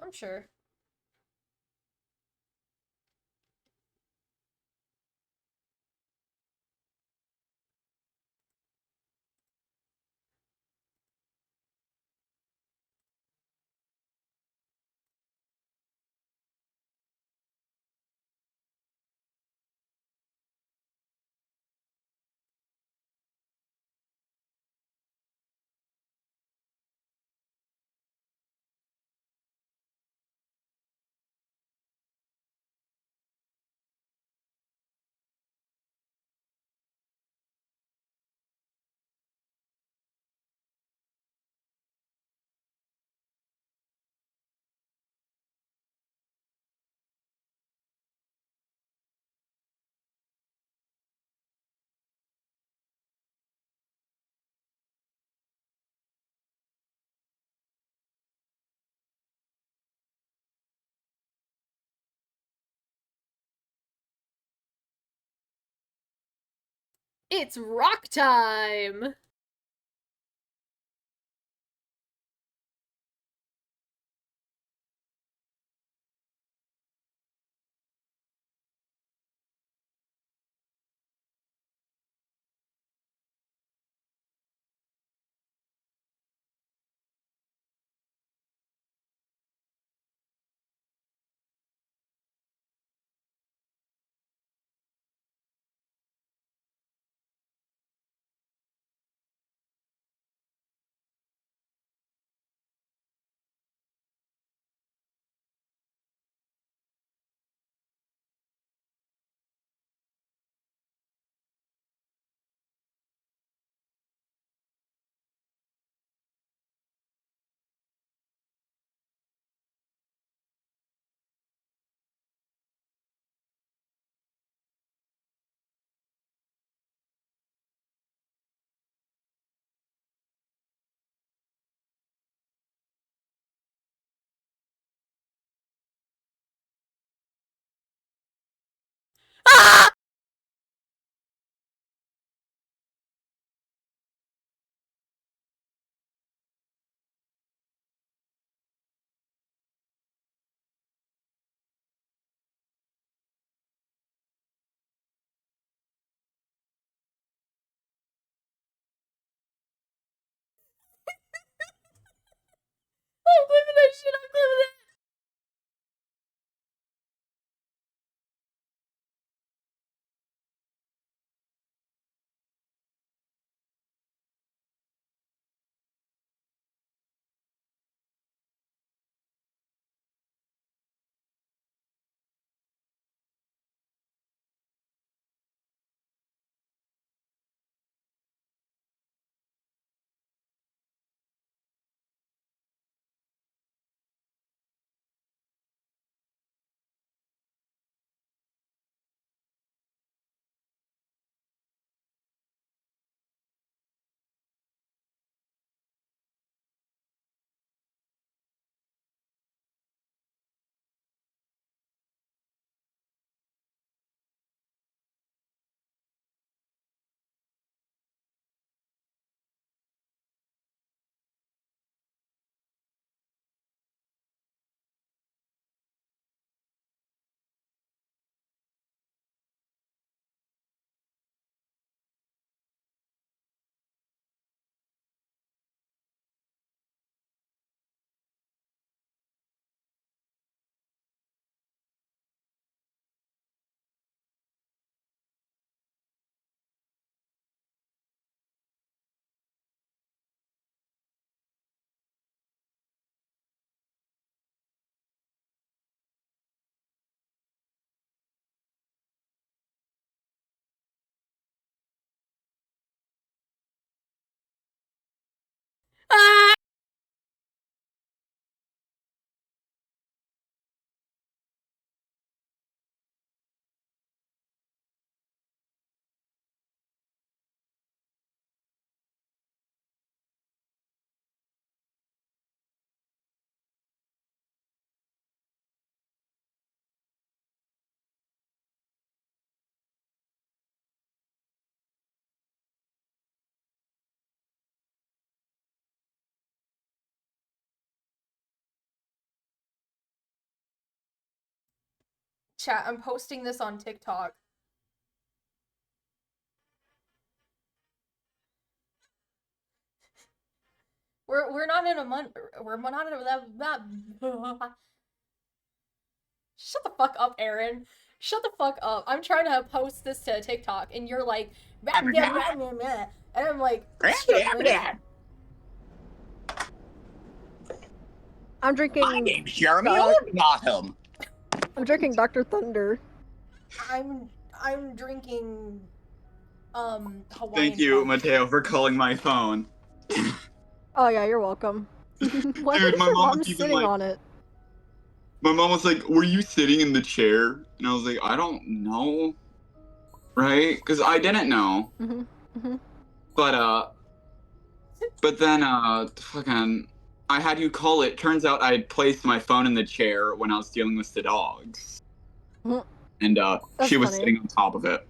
I'm sure. It's rock time! Chat, I'm posting this on TikTok. We're not in a month. We're not in a Shut the fuck up, Aaron. Shut the fuck up. I'm trying to post this to TikTok, and you're like, and I'm like, I'm drinking. My name's Jeremy Longbottom. I'm drinking Dr. Thunder. I'm drinking Hawaiian. Thank you, Punch. Mateo, for calling my phone. Oh yeah, you're welcome. Why Dude, is my your mom mom was even sitting like- on it? My mom was like, "Were you sitting in the chair?" And I was like, "I don't know." Right? Because I didn't know. But then fucking, I had you call it. Turns out I had placed my phone in the chair when I was dealing with the dogs. Mhm. And That's she was funny. sitting on top of it.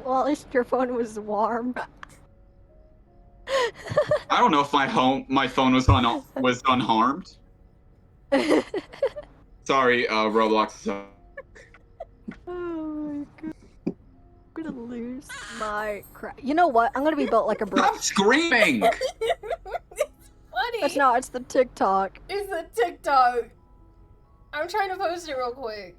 Well, at least your phone was warm. I don't know if my phone was unharmed. Sorry, Roblox. Oh my god. I'm gonna lose my crap. You know what? I'm gonna be built like a brick. Stop screaming! It's funny. That's not, it's the TikTok. It's the TikTok. I'm trying to post it real quick.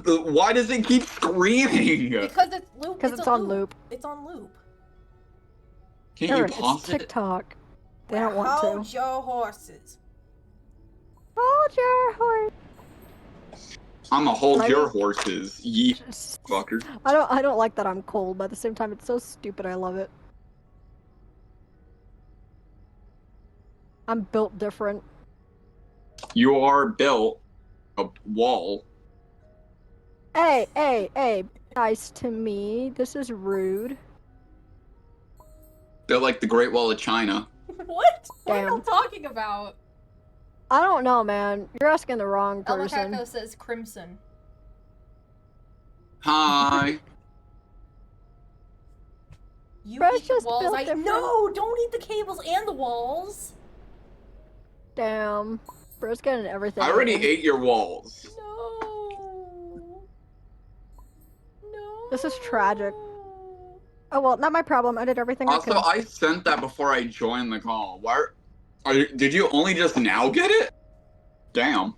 Why does it keep screaming? Because it's loop. Because it's on loop. It's on loop. Can't Aaron, you pause it's it? TikTok. They don't want Hold to. your horses. Hold your horse. I'ma hold Maybe- your horses, ye Just- fucker. I don't like that I'm cold, but at the same time it's so stupid I love it. I'm built different. You are built a wall. Hey, be nice to me. This is rude. Built like the Great Wall of China. What? What are Damn. you talking about? I don't know, man. You're asking the wrong El person. Macaco says crimson. Hi. You Bro, eat it's the just walls. built I different. no, don't eat the cables and the walls. Damn. Bro's getting everything. I already eaten. ate your walls. No. No. This is tragic. Oh well, not my problem. I did everything Also, I could. I sent that before I joined the call. Did you only just now get it? Damn.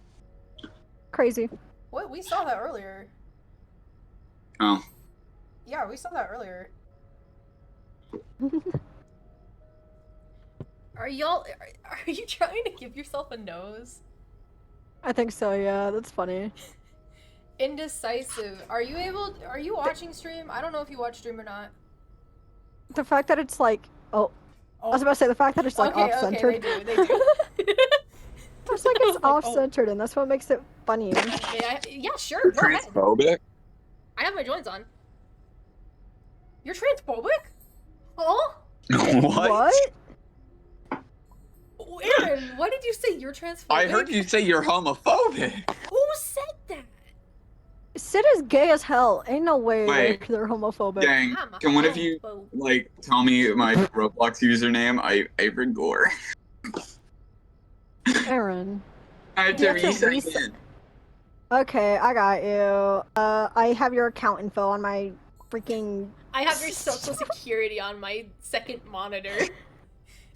Crazy. What? We saw that earlier. Oh. Yeah, we saw that earlier. Are you trying to give yourself a nose? I think so, yeah. That's funny. Indecisive. Are you watching stream? I don't know if you watch stream or not. The fact that it's like, oh, I was about to say the fact that it's like Okay, off-centered. okay, they do. It's like it's off-centered, and that's what makes it funny. Yeah, sure. Go ahead. Transphobic? I have my joints on. You're transphobic? Oh? What? Aaron, what did you say? You're transphobic? I heard you say you're homophobic. Who said that? Sid is gay as hell. Ain't no way Wait. they're homophobic. Dang. I'm a Can one of you, homophobe. like, tell me my Roblox username? Ivory Gore. Aaron. I had You to have to reset reset- again. Okay, I got you. I have your account info on my freaking. I have your social security on my second monitor.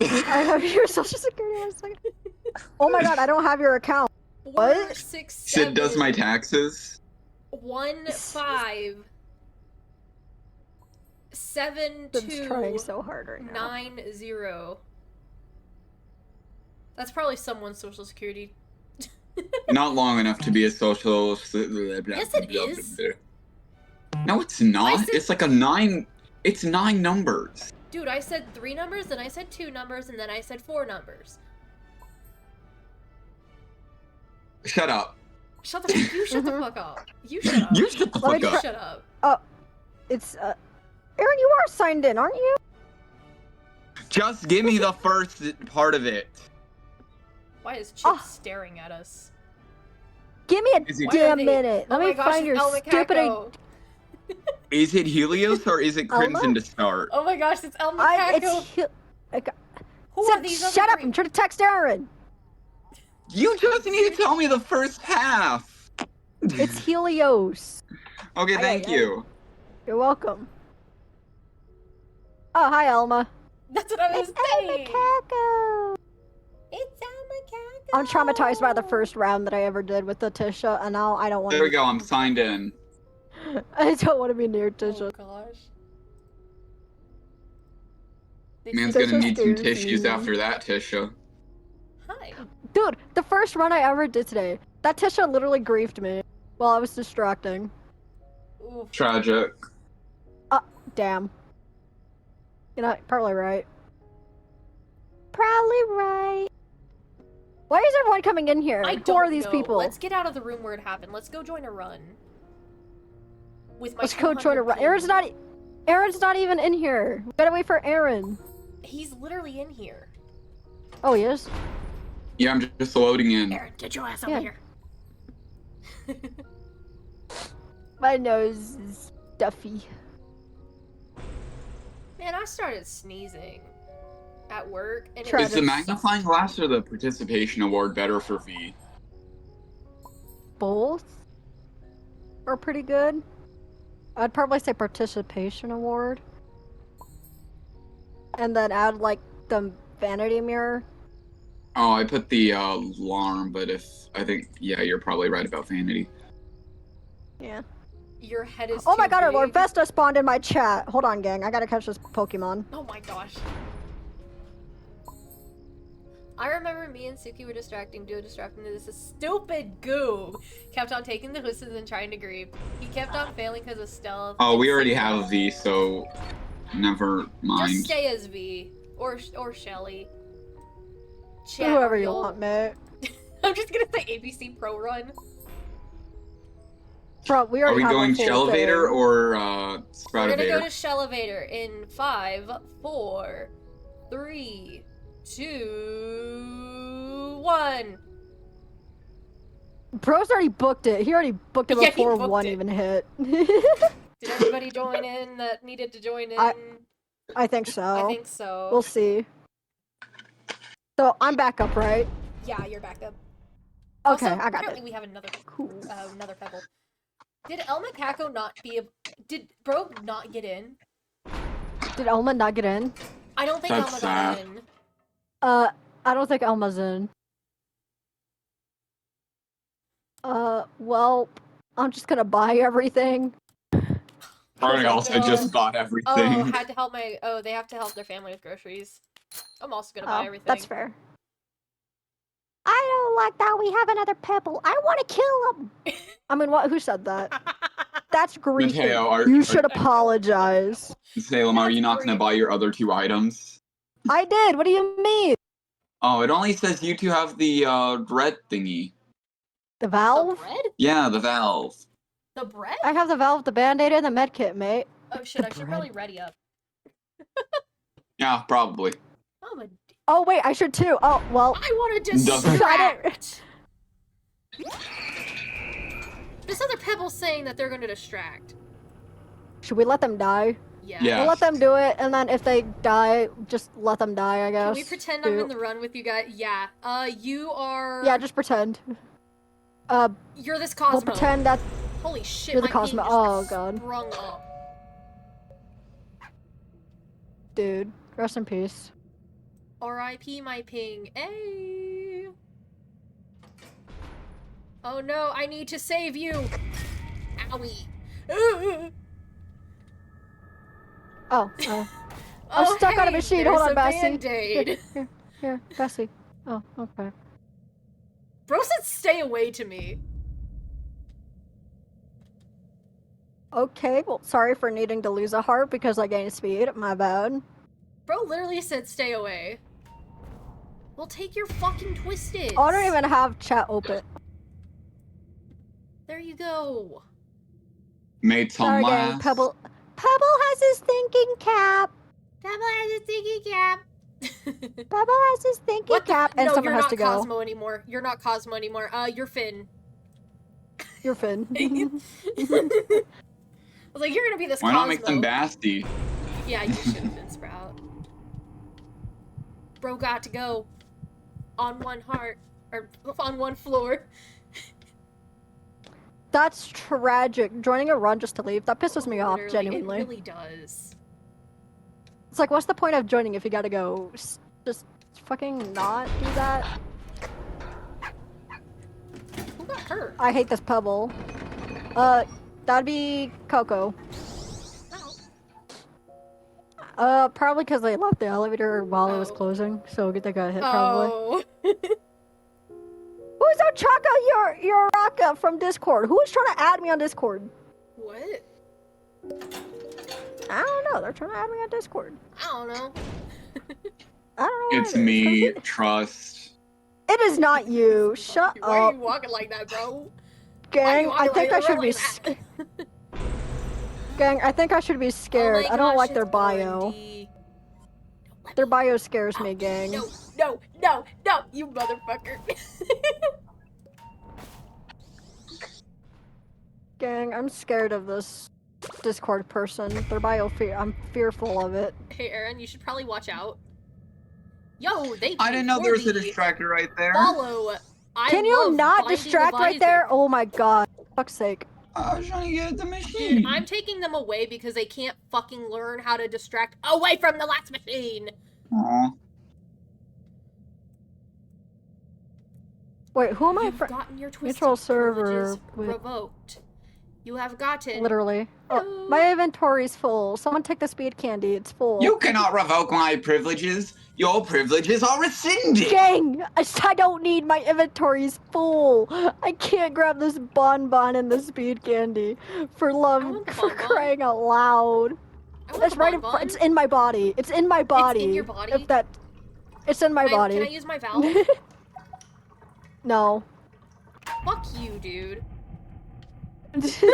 I have your social security on a second. Oh my god, I don't have your account. What? 4, 6, Sid does my taxes. 1, 5, 7, Sid's 2, trying so hard right now. 9, 0. That's probably someone's social security. Not long enough to be a social. Yes, it is. No, it's not. I said- It's like a 9. It's 9 numbers. Dude, I said 3 numbers, then I said 2 numbers, and then I said 4 numbers. Shut up. Shut the you shut the fuck up. You shut up. You shut the Let me fuck You up. shut up. It's Aaron, you are signed in, aren't you? Just give me the first part of it. Why is Chip Ah. staring at us? Give me a Is it- Why are damn they- minute. Let oh me my gosh, find your it's El stupid. Macaco. Is it Helios or is it Alma? Crimson to start? Oh my gosh, it's El I, Macaco. it's. Who Sid, are these other shut up! three? I'm trying to text Aaron. You just need to tell me the first half. It's Helios. Okay, Aye, thank aye, you. You're welcome. Oh, hi, Elma. That's what I was saying. Macaco. It's a macaco. I'm traumatized by the first round that I ever did with Letitia, and now I don't want There we to. go. I'm signed in. I don't want to be near Tisha. Oh gosh. They Man's said- gonna Tisha need some scares tissues me. after that, Tisha. Hi. Dude, the first run I ever did today, that Tisha literally griefed me while I was distracting. Oof. Tragic. Damn. You know, probably right. Probably right. Why is everyone coming in here? I Who don't are these know. people? Let's get out of the room where it happened. Let's go join a run. With my Let's go join a 200 run. ping. Aaron's not even in here. We gotta wait for Aaron. He's literally in here. Oh, he is? Yeah, I'm just loading in. Aaron, get your ass Yeah. over here. My nose is stuffy. Man, I started sneezing at work, and Try it Is to- the magnifying glass or the participation award better for V? Both are pretty good. I'd probably say participation award. And then add, like, the vanity mirror. Oh, I put the alarm, but I think, yeah, you're probably right about vanity. Yeah. your head is Oh my too god, our Lord big. Vesta spawned in my chat. Hold on, gang. I gotta catch this Pokemon. Oh my gosh. I remember me and Suki were distracting this stupid goob kept on taking the hoosses and trying to grieve. He kept on failing because of stealth. Oh, and we already Suki- have a V, so never mind. Just stay as V or Shelly. Chat, Whoever you y'all. want, mate. I'm just gonna say ABC Pro Run. Bro, we Are already we have going a full Shellevator thing. or We're gonna Sproutivator? go to Shellevator in 5, 4, 3, 2, 1. Bro's already booked it. He already booked it Yeah, he before booked one it. even hit. Did everybody join in that needed to join in? I think so. I think so. We'll see. So I'm back up, right? Yeah, you're back up. Okay, Also, I got apparently it. we have another Cool. another pebble. Did El Macaco not be a... Did Bro not get in? Did Elma not get in? I don't think That's Elma sad. got in. I don't think Elma's in. Well, I'm just gonna buy everything. Alright, Oh, also no. just bought everything. Oh, had to help my... Oh, they have to help their family with groceries. I'm also gonna buy everything. That's fair. I don't like that we have another pebble. I want to kill him. I mean, what? Who said that? That's grieving. Mateo, You should apologize. Salem, are That's you not going to great. buy your other 2 items? I did. What do you mean? Oh, it only says you 2 have the red thingy. The The valve? bread? Yeah, the valve. The bread? I have the valve, the band-aid, and the medkit, mate. Oh shit, the I should bread. probably ready up. Yeah, probably. I'm a... Oh wait, I should too. Oh well. I want to Doesn't- distract! This other pebble's saying that they're going to distract. Should we let them die? Yeah. Yeah. We'll let them do it, and then if they die, just let them die. I guess. Can we pretend I'm in the run with you guys? Yeah. You are... Yeah, just pretend. You're this Cosmo. We'll pretend that. Holy shit, You're the my Cosmo- ping oh, just God. sprung up. Dude, rest in peace. R.I.P. my ping. Ay. Oh no, I need to save you. Owie. Oh, I'm stuck on a hey, machine. there's Hold on, a Bessie. Band-Aid. Here, Bessie. Oh, okay. Bro said stay away to me. Okay, well, sorry for needing to lose a heart because I gained speed. My bad. Bro literally said stay away. Well, take your fucking twisted. Oh, I don't even have chat open. There you go. Mates on Sorry, gang. last. Pebble has his thinking cap. Pebble has a sticky cap. Pebble has his thinking What the? cap, and No, someone you're has not to go. Cosmo anymore. You're not Cosmo anymore. You're Finn. You're Finn. I was like, you're gonna be this Why Cosmo. not make them Basti? Yeah, you should have been Sprout. Bro got to go. On one heart. Or on one floor. That's tragic. Joining a run just to leave. That pisses me off, Literally, genuinely. It really does. It's like, what's the point of joining if you gotta go? Just fucking not do that. Who got hurt? I hate this pebble. That'd be Coco. Oh. Probably because they left the elevator while it was Oh. closing, so they got hit probably. Oh. Who's Ochaka Yoraka from Discord? Who is trying to add me on Discord? What? I don't know. They're trying to add me on Discord. I don't know. I don't know. It's either. me, trust. It is not you. Shut Why are up, you walking like that, bro? gang. Why are I you think I walking should be. like that? Gang, I think I should be scared. Oh my I don't gosh, like their it's bio. R&D. Their bio scares me, gang. No, no, no, no, you motherfucker. Gang, I'm scared of this Discord person. Their bio I'm fearful of it. Hey, Aaron, you should probably watch out. Yo, they I didn't know there was a 40 distractor right there. Follow. Can you not distract right there? Oh my god. Fuck's sake. I was trying to get the machine. Dude, I'm taking them away because they can't fucking learn how to distract away from the last machine. Aw. Wait, who am I? You've gotten your twisted Neutral server privileges with- revoked. You have gotten Literally. Oh, my inventory's full. Someone take the speed candy. It's full. You cannot revoke my privileges. Your privileges are rescinded. Gang! I don't need my inventory's full. I can't grab this bonbon and the speed candy. For love, want the for bonbon. crying out loud. I want It's the right in bonbon. front. It's in my body. It's in my body. your body? If that. It's in my body. Can I use my valve? No. Fuck you, dude. There's an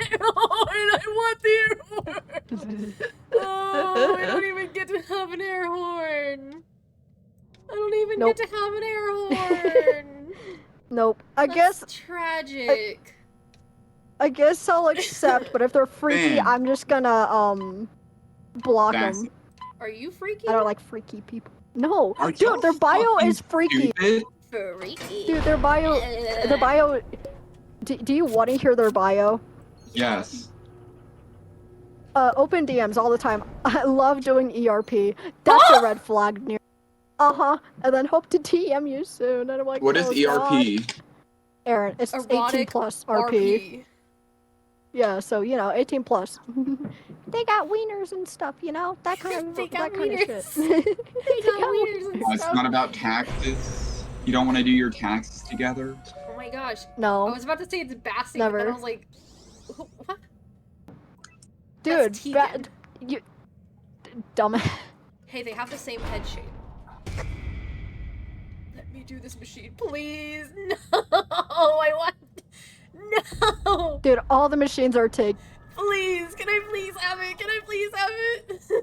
air horn! I want the air horn! Oh, I don't even get to have an air horn! I don't even Nope. get to have an air horn! Nope. I That's guess tragic. I guess I'll accept, but if they're freaky, Man. I'm just gonna block That's them. Are you freaky? I don't like freaky people. No, Are dude, you their bio fucking is freaky. stupid? freaky. Dude, their bio, the bio. Do you want to hear their bio? Yes. Open DMs all the time. I love doing ERP. That's a red flag near. And then hope to DM you soon. And I'm like, What is oh, ERP? God. Aaron, it's 18 Erotic plus RP. Yeah, so you know, 18 plus. They got wieners and stuff, you know, that kind of They got that kind of shit. wieners. They got wieners and It's stuff. not about taxes. You don't want to do your taxes together? Oh my gosh. I No, was about to say it's Bassie, but Never. then I was like, what? dude, That's Tegan. you dumb. Hey, they have the same head shape. Let me do this machine, please. No, I want. No, Dude, all the machines are take. please. Can I please have it? Can I please have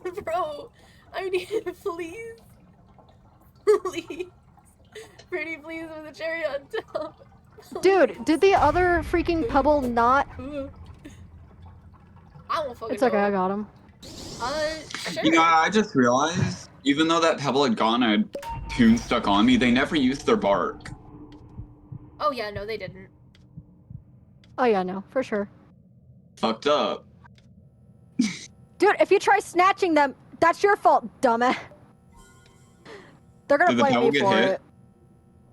it, bro? I need it, please. Please. Pretty please with a cherry on top. Dude, did the other freaking pebble not? I won't fucking It's okay, I know. got him. Sure. You know, I just realized, even though that pebble had gone a tune stuck on me, they never used their bark. Oh yeah, no, they didn't. Oh yeah, no, for sure. Fucked up. Dude, if you try snatching them, that's your fault, dumbass. They're gonna Did the blame pebble me get for hit? it.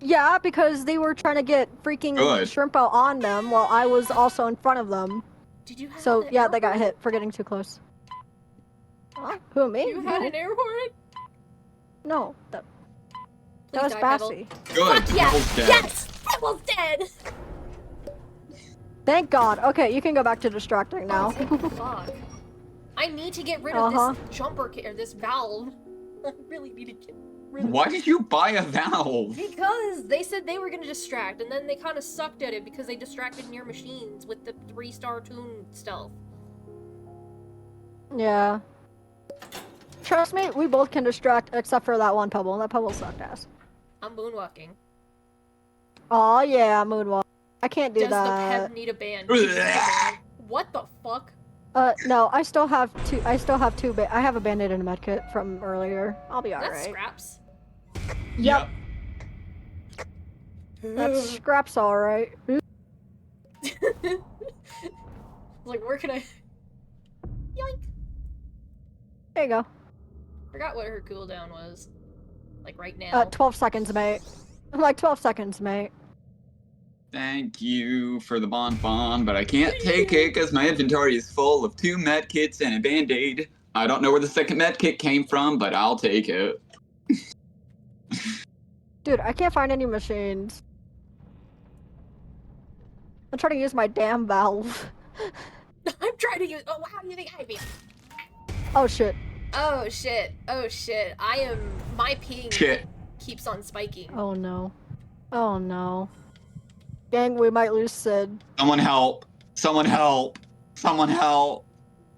Yeah, because they were trying to get freaking Good. shrimp out on them while I was also in front of them. Did you have So an yeah, air they got horn? hit for getting too close. Huh? Who, me? You had an air horn? No, that Please was die, Pebble. Bassy. Good. Fuck the yeah! pebble's dead. Yes! Pebble's dead! Thank God. Okay, you can go back to distracting now. Oh, thank fuck. I need to get rid of this jumper or this valve. I really need to get rid of Why did you buy a valve? Because they said they were gonna distract, and then they kind of sucked at it because they distracted near machines with the 3-star tune stealth. Yeah. Trust me, we both can distract except for that one pebble. That pebble sucked ass. I'm moonwalking. Oh yeah, moonwalk. I can't do Does the that. peb need a band? Blech. What the fuck? No, I still have two. I have a band-aid and a medkit from earlier. I'll be That's alright. scraps. Yep. That's scraps, all right. Like, where can I? Yoink! There you go. Forgot what her cooldown was. Like right now. 12 seconds, mate. I'm like 12 seconds, mate. Thank you for the bonbon, but I can't take it because my inventory is full of 2 med kits and a band-aid. I don't know where the second med kit came from, but I'll take it. Dude, I can't find any machines. I'm trying to use my damn valve. I'm trying to use. Oh, how do you think I'd be? Oh shit. Oh shit! Oh shit! I am. My ping Shit. keeps on spiking. Oh no. Oh no. Gang, we might lose Sid. Someone help. Someone help. Someone help.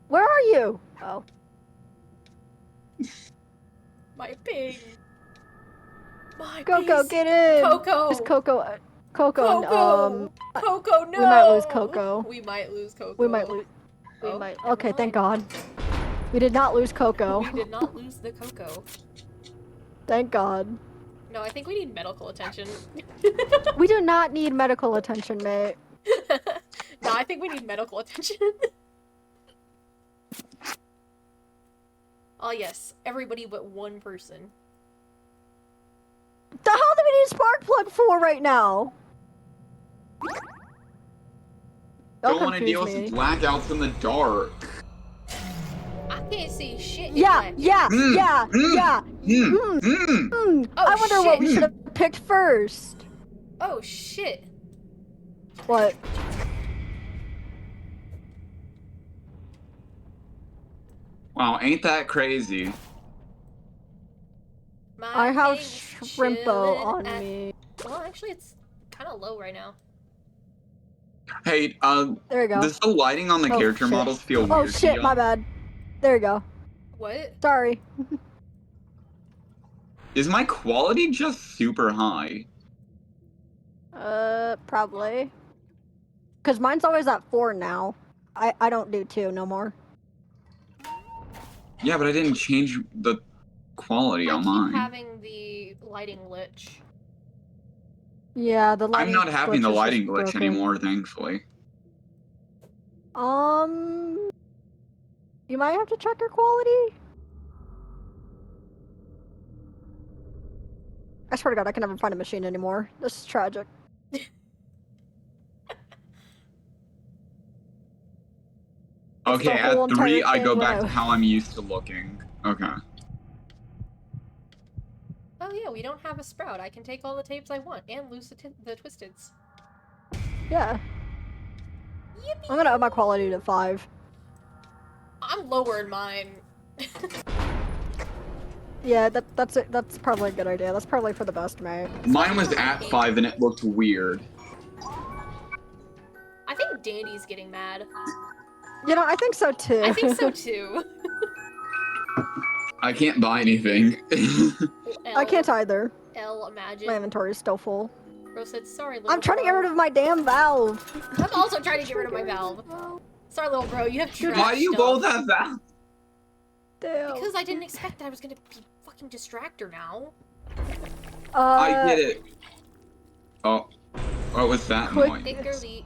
Where are you? Oh. My ping. My Coco, PC. get in! Coco. It's Coco. Coco, Coco. Coco, no. we might lose Coco. We might lose Coco. We might lose. We Oh, might. never Okay, thank mind. God. We did not lose Coco. We did not lose the Coco. Thank God. No, I think we need medical attention. We do not need medical attention, mate. No, I think we need medical attention. Oh yes, everybody but one person. The hell do we need a spark plug for right now? Don't want to confuse deal me. with blackouts in the dark. I can't see shit. in Yeah, black. yeah, Mm, yeah, mm, yeah. Mm, mm. Oh, I wonder what we shit. should have picked first. Oh shit. What? Wow, ain't that crazy? My I have ping's Shrimpo chillin' on at- me. Well, actually, it's kind of low right now. Hey, There you go. does the lighting on the Oh, character shit. models feel weird Oh to shit, you? my bad. There you go. What? Sorry. Is my quality just super high? Probably. Cause mine's always at 4 now. I don't do 2 no more. Yeah, but I didn't change the quality I on keep mine. having the lighting glitch. Yeah, the I'm lighting not having glitch the is just lighting glitch broken. anymore, thankfully. You might have to check your quality. I swear to God, I can never find a machine anymore. This is tragic. It's Okay, the whole at 3, entire I go thing back to now. how I'm used to looking. Okay. Oh yeah, we don't have a sprout. I can take all the tapes I want and lose the twisteds. Yeah. I'm gonna up my quality to 5. I'm lowering mine. Yeah, that's probably a good idea. That's probably for the best, mate. Mine was at 5 and it looked weird. I think Dandy's getting mad. You know, I think so too. I think so too. I can't buy anything. I can't either. L imagine. My inventory is still full. Rose said, sorry, little I'm trying to get bro." rid of my damn valve. I'm also trying to get rid of my valve. Sorry, little bro, you have trash Why do you stuff. both have that? Damn. Because I didn't expect that I was gonna be fucking distractor now. I get it. Oh. What was that Quick. noise? Thicker leak.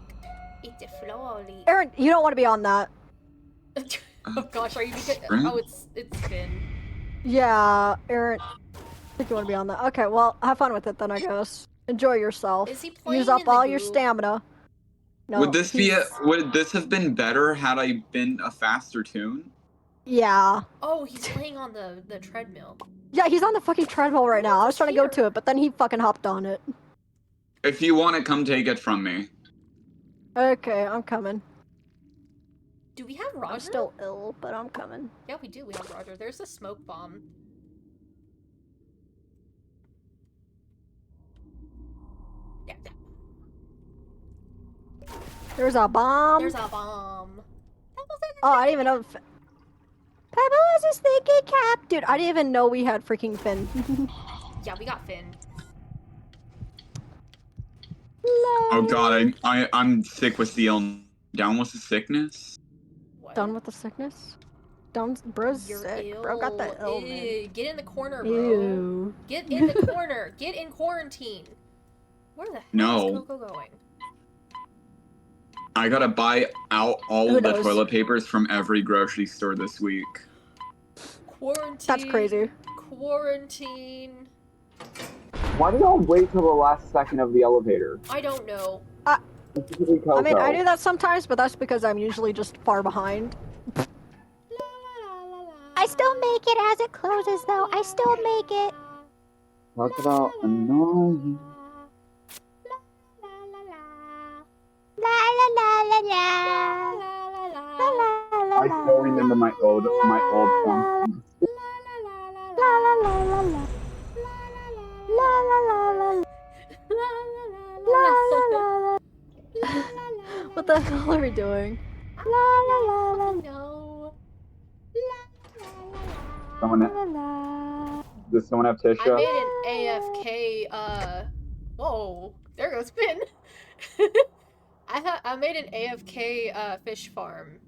It's a floor leak. Aaron, you don't want to be on that. Oh gosh, are you because Shrimp? oh it's Finn. Yeah, Aaron. I think you want to be on that. Okay, well, have fun with it then, I guess. Enjoy yourself. Is he playing Use up in the all your group? stamina. No, would this he's- would this have been better had I been a faster tune? Yeah. Oh, he's playing on the treadmill. Yeah, he's on the fucking treadmill right now. I was trying to go to it, but then he fucking hopped on it. If you want it, come take it from me. Okay, I'm coming. Do we have Roger? I'm still ill, but I'm coming. Yeah, we do. We have Roger. There's a smoke bomb. Yeah, yeah. There's a bomb. There's a bomb. Oh, I didn't even know. Pebble has a sneaky cap. Dude, I didn't even know we had freaking Finn. Yeah, we got Finn. Oh god, I'm sick with the down with the sickness. What? Done with the sickness? Done, bro's You're sick. ill. Bro got the ill, man. Ew. Get in the corner, bro. Ew. Get in the corner. Get in quarantine. Where the hell No. is Coco going? I gotta buy out all Who of the knows? toilet papers from every grocery store this week. Quarantine. That's crazy. Quarantine. Why do y'all wait till the last second of the elevator? I don't know. Specifically Coco. I mean, I do that sometimes, but that's because I'm usually just far behind. I still make it as it closes, though. I still make it. Talk about annoying. La la la la la. La la la I still remember my old song. la la la la la. La la la la la la. What the hell are we doing? La la la la No. Someone, la la. does someone have I tissue? made an AFK, whoa, there goes Finn. I made an AFK, fish farm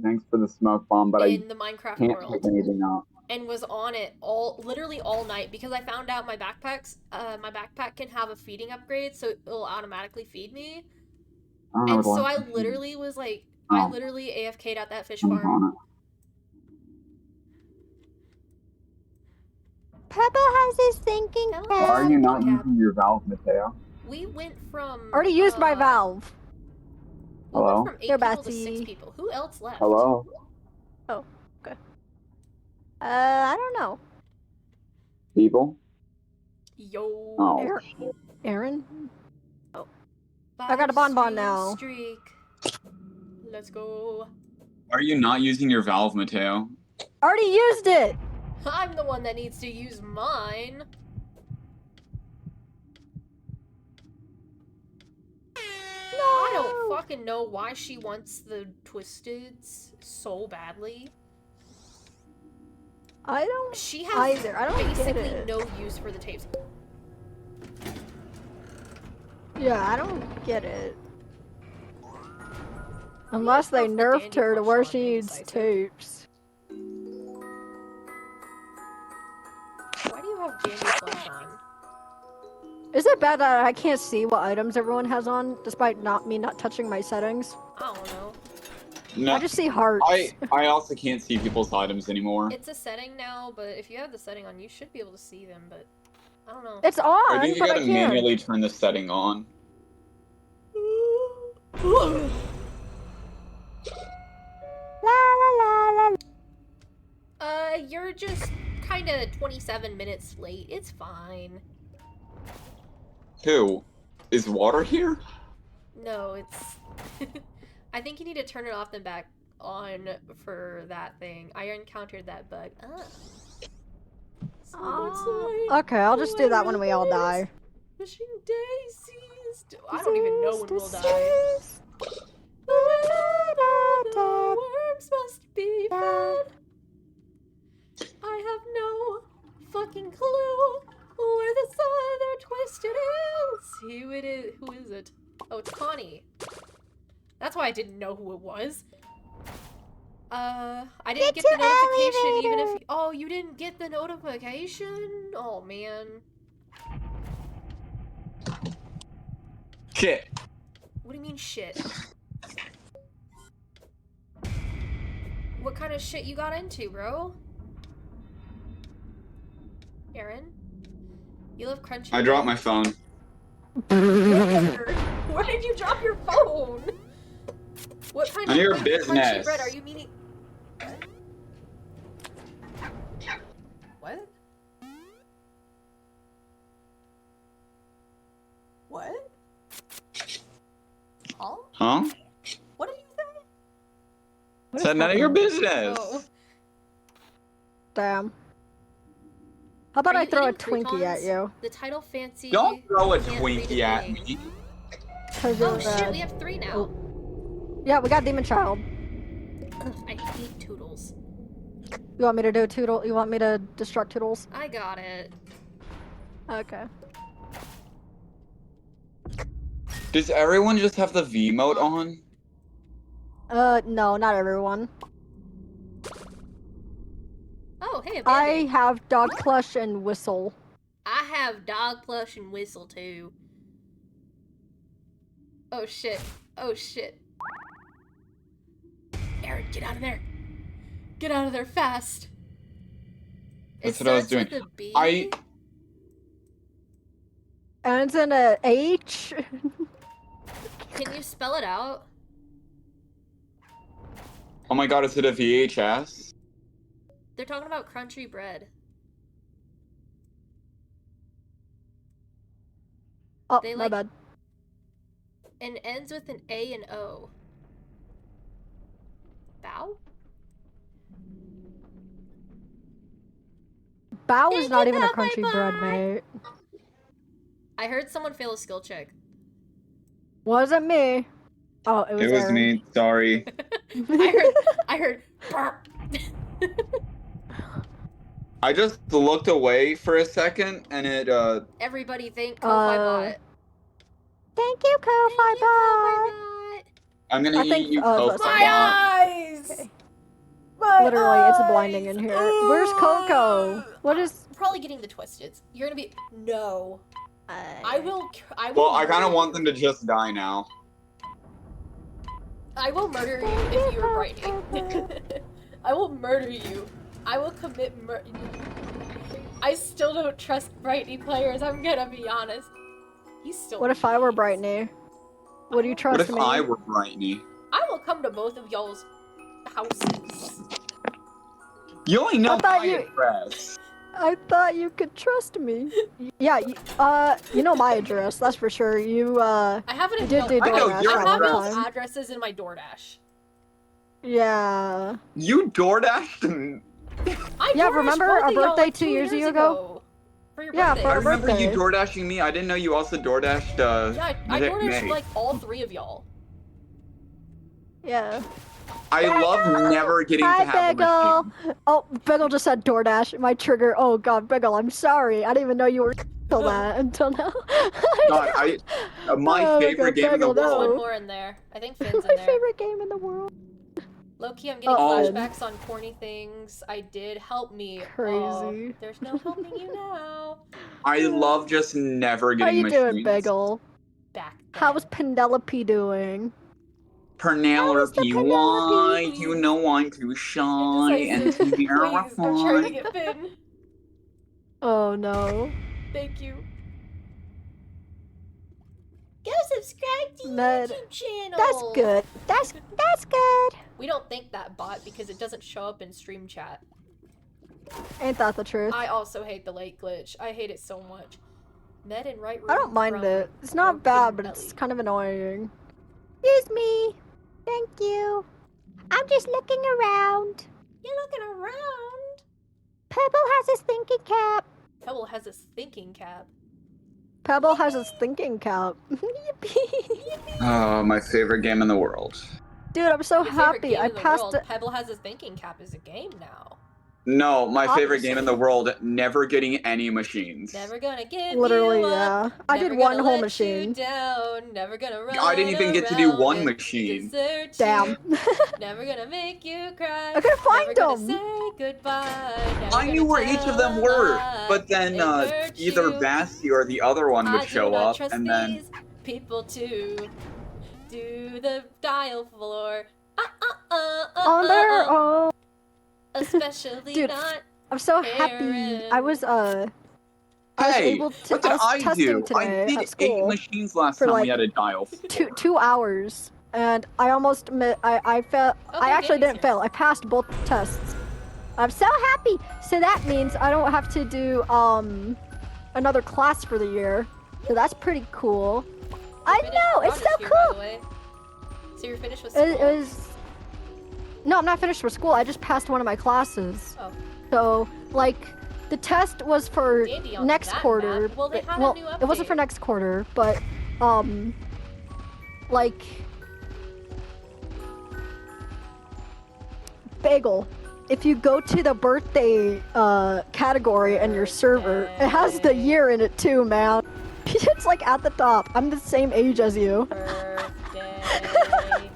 Thanks for the smoke bomb, but I in the Minecraft can't world. pick anything up. And was on it literally all night because I found out my backpack can have a feeding upgrade, so it'll automatically feed me. I don't know And what so the I last- literally was like, Oh. I literally AFK'd at that fish I'm farm. on it. Peppa has his thinking Hello. Why are you not Cap. using your valve, Mateo? We went from Already used my valve. We Hello? went from 8 Here, people to 6 Bessie. people. Who else left? Hello? I don't know. People? Yo. Oh, Aaron? shit. Aaron? I got a bonbon now. Streak. Let's go. Are you not using your valve, Mateo? Already used it! I'm the one that needs to use mine. I don't fucking know why she wants the Twisteds so badly. I don't She has either. I don't get basically it. no use for the tapes. Yeah, I don't get it. Unless they Puff the nerfed dandy her to push where on she needs indecisive. tapes. Why do you have Dandy Flush on? Is it bad that I can't see what items everyone has on, despite me not touching my settings? I don't know. No, I just see hearts. I also can't see people's items anymore. It's a setting now, but if you have the setting on, you should be able to see them, but I don't know. It's on, I think you but I gotta can't. manually turn the setting on. La la la la. You're just kinda 27 minutes late. It's fine. Who? Is water here? No, it's... I think you need to turn it off then back on for that thing. I encountered that bug. Okay, I'll just do that when we all die. Wishing daisies. I don't even know when we'll die. The worms must be fed. I have no fucking clue where this other Twisted is. Who it is? Who is it? Oh, it's Connie. That's why I didn't know who it was. I didn't Get get the to notification even elevator. if oh, you didn't get the notification? Oh man. Shit. What do you mean shit? What kind of shit you got into, bro? Aaron? You love crunchy I dropped my bread? phone. Where? Where did you drop your phone? What kind On of your crunchy business. bread are you meaning? What? What? Huh? Huh? What did you say? What is Said none of your happening? business. Oh. Damn. How about Are I you throw a eating Twinkie at croutons? you? The title fancy. Don't throw a can't read Twinkie at thing. me. 'Cause Oh of, shit, we have 3 now. Yeah, we got Demon Child. Ugh, I hate Toodles. You want me to do Toodle? You want me to destruct Toodles? I got it. Okay. Does everyone just have the V mode on? No, not everyone. Oh, hey, a I Band-Aid. have Dog Plush and Whistle. I have Dog Plush and Whistle too. Oh shit. Oh shit. Aaron, get out of there. Get out of there fast. That's what I was doing. With a B? Ends in a H. Can you spell it out? Oh my god, is it a VHS? They're talking about crunchy bread. Oh, They my like- bad. And ends with an A and O. Bow? Bao is Thank not you, even a Bao, crunchy bread, bye-bye. mate. I heard someone fail a skill check. Wasn't me. Oh, it was It was Aaron. me. Sorry. I heard burp. I just looked away for a second, and it Everybody thank Ko-Fi Bot. Thank you, Ko-Fi Thank you, Bot. Ko-Fi I'm gonna I eat think you, all of us Coco. are My bot. eyes! My Literally, it's blinding eyes! in here. Where's Coco? What is? Probably getting the twisted. You're gonna be no. I will. Well, I kind murder of want you. them to just die now. I will murder you if you are Brightney. I will murder you. I will commit murder. I still don't trust Brightney players. I'm gonna be honest. He's still. What if I were Brightney? Would you trust What if me? I were Brightney? I will come to both of y'all's houses. You only know I thought my you- address. I thought you could trust me. Yeah, you know my address, that's for sure. I have it You in did do I know DoorDash your I at have one those time. addresses in my DoorDash. Yeah. You DoorDashed and I Yeah, DoorDashed remember both our of y'all, birthday like 2 years ago? For your Yeah, birthday. for I our remember you birthday. DoorDashing me. I didn't know you also DoorDashed Yeah, I May. DoorDashed like all three of y'all. Yeah. I love never getting Hi, to have a Bagel. machine. Oh, Bagel just said DoorDash. My trigger. Oh God, Bagel, I'm sorry. I didn't even know you were till that until now. God, my Oh my favorite God, game in the Bagel, There's no. one world. more in there. I think Finn's My in there. favorite game in the world. Low-key, I'm getting Oh. flashbacks on corny things I did. Help me. Crazy. Oh, there's no helping you now. I love just never How getting you machines. doing, Bagel? Back then. How's Penelope doing? How is Penelope, the why? Penelope? You know I'm too shy and Indecisive. Please, I'm trying to terrified. get Finn. Oh no. Thank you. Go subscribe to Ned, YouTube channel. That's good. That's good. We don't think that bot because it doesn't show up in stream chat. Ain't that the truth? I also hate the late glitch. I hate it so much. Med and right room. I don't mind from it. It's not Broken bad, but Belly. it's kind of annoying. Excuse me. Thank you. I'm just looking around. You're looking around. Pebble has his thinking cap. Pebble has this thinking cap. Pebble has his thinking cap. Yippee. Oh, my favorite game in the world. Dude, I'm so Your favorite happy. game I in the passed world, it. Pebble has his thinking cap is a game now. No, my favorite game in the Obviously. world, never getting any machines. Never gonna give Literally, you up. yeah. I Never did one gonna whole let you machine. down. Never gonna run I didn't even get to do around one and machine. desert Damn. you. Never gonna make you cry. I couldn't find Never gonna them. say goodbye. Never I knew gonna where each of them tell were, a lie. but then It hurt either you. Vassie or the other one would I do show not up, trust and then these people to do the dial floor. On their own. Especially Dude, not. I'm so happy. I was hey, able to. what did I was I testing do? today I did at 8 school machines last for, time like, we had a dial. two hours, and I almost I failed. Okay, I actually Danny's didn't here. fail. I passed both tests. I'm so happy. So that means I don't have to do another class for the year. So that's pretty cool. I Finished know, with it's so Rogers here, by the cool. way. So you're finished with school? It was. No, I'm not finished with school. I just passed one of my classes. Oh. So, like, the test was for Dandy on next that quarter. map. Well, they but- had a well, new it wasn't for update. next quarter, but, like, Bagel. If you go to the birthday category in your server, it has the year in it too, man. It's like at the top. I'm the same age as you, Birthday.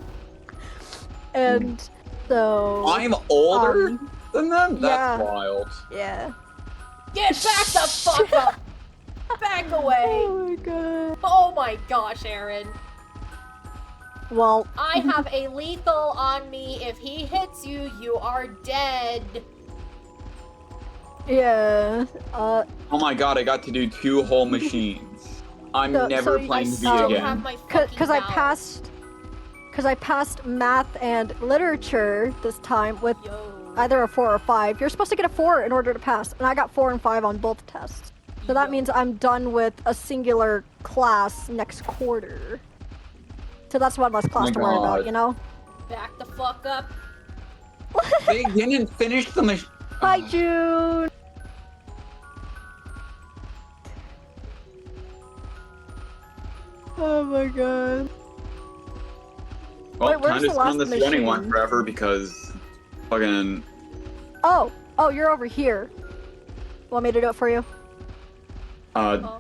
and so I'm older um, than them? That's yeah. wild. yeah. Get back the fuck up! Back away! Oh my god. Oh my gosh, Aaron. Well, I have a lethal on me. If he hits you, you are dead. yeah. Oh my god, I got to do 2 whole machines. I'm So- never so playing I V still again. have my fucking Because I balance. passed math and literature this time with Yo. either a 4 or 5. You're supposed to get a 4 in order to pass, and I got 4 and 5 on both tests. So that Yo. means I'm done with a singular class next quarter. So that's one less class my to worry about, God. you know? Back the fuck up. They didn't finish the machine. Hi, June! Oh my god. Well, Wait, where's time the to spend on last this running one machine? forever because fucking. Oh, you're over here. Want me to do it for you? Oh.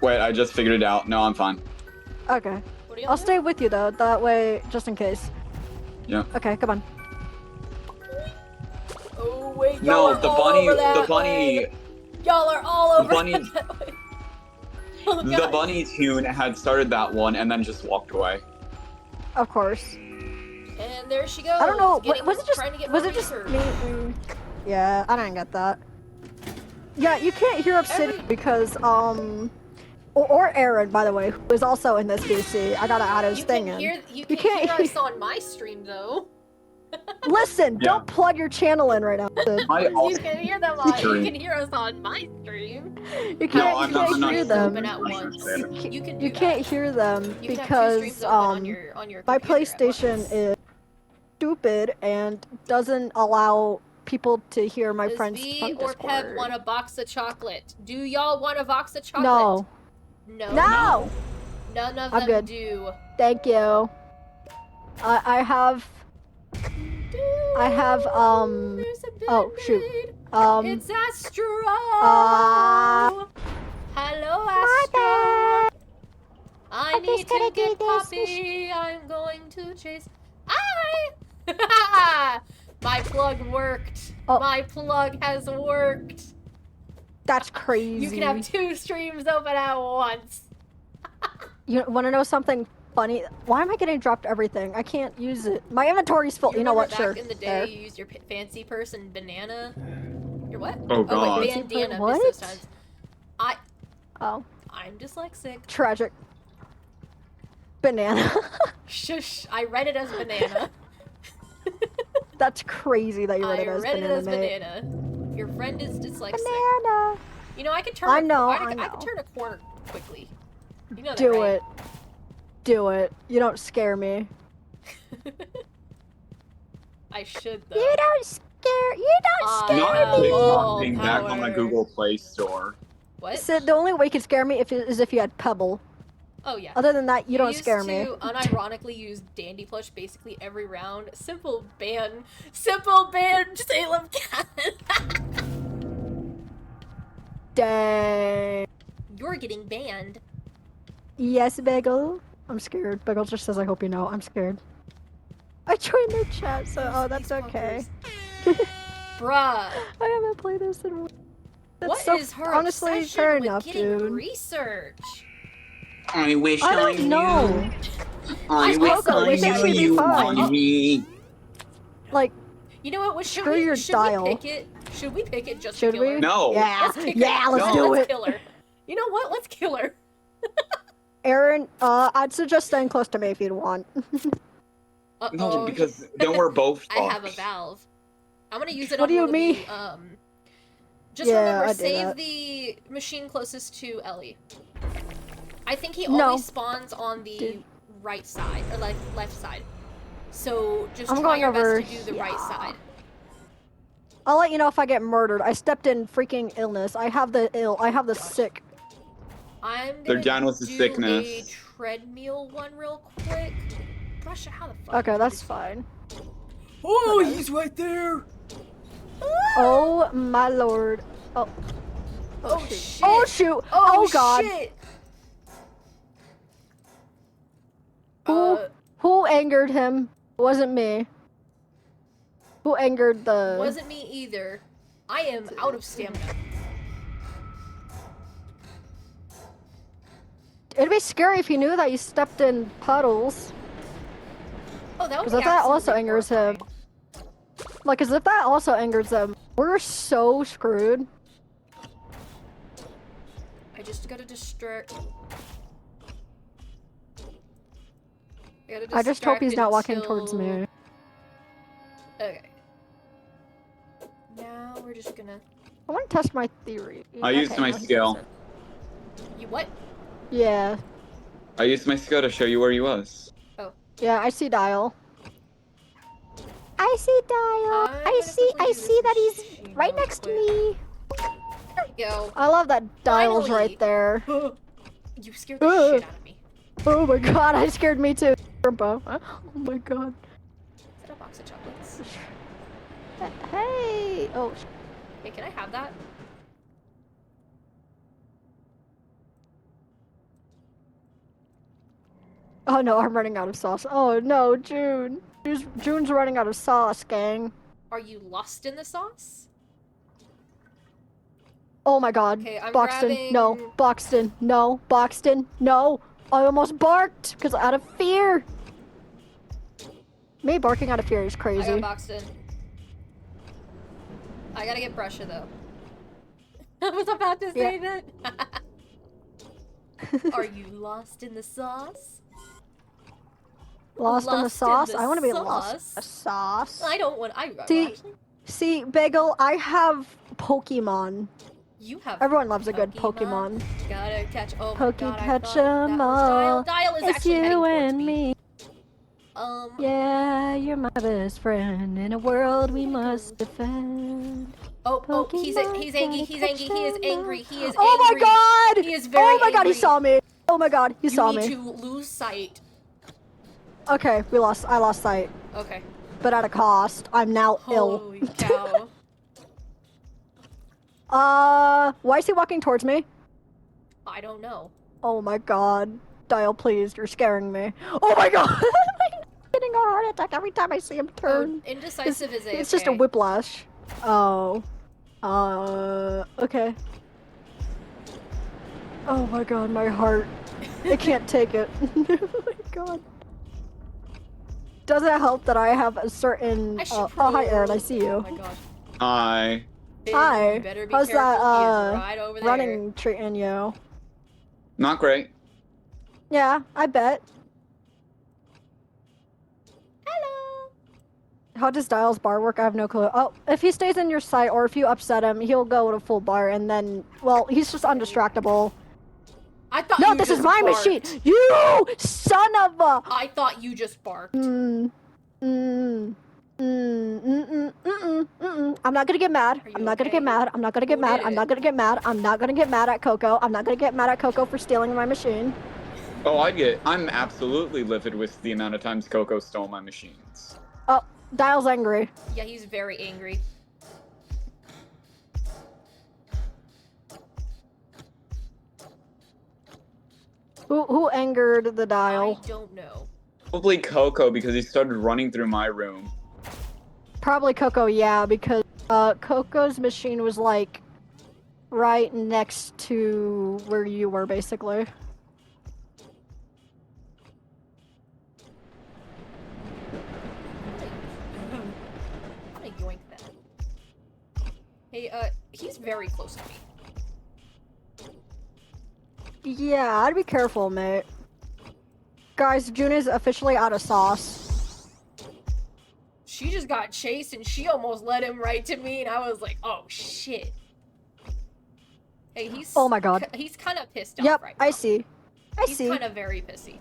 Wait, I just figured it out. No, I'm fine. Okay. What are you I'll stay with you though, that way, just in case. Yeah. Okay, come on. Oh wait, y'all No, are the all bunny, over that the bunny, way. Y'all are all over bunny- that way. Oh, the God. bunny tune had started that one and then just walked away. Of course. And there she goes. I don't know. getting- Was it just trying to get was more it just research. me? Yeah, I didn't get that. Yeah, you can't hear Obsidian Every- because or Aaron, by the way, who is also in this DC. I gotta add his You thing can in. hear you You can can't hear us on my stream though. Listen, Yeah. don't plug your channel in right now. Sid. I You also. can hear them on. You Stream. can hear us on my stream. You No, can't, I'm you not. can't I'm not. hear streams them. open at I'm not once. saying it. You can do You can't that. hear them You can have two because streams open on your my computer at PlayStation once. is stupid and doesn't allow people to hear my Does friends V from or Peb Discord. want a box of chocolate? Do y'all want a box of chocolate? No, No. no, None of I'm them good. do. thank you. I have There's a oh, shoot. Band-Aid. It's Astro. Hello, my Astro. bad. I I'm need just gonna to get do this. Poppy. I'm going to chase. I. My plug worked. Oh. My plug has worked. That's crazy. You can have 2 streams open at once. You want to know something funny? Why am I getting dropped everything? I can't use it. My inventory's full. You know what? Back Sure. in the day, There. you used your fancy person banana. Your what? Oh god. wait, Fancy bandana. per- Missed those what? times. Oh, I'm dyslexic. tragic. Banana. Shush. I read it as banana. That's crazy that you read I it as read it banana, as mate. banana. Your friend is dyslexic. Banana. You know, I could turn. I know, I I could know. turn a corner quickly. You know that, Do right? it. Do it. You don't scare me. I should though. You don't scare. You don't I scare Not have me. all being back on the power. Google Play Store. What? Sid, the only way you could scare me is if you had Pebble. Oh yeah. Other than that, you don't used scare me. to unironically use Dandy Plush basically every round. Simple ban, Salem Cannon. Dang. You're getting banned. Yes, Bagel. I'm scared. Bagel just says, I hope you know. I'm scared. I joined their chat, so oh, that's These okay. fuckers. Bruh. I haven't played this in a while. That's What so, is her honestly, obsession fair with enough, getting dude. research? I wish I don't know. I I wish also I wish I knew could be you fine. wanted me. Like, You know what? Should Screw we, your should dial. we pick it? Should we pick it just should to kill we? her? No. Yeah. Let's kick Yeah, her. let's No, do let's it. kill her. You know what? Let's kill her. Aaron, I'd suggest staying close to me if you'd want. Uh-oh. No, because then we're both I have a fucked. valve. I'm gonna use it What on do you one of mean? the, just Yeah, remember, I did save that. the machine closest to Ellie. I think he No. always spawns on the Dude. right side, or like left side. So just I'm try going your over best to do the right here. side. I'll let you know if I get murdered. I stepped in freaking illness. I have the sick. I'm They're gonna down with the do sickness. a treadmill one real quick. Gosh, how the fuck? Okay, did that's this- fine. Oh, Okay. he's right there. Oh my lord. Oh. Oh, shoot. shit. Oh shoot. Oh, god. Shit. Who who angered him? It wasn't me. Who angered the Wasn't me either. I am out of stamina. It'd be scary if you knew that you stepped in puddles. Oh, that would Because be if that also absolutely angers him, horrifying. like, as if that also angers him, we're so screwed. I just gotta distract. I just hope he's not walking towards until- me. Okay. Now we're just gonna. I want to test my theory. I used Okay, my no, he skill. doesn't. You what? Yeah. I used my skill to show you where he was. Yeah, I see Dial. I see Dial. I'm I gonna see quickly do this that he's machine right real next to quick. me. There we go. I love that Dial's Finally. right there. You scared the shit out of me. Oh my god, I scared me too. Grandpa. Oh my god. Is that a box of chocolates? Hey. Oh. Hey, can I have that? Oh no, I'm running out of sauce. Oh no, June. June's running out of sauce, gang. Are you lost in the sauce? Oh my god. Okay, I'm Boxton. grabbing... No. Boxton. No. Boxton. No. I almost barked because out of fear. Me barking out of fear is I crazy. got boxed in. I gotta get Brusha though. I was about to say that. Are you lost in the sauce? Lost in the Lost in sauce? the I want to be sauce? lost in the sauce. I don't want. See- actually, See, Bagel, I have Pokemon. you have. Everyone loves a good Pokemon. Pokemon. Gotta catch. Oh my Poke god, I catch thought that 'em was all. Dial is It's actually heading you towards and me. me. Yeah, you're my best friend in a world we must defend. Oh, he's Pokemon, angry. He is gotta catch 'em angry. He is Oh angry. my god! He is very Oh my god, he angry. saw me. Oh my god, he You saw need me. to lose sight. Okay, I lost sight. Okay. But at a cost. I'm now ill. Holy cow. Why is he walking towards me? I don't know. Oh my god. Dial, please, you're scaring me. Oh my god! I'm getting a heart attack every time I see him turn. Oh, indecisive is AFK. It's just a whiplash. Oh. Okay. Oh my god, my heart. It can't take it. Oh my god. Doesn't it help that I have a certain... I should oh, hi, Aaron, I see Oh you. my god. Hi. Hi. You better be How's careful. that, He is right over there. Running treating you. Not great. Yeah, I bet. Hello. How does Dial's bar work? I have no clue. Oh, if he stays in your sight or if you upset him, he'll go to full bar and then, well, he's just undistractable. I thought No, you this is just my barked. machine! You son of a... I thought you just barked. I'm not gonna get mad. Are you I'm not gonna okay? get mad. I'm not gonna get Who mad. did I'm it? not gonna get mad. I'm not gonna get mad at Coco. I'm not gonna get mad at Coco for stealing my machine. Oh, I'm absolutely livid with the amount of times Coco stole my machines. Oh, Dial's angry. Yeah, he's very angry. Who angered the Dial? I don't know. Probably Coco because he started running through my room. Probably Coco, yeah, because Coco's machine was like right next to where you were, basically. I'm gonna yoink that. Hey, he's very close to me. Yeah, I'd be careful, mate. Guys, June is officially out of sauce. She just got chased and she almost led him right to me, and I was like, oh shit. Hey, he's. Oh my god. He's kind of pissed off Yep, right now. I see. He's kind of very pissy.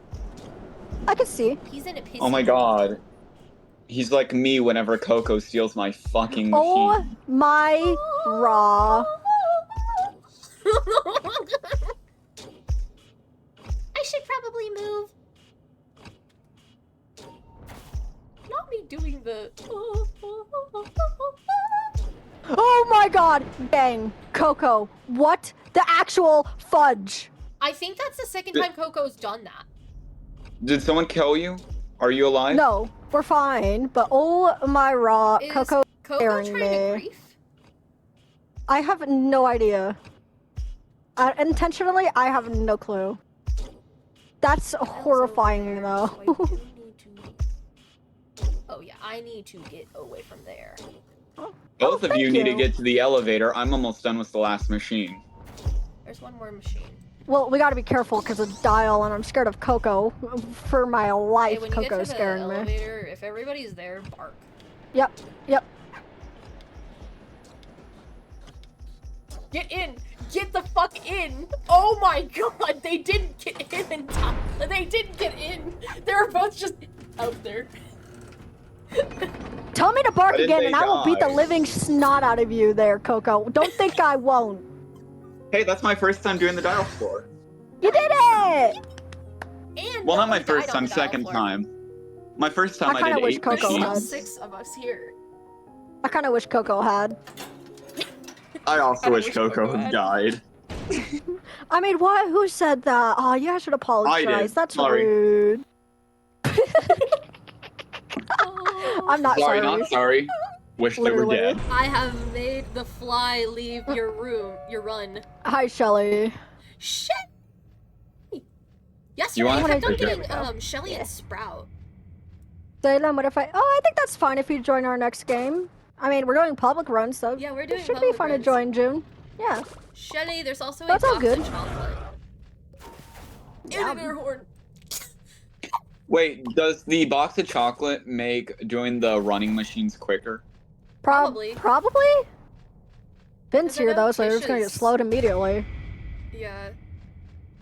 I can see. He's in a pissy. Oh my god. He's like me whenever Coco steals my fucking Oh machine. my raw. I should probably move. Not me doing the. Oh my god! Dang. Coco, what the actual fudge? I think that's the second Th- time Coco's done that. Did someone kill you? Are you alive? No, we're fine, but oh my raw. Is Coco, Coco scaring trying me. to grief? I have no idea. Intentionally, I have no clue. That's horrifying, though. So I do need to Oh yeah, I need to get away from there. Both of thank you need to you. get to the elevator. I'm almost done with the last machine. There's one more machine. Well, we gotta be careful because of Dial, and I'm scared of Coco. For my Hey, life, when you get to Coco's the scaring me. elevator, if everybody's there, bark. Yep, yep. Get in! Get the fuck in! Oh my god, they didn't get in in time. They didn't get in. They were both just out there. Tell me to bark Why didn't again, they and I will beat the die? living snot out of you there, Coco. Don't think I won't. Hey, that's my first time doing the dial floor. You did it! And Well, not my nobody first died on time, the dial second floor. time. My first time I I, kinda did wish 8 Coco There's had. all machines. 6 of us here. I kind of wish Coco had. I also Kinda wish wish Coco Coco had had. died. I mean, what? Who said that? Oh, yeah, I should apologize. did. That's Sorry. rude. I'm not Sorry, sorry. not sorry. Wish they were Literally. dead. I have made the fly leave your room, your run. Hi, Shelly. Shit! Yesterday, You I want kept on to- getting There we go. Shelly Yeah. and Sprout. Salem, what if I? Oh, I think that's fine if you join our next game. I mean, we're doing public runs, so Yeah, we're doing it should be public fun runs. to join, June. Yeah. Shelly, there's also That's a all box good. of chocolate. Yeah. And an air horn. Wait, does the box of chocolate make doing the running machines quicker? Probably. Probably. Finn's 'Cause I here know though, so it's gonna get Tisha's- slowed immediately. Yeah.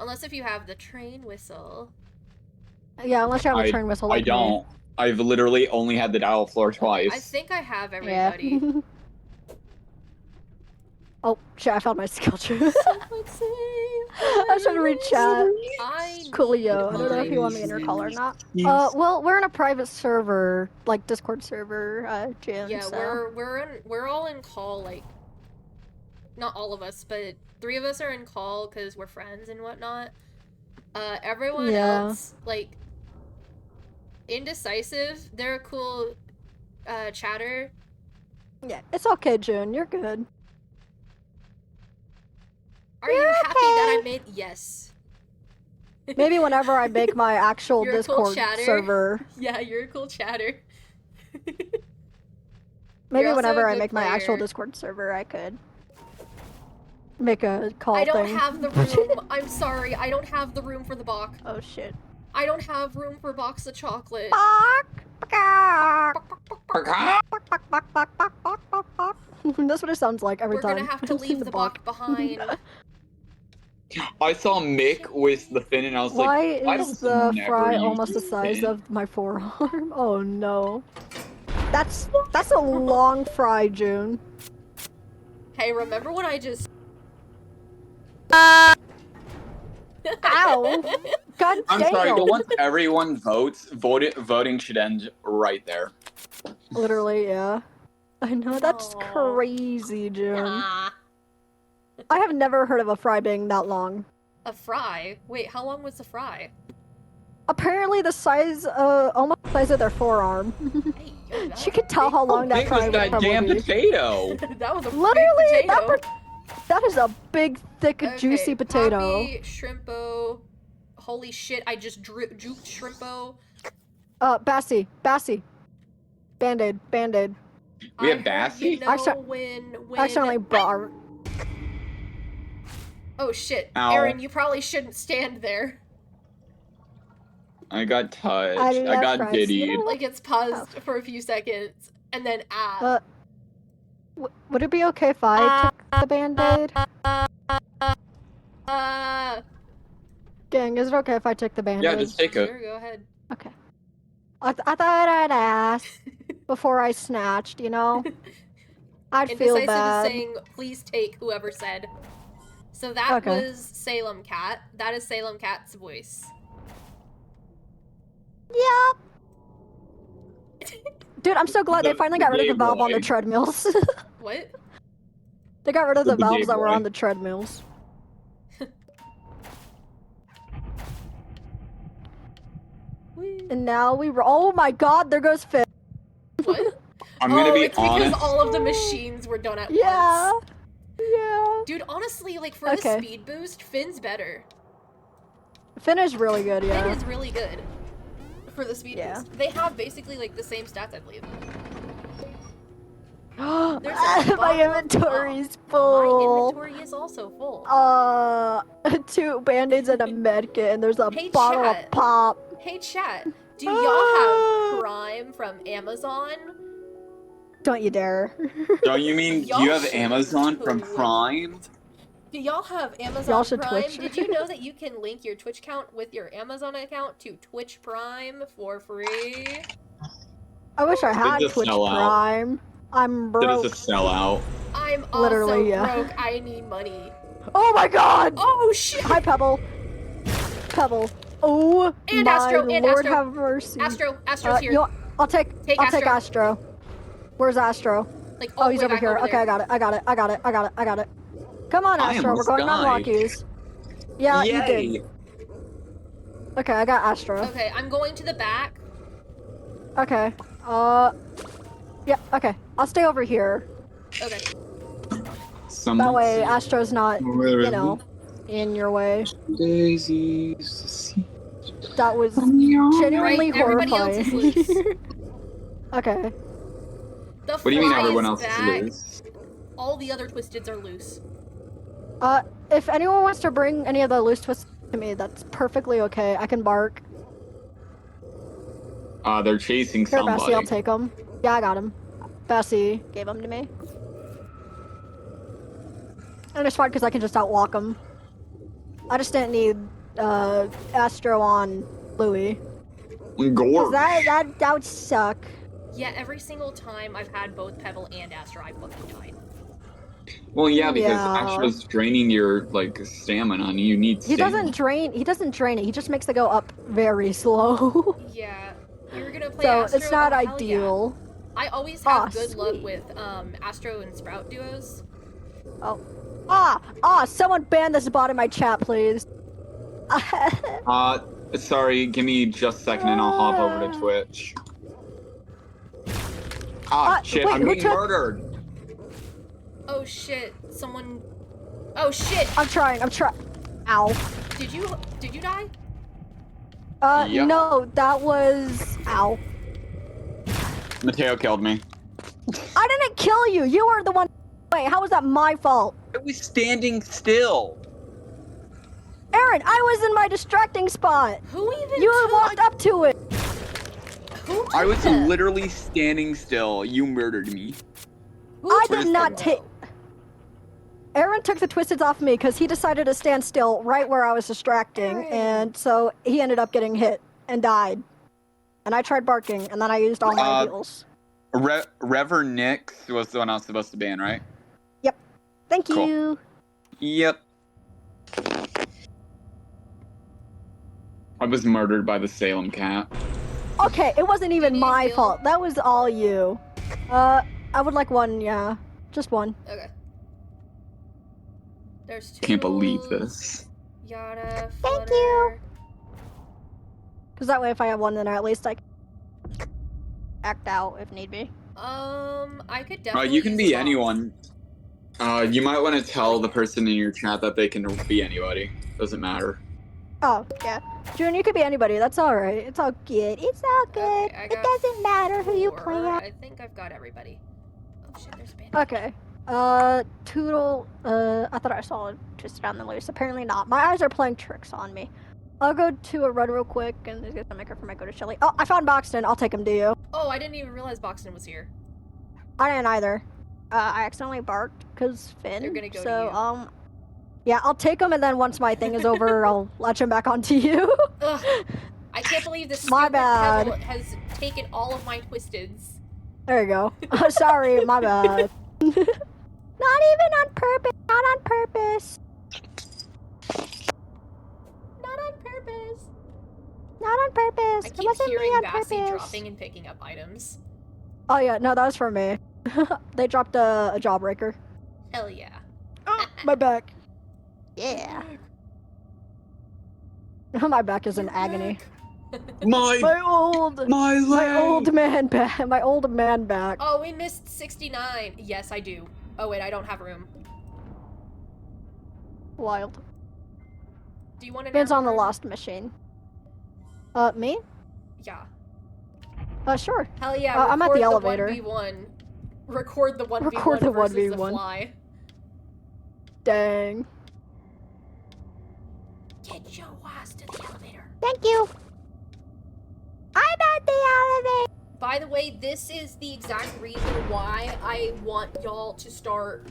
Unless if you have the train whistle. Yeah, unless you have a train whistle. I Like me. don't. I've literally only had the dial floor twice. I think I have Yeah. everybody. Oh shit! I found my skill tree. Let's see. I should read chat. I Coolio. need I don't know if you want me in your call or not. Well, we're in a private server, like Discord server, Jim. Yeah, so. we're all in call, like, not all of us, but 3 of us are in call because we're friends and whatnot. Everyone Yeah. else, like, Indecisive, they're a cool chatter. Yeah, it's okay, June. You're good. Are you You're happy that I okay. made yes? Maybe whenever I make my actual You're a cool Discord chatter. server. Yeah, you're a cool chatter. Maybe also whenever a I good make my actual player. Discord server, I could make a call I don't thing. have the room. I'm sorry, I don't have the room for the box. Oh shit. I don't have room for box of chocolate. That's what it sounds like every We're time. gonna have to leave the box behind. I saw Mick with the fin, and I was Why like, is don't the never fry use almost the the size fin? of my forearm? Oh no. That's a long fry, June. Hey, remember when I just... Ow! God I'm damn. sorry, but once everyone votes, voting should end right there. Literally, yeah. I know, that's Aw. crazy, June. Ah, I have never heard of a fry being that long. a fry? Wait, how long was the fry? Apparently the size, almost the size of their forearm. Hey, yo, that You could tell how long How that big fry was would that probably damn be. potato? that was a Literally, big potato. that is a big, thick, Okay, juicy potato. Poppy, Shrimpo. Holy shit, I just juked Shrimpo. Bassy. Band-aid. We have I heard Bassy? You know Actu- when Accidentally bar. Oh shit, Ow. Aaron, you probably shouldn't stand there. I got touched. I I, love got fries. You diddied. know- Like it's paused for a few seconds, and then Would it be okay if I took the band-aid? Gang, is it okay if I took the band-aid? Yeah, just take it. Sure, go ahead. Okay. I thought I'd ask before I snatched, you know? I'd feel Indecisive bad. is saying, please take whoever said. So that Okay. was Salem Cat. That is Salem Cat's voice. Yep. Dude, I'm so glad they The- finally the got rid of gay the valve on the boy. treadmills. What? They got rid of the The gay valves that were boy. on the treadmills. And now oh my god, there goes Finn. What? I'm gonna be it's honest. because all of the machines were done at Yeah. once. Yeah. Dude, honestly, like for Okay. the speed boost, Finn's better. Finn is really good, Finn yeah. is really good. For the speed Yeah. boost. They have basically like the same stats, I believe. There's a My bottle of inventory's My full. inventory is also full. 2 band-aids and a med kit, and there's a Hey, bottle chat. of pop. Hey chat, do y'all have Prime from Amazon? Don't you dare. Don't you mean Y'all you have should Amazon from Twitch. Prime? Do y'all have Amazon Y'all should Prime? Twitch. Did you know that you can link your Twitch account with your Amazon account to Twitch Prime for free? I wish I had It's a Twitch sellout. Prime. I'm That broke. is a sellout. I'm also Literally, yeah. broke. I need money. Oh my god! Oh shit! Hi, Pebble. Pebble. Oh And my Astro, and lord, Astro. have mercy. Astro's here. You know, I'll take Take Astro. Where's Astro? Like, Oh, he's way over back here. over Okay, there. I got it. I got it. I got it. I got it. I got it. Come on, I Astro. We're almost going on died. Rockies. Yeah, you did. Yay. Okay, I got Astro. Okay, I'm going to the back. Okay. Yeah. Okay. I'll stay over here. Okay. That way, Astro's not, you know, in your way. Daisies. That was genuinely Right, everybody else is horrifying. loose. Okay. The What do you mean fly everyone is else back. is loose? All the other Twisteds are loose. If anyone wants to bring any of the loose twists to me, that's perfectly okay. I can bark. They're chasing Here, somebody. Bessie, I'll take them. Yeah, I got him. Bessie gave them to me. And it's fine because I can just outwalk them. I just didn't need Astro on Louie. Gore. That would suck. Yeah, every single time I've had both Pebble and Astro, I fucking died. Well, yeah, because Yeah. Astra's draining your like stamina, and you need He stamina. doesn't drain it. He just makes it go up very slow. Yeah. You were gonna play So Astro? it's not Oh, hell yeah. ideal. I always have Aw, good luck sweet. with Astro and Sprout duos. Someone ban this bot in my chat, please. Sorry, give me just a second and I'll hop over to Twitch. Shit, wait, I'm who being took- murdered! Oh shit, someone... Oh shit! I'm trying. Ow. Did you die? Yeah. No, that was... Ow. Mateo killed me. I didn't kill you! You were the one... Wait, how was that my fault? I was standing still! Aaron, I was in my distracting spot! Who even You took... walked up to it! Who I took was that? literally standing still. You murdered me. Who I took did not that? take... Aaron took the Twisteds off me because he decided to stand still right where I was distracting, Aaron. and so he ended up getting hit and died. And I tried barking, and then I used all my heals. Rever Nix was the one I was supposed to ban, right? Thank Cool. you! Yep. I was murdered by the Salem cat. Okay, it wasn't even Did you my heal? fault. That was all you. I would like one, yeah. Just one. Okay. There's two. Can't believe this. Yada. Thank flutter. you. Because that way if I have one, then at least I can act out if need be. I could definitely. You can use be a bomb. anyone. You might want to tell the person in your chat that they can be anybody. Doesn't matter. Oh, yeah. June, you could be anybody. That's alright. It's all good. It's all good. Okay, I It got doesn't matter who you 4. play at. I think I've got everybody. Oh shit, there's a bandit. Okay. Toodle, I thought I saw it twisted on the loose. Apparently not. My eyes are playing tricks on me. I'll go to a run real quick and get the maker for my go to Shelly. Oh, I found Boxton. I'll take him to you. Oh, I didn't even realize Boxton was here. I didn't either. I accidentally barked because Finn. They're gonna go to so, you. yeah, I'll take him and then once my thing is over, I'll latch him back onto you. Ugh. I can't believe this My stupid bad. Pebble has taken all of my Twisteds. There you go. Sorry, my bad. Not even on purpose. Not on purpose. Not on purpose. Not on purpose. I It keep wasn't me hearing on Bassie purpose. dropping and picking up items. Oh yeah, no, that was for me. They dropped a jawbreaker. Hell yeah. Oh, my back. Yeah. My back is in agony. My My old leg. man back. My old man back. Oh, we missed 69. Yes, I do. Oh wait, I don't have room. Wild. Do you want an Depends on the airhorn? lost machine. Me? Yeah. Sure. Hell yeah. I'm at the record elevator. 1v1. Record the 1v1 Record the versus the 1v1. fly. Dang. Get your ass to the elevator. Thank you. I'm at the elevator. By the way, this is the exact reason why I want y'all to start,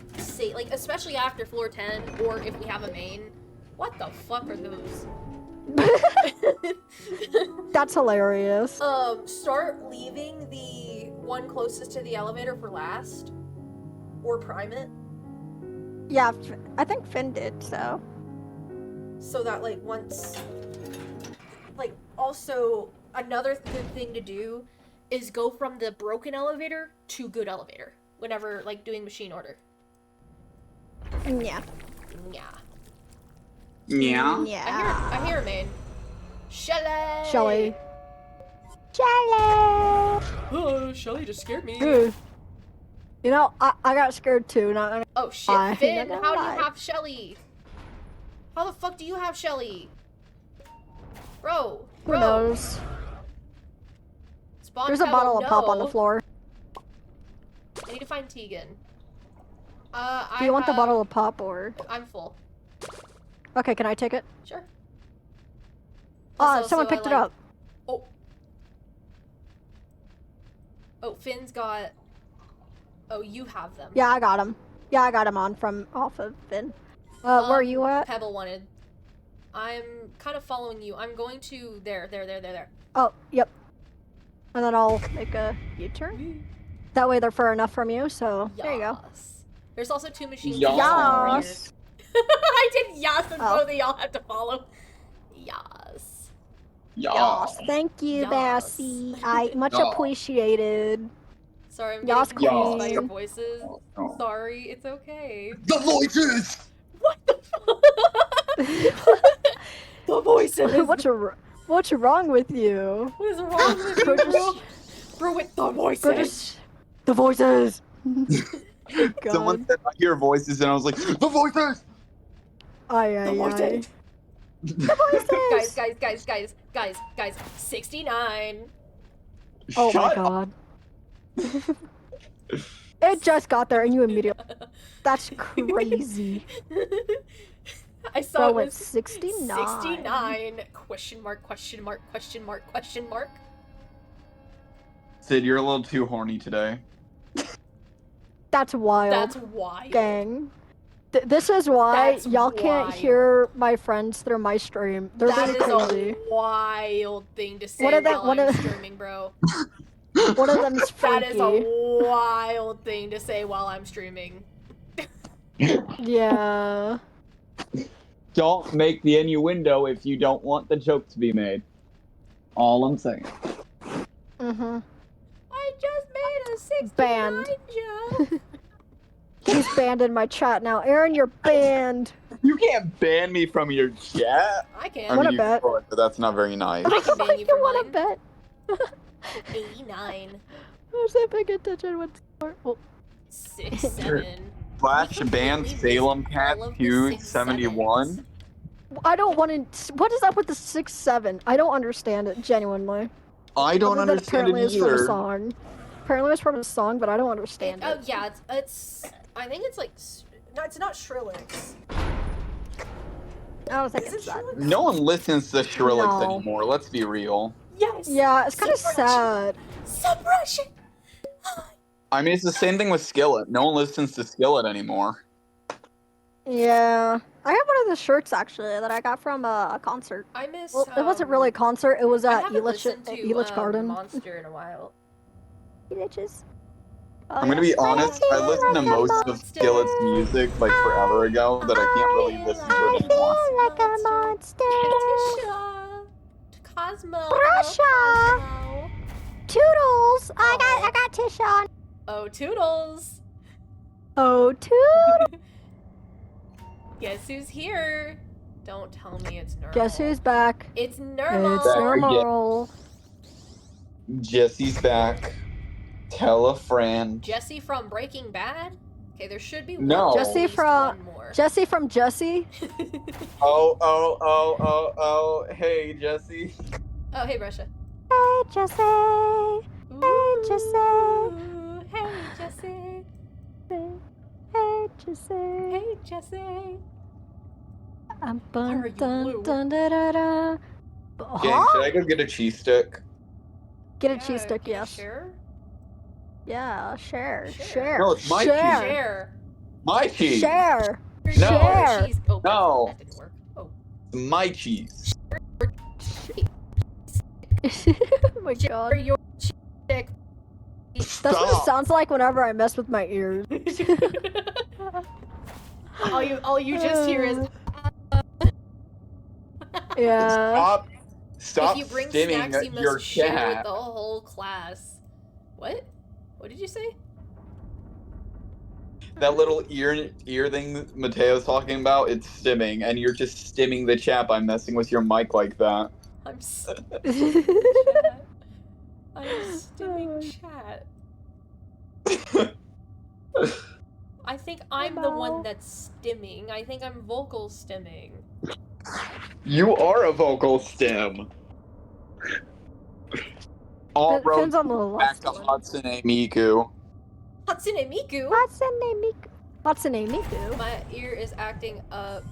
like, especially after floor 10, or if we have a main. What the fuck are those? That's hilarious. Start leaving the one closest to the elevator for last. Or prime it. Yeah, I think Finn did, so. So that, like, once... Like, also, another good thing to do is go from the broken elevator to good elevator. Whenever, like, doing machine order. Yeah. Yeah. Yeah. Yeah. I hear a main. Shelly! Shelly. Shelly! Oh, Shelly just scared me. Dude. You know, I got scared too. Not Oh shit, I- Finn, not how do gonna you lie. have Shelly? How the fuck do you have Shelly? Bro, Who knows? Spawn There's a Kettle, bottle of pop on the no. floor. I need to find Tegan. Do you want the bottle of pop or? I'm full. Okay, can I take it? Sure. Ah, someone picked it up. Oh. Oh, Finn's got... Oh, you have them. Yeah, I got him. Yeah, I got him off of Finn. Where are you at? Pebble wanted. I'm kind of following you. I'm going to there. Oh, yep. And then I'll make a U-turn. That way they're far enough from you, so there you go. Yas. There's also 2 machines. Yas. Yas. I did yas and Oh. both of y'all have to follow. Yas. Yas. Thank you, Yas. Bassie. I much Yas. appreciated. Sorry, I'm Yas, getting confused by queen. your voices. Oh. Sorry, it's okay. The voices! What the fuck? The voices! What's wrong with you? What is wrong with you, bro? Bro, with the voices! British. The voices. Someone God. said I hear voices and I was like, the voices! Ay, The ay, ay. voices! The voices. Guys, 69. Oh Shut my up. God. It just got there and you immediately. That's crazy. I saw Bro it went was 69. 69. Question mark, question mark, question mark, question mark. Sid, you're a little too horny today. That's wild. That's why. Gang. This is why That's y'all can't wild. hear my friends through my stream. They're That being is crazy. a wild thing to say One of them- while one I'm of- streaming, bro. One of them's That freaky. is a wild thing to say while I'm streaming. Yeah. Don't make the innuendo if you don't want the joke to be made. All I'm saying. Mm-hmm. I just made a 69 Banned. joke. He's banned in my chat now. Aaron, you're banned. You can't ban me from your chat. I I can. Wanna mean, you bet? could, but that's not very nice. I can ban you for wanna mine. bet? 89. I was not paying attention what's oh. 67. Flash ban Salem Cat all of the 271. I don't want to. What is up with the 6-7? I don't understand it genuinely. I don't Other than understand apparently it it's from a either. song. Apparently it's from a song, but I don't understand Oh it. yeah, it's. I think it's like. No, it's not Shrillex. I don't think Is it's it that. Shrillex? No one listens to Skrillex No. anymore, let's be real. Yes. Yeah, it's kind of Suppression. sad. Suppression. I mean, it's the same thing with Skillet. No one listens to Skillet anymore. Yeah. I have one of the shirts actually that I got from a concert. I miss. Well, it wasn't really a concert. It was I at haven't Elitch listened to Elitch Garden. Monster in a while. Elitches. I'm gonna be honest, I listened to most of Skillet's music like forever ago that I can't really listen to it anymore. like a monster. Tisha. Cosmo. Brusha. Cosmo. Toodles. I got Tish on. Oh, Toodles. Oh, Toodles. Guess who's here? Don't tell me it's Nermal. Guess who's back? It's Nermal. It's Back again. normal. Jesse's back. Tell a friend. Jesse from Breaking Bad? Okay, there should be No. one. Jesse at least from- one more. Jesse from Jesse. Oh, hey, Jesse. Oh, hey, Brusha. Hey, Jesse. Hey, Jesse. Ooh, hey, Jesse. Hey, Jesse. Hey, Jesse. I'm Why are you blue? dun, da, da, da. Gang, Huh? should I go get a cheese stick? Get a cheese stick, can you yes. Share? Yeah, share. Share. No, it's my Share. cheese. Share. My cheese. Share. No. Share. Cheese. Oh, No. that didn't work. Oh. My cheese. Oh my god. Share your cheese stick. That's what it Stop. sounds like whenever I mess with my ears. all you just hear is Yeah. Stop if you bring stimming snacks, you your must share with chat. the whole class. What? What did you say? That little ear thing Mateo's talking about, it's stimming, and you're just stimming the chat by messing with your mic like that. I'm stimming chat. I'm stimming chat. I think I'm the one that's stimming. I think I'm vocal stimming. You are a vocal stem. All Depends roads on the back last to one. Hatsune Miku. Hatsune Miku? Hatsune Miku. Hatsune Miku. My ear is acting up.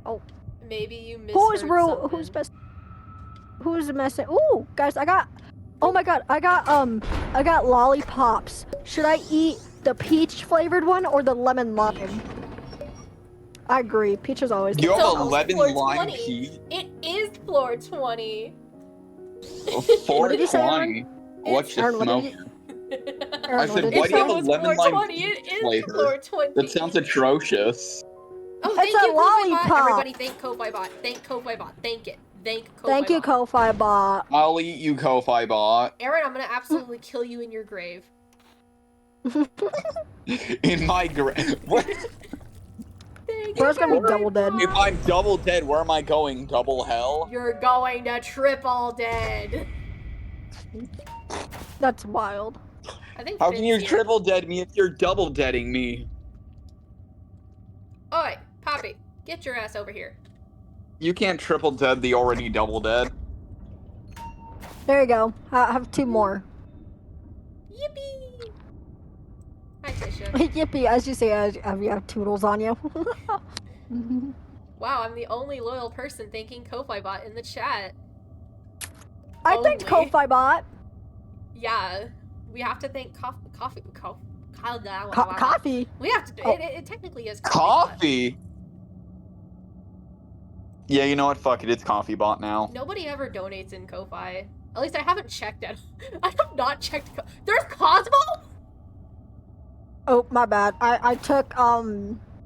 Oh. Maybe you misheard Who's real? something. Who's best? Who's messing? Ooh, guys, I got. Oh my god, I got lollipops. Should I eat the peach flavored one or the lemon lime? I agree. Peach is always. You It's have a almost lemon floor lime 20. peach? It is floor 20. What did you say, 420. What It's- you Aaron, what did smoking? Aaron, I said, did why you do you say? have a It's lemon floor lime 20. peach It is flavor? floor 20. That sounds atrocious. Oh, It's thank a you, Ko-Fi Bot. lollipop. Everybody, thank Ko-Fi Bot. Thank Ko-Fi Bot. Thank it. Thank Ko-Fi Thank you, Bot. Ko-Fi Bot. I'll eat you, Ko-Fi Bot. Aaron, I'm gonna absolutely kill you in your grave. In my grave. What? Thank Bro's gonna be Ko-Fi double dead. If Bot. I'm double dead, where am I going? Double hell? You're going to triple dead. That's wild. I think How can Finn's you here. triple dead me if you're double deading me? Oi, Poppy, get your ass over here. You can't triple dead the already double dead. There you go. I have two more. Yippee! Hi, Tisha. Yippee, as you say, you have toodles on you. Wow, I'm the only loyal person thanking Ko-Fi Bot in the chat. I thanked Only. Ko-Fi Bot. Yeah, we have to thank coffee. Coffee. We have to. Oh. It technically is Coffee Bot. Coffee? Yeah, you know what? Fuck it. It's Coffee Bot now. Nobody ever donates in Ko-Fi. At least I haven't checked it. I have not checked. There's Cosmo. Oh, my bad. I took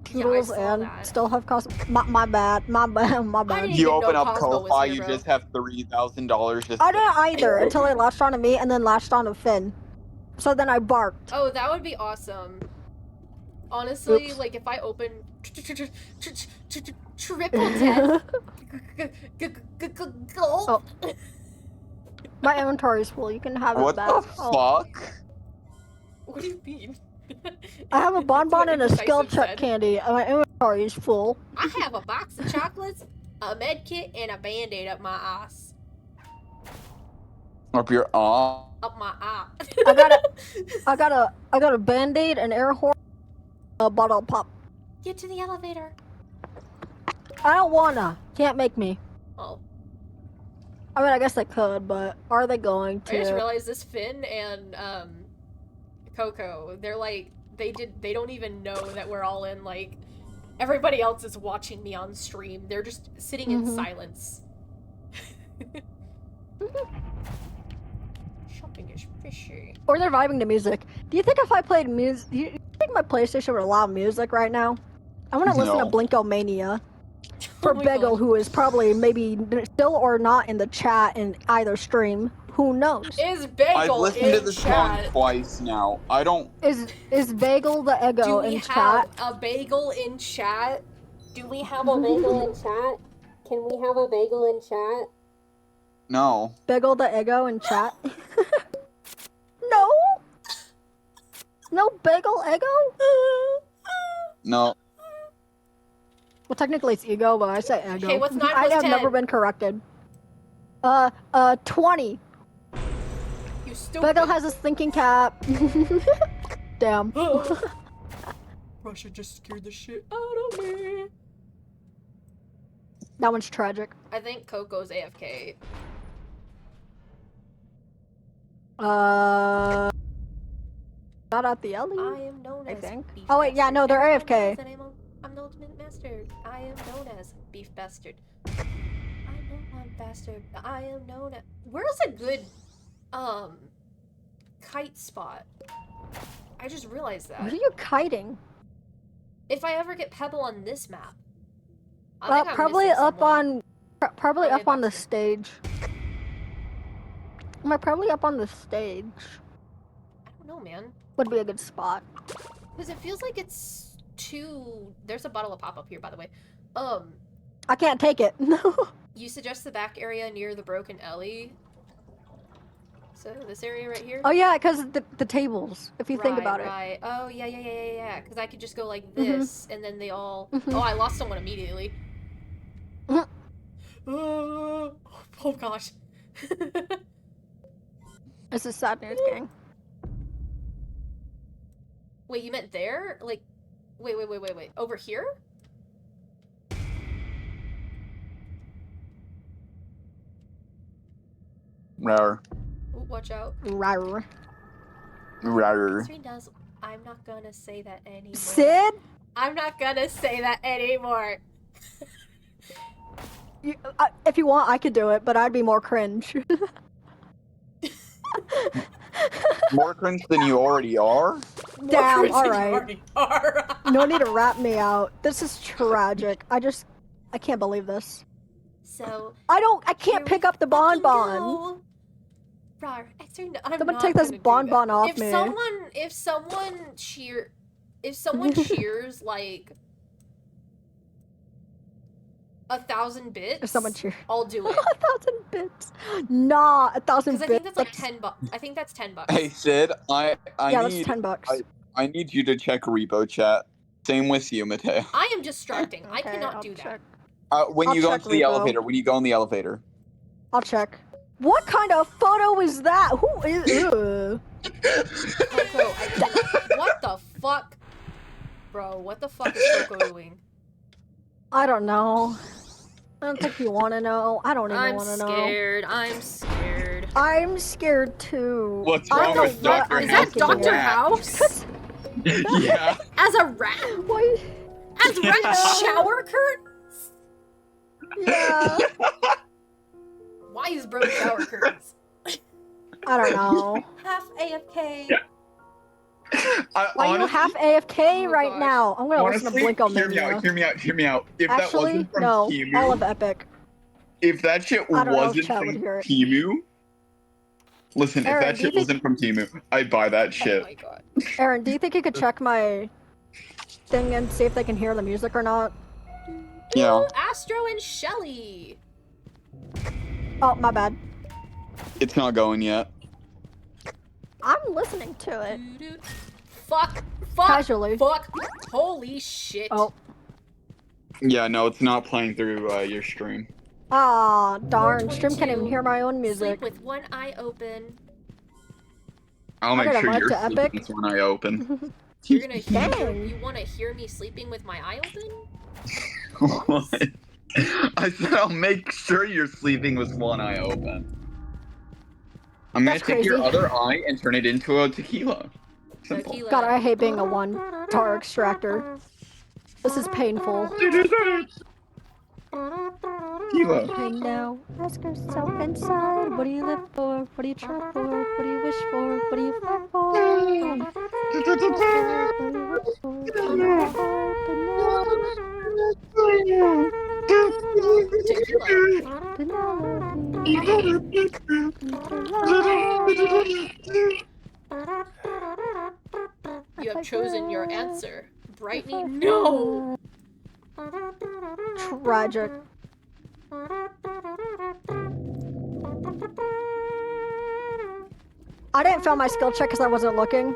toodles saw and that. still have cost. My bad. My bad. didn't You even open know up Cosmo was Ko-Fi, here, you bro. just have $3,000 just I didn't either until they latched onto me and then latched onto Finn. So then I barked. Oh, that would be awesome. Honestly, Oops. like if I open triple death. Oh. My inventory is full. You can have What it back. the Oh. fuck? What do you mean? I have a bonbon and a skill Indecisive check said. candy, and my inventory is full. I have a box of chocolates, a med kit, and a band-aid up my ass. Up your arm. Up my ass. I got a band-aid, an air horn, a bottle of pop. Get to the elevator. I don't wanna. Can't make me. Oh, I mean, I guess they could, but are they going I just to? realized this Finn and Coco, they're like they don't even know that we're all in, like everybody else is watching me on stream. They're just sitting in Mhm. silence. Shopping is fishy. Or they're vibing to music. Do you think if I played music, do you think my PlayStation would allow music right now? I want to listen to No. Blinkomania. For Oh my Bagel, God. who is probably maybe still or not in the chat in either stream. Who knows? Is Bagel I've listened in to this song chat? twice now. I don't. Is Bagel the Do Ego we in have chat? a bagel in chat? Do we have a bagel in chat? Can we have a bagel in chat? No. Bagel the Ego in chat? No? No Bagel Ego? No. Well, technically it's Ego, but I say Ego. Okay, what's 9 I plus have 10? never been corrected. 20. You stupid. Bagel has a thinking cap. Damn. Russia just scared the shit out of me. That one's tragic. I think Coco's AFK. Not at the alley. I am known I as think. Beef Oh, wait, yeah, Bastard. no, they're Everyone AFK. knows that I'm the ultimate master. I am known as Beef Bastard. I know I'm bastard. I am known as. Where's a good, kite spot? I just realized that. What are you kiting? If I ever get Pebble on this map. I Well, think I'm probably missing up someone. on. Probably Okay, up on the Bastard. stage. Probably up on the stage. I don't know, man. Would be a good spot. Because it feels like it's too. There's a bottle of pop up here, by the way. I can't take it. No. You suggest the back area near the broken alley. So this area right here. Oh yeah, because the tables. If you think about it. Right. Oh yeah. Because I could just go like Mhm. this, and then they all. Mhm. Oh, I lost someone immediately. Mhm. Oh gosh. This is sad news, gang. Wait, you meant there? Like, wait. Over here? Rawr. Ooh, watch out. Rawr. Rawr. History does. I'm not gonna say that anymore. Sid? I'm not gonna say that anymore. If you want, I could do it, but I'd be more cringe. More cringe than you already are? Damn, More cringe than you alright. already are. No need to rat me out. This is tragic. I can't believe this. So I here can't we pick up the fucking bonbon. go. Rawr, extra no, I'm Someone not take this gonna do bonbon that. off if me. If someone cheers like 1,000 bits, If someone cheer. I'll do it. 1,000 bits. Nah, 1,000 Because bits. I think that's like 10 bucks. I think that's 10 bucks. Hey Sid, I Yeah, that's need 10 bucks. I need you to check repo chat. Same with you, Mateo. I am distracting. I Okay, cannot I'll do check. When I'll you go check into the repo. elevator, when you go in the elevator. I'll check. What kind of photo is that? Who is? Coco, what the fuck? Bro, what the fuck is Coco doing? I don't know. I don't think you want to know. I don't even I'm want to know. scared. I'm scared. I'm scared too. What's I wrong don't with know what Dr. I'm Is that looking Dr. at. House? Yeah. As a rat? Why? As rat shower curtains? Yeah. Why is bro shower curtains? I don't know. Half AFK. Why are you half AFK Oh right gosh. now? I'm gonna listen to Blinko hear me out, Mania. hear me out. If that Actually, wasn't from no. Timu, All of Epic. if that shit I don't know if wasn't chat from would hear it. Timu, listen, Aaron, if that do you shit wasn't from Timu, I'd buy that Oh shit. my god. Aaron, do you think you could check my thing and see if they can hear the music or not? Yeah. Astro and Shelly. Oh, my bad. It's not going yet. I'm listening to it. Doo-doo. Fuck. Fuck. Casually. Fuck. Holy shit. Oh. Yeah, no, it's not playing through your stream. Ah, darn. Stream can't 422. even hear my own music. Sleep with one eye open. I'll I make gotta sure mic you're to sleeping Epic. this when I open. You're gonna hear. Dang. You want to hear me sleeping with my eye open? What? I said I'll make sure you're sleeping with one eye open. I'm gonna That's take your crazy. other eye and turn it into a tequila. Simple. Tequila. God, I hate being a one tar extractor. This is painful. Tequila. And now, ask yourself inside, what do you live for? What do you try for? What do you wish for? What do you fight for? What do you work for? What do you fight You have chosen your answer. Brightney, no! Tragic. I didn't fail my skill check because I wasn't looking.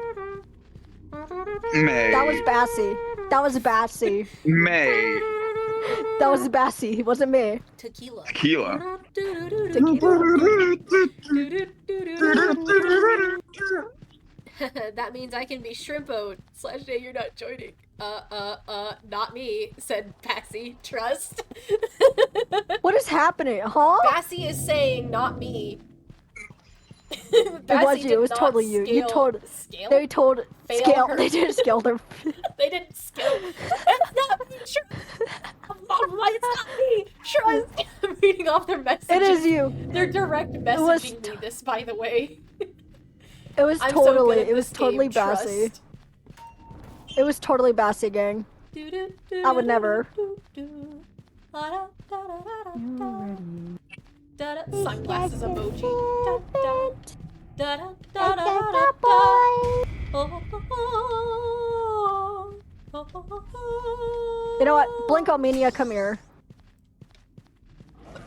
May. That was Bassy. That was Bassy. May. That was Bassy. It wasn't me. Tequila. Tequila. That means I can be shrimpoed. /day you're not joining. Not me, said Bassy. Trust. What is happening, huh? Bassy is saying not me. It was you. It was totally you. You told. Scale? They told Fail scale. her. They didn't scale their. They didn't scale. It's not me. Sure. It's not me. Sure, I'm reading off their messages. It is you. They're direct was messaging me this, by the way. It was I'm so good totally. at It was this totally game, Bassy. trust. It was totally Bassy, gang. I would never. Sunglasses emoji. You know what? Blinkomania, come here.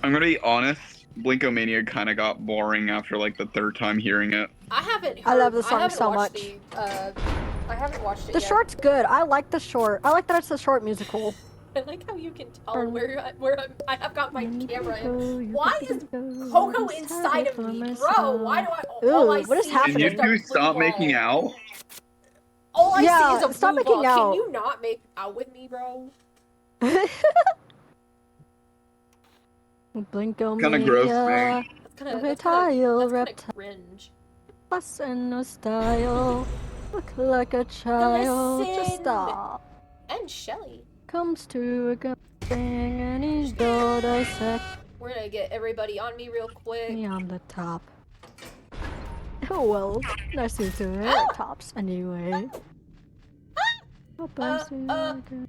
I'm gonna be honest. Blinkomania kind of got boring after like the third time hearing it. I haven't. I love the heard- song haven't so watched much. I haven't watched it The yet. short's good. I like the short. I like that it's a short musical. I like how you can tell where I have got my camera in. Why is Coco inside of me, bro? Why do I? All I Ooh, what is see Can happening? you just a two blue stop ball. making out? All I Yeah, see is a blue stop making ball. out. Can you not make out with me, bro? Blinkomania. Kinda gross, man. That's kind of Reptile, that's kind reptile. of cringe. Plus and no style. Look like a child. Just Listen. stop. And Shelly. Comes to a good thing and he's go dissect We're gonna get everybody on me real quick. me on the top. Oh well, nice to meet you. Ah! Tops anyway. Hope I see you again.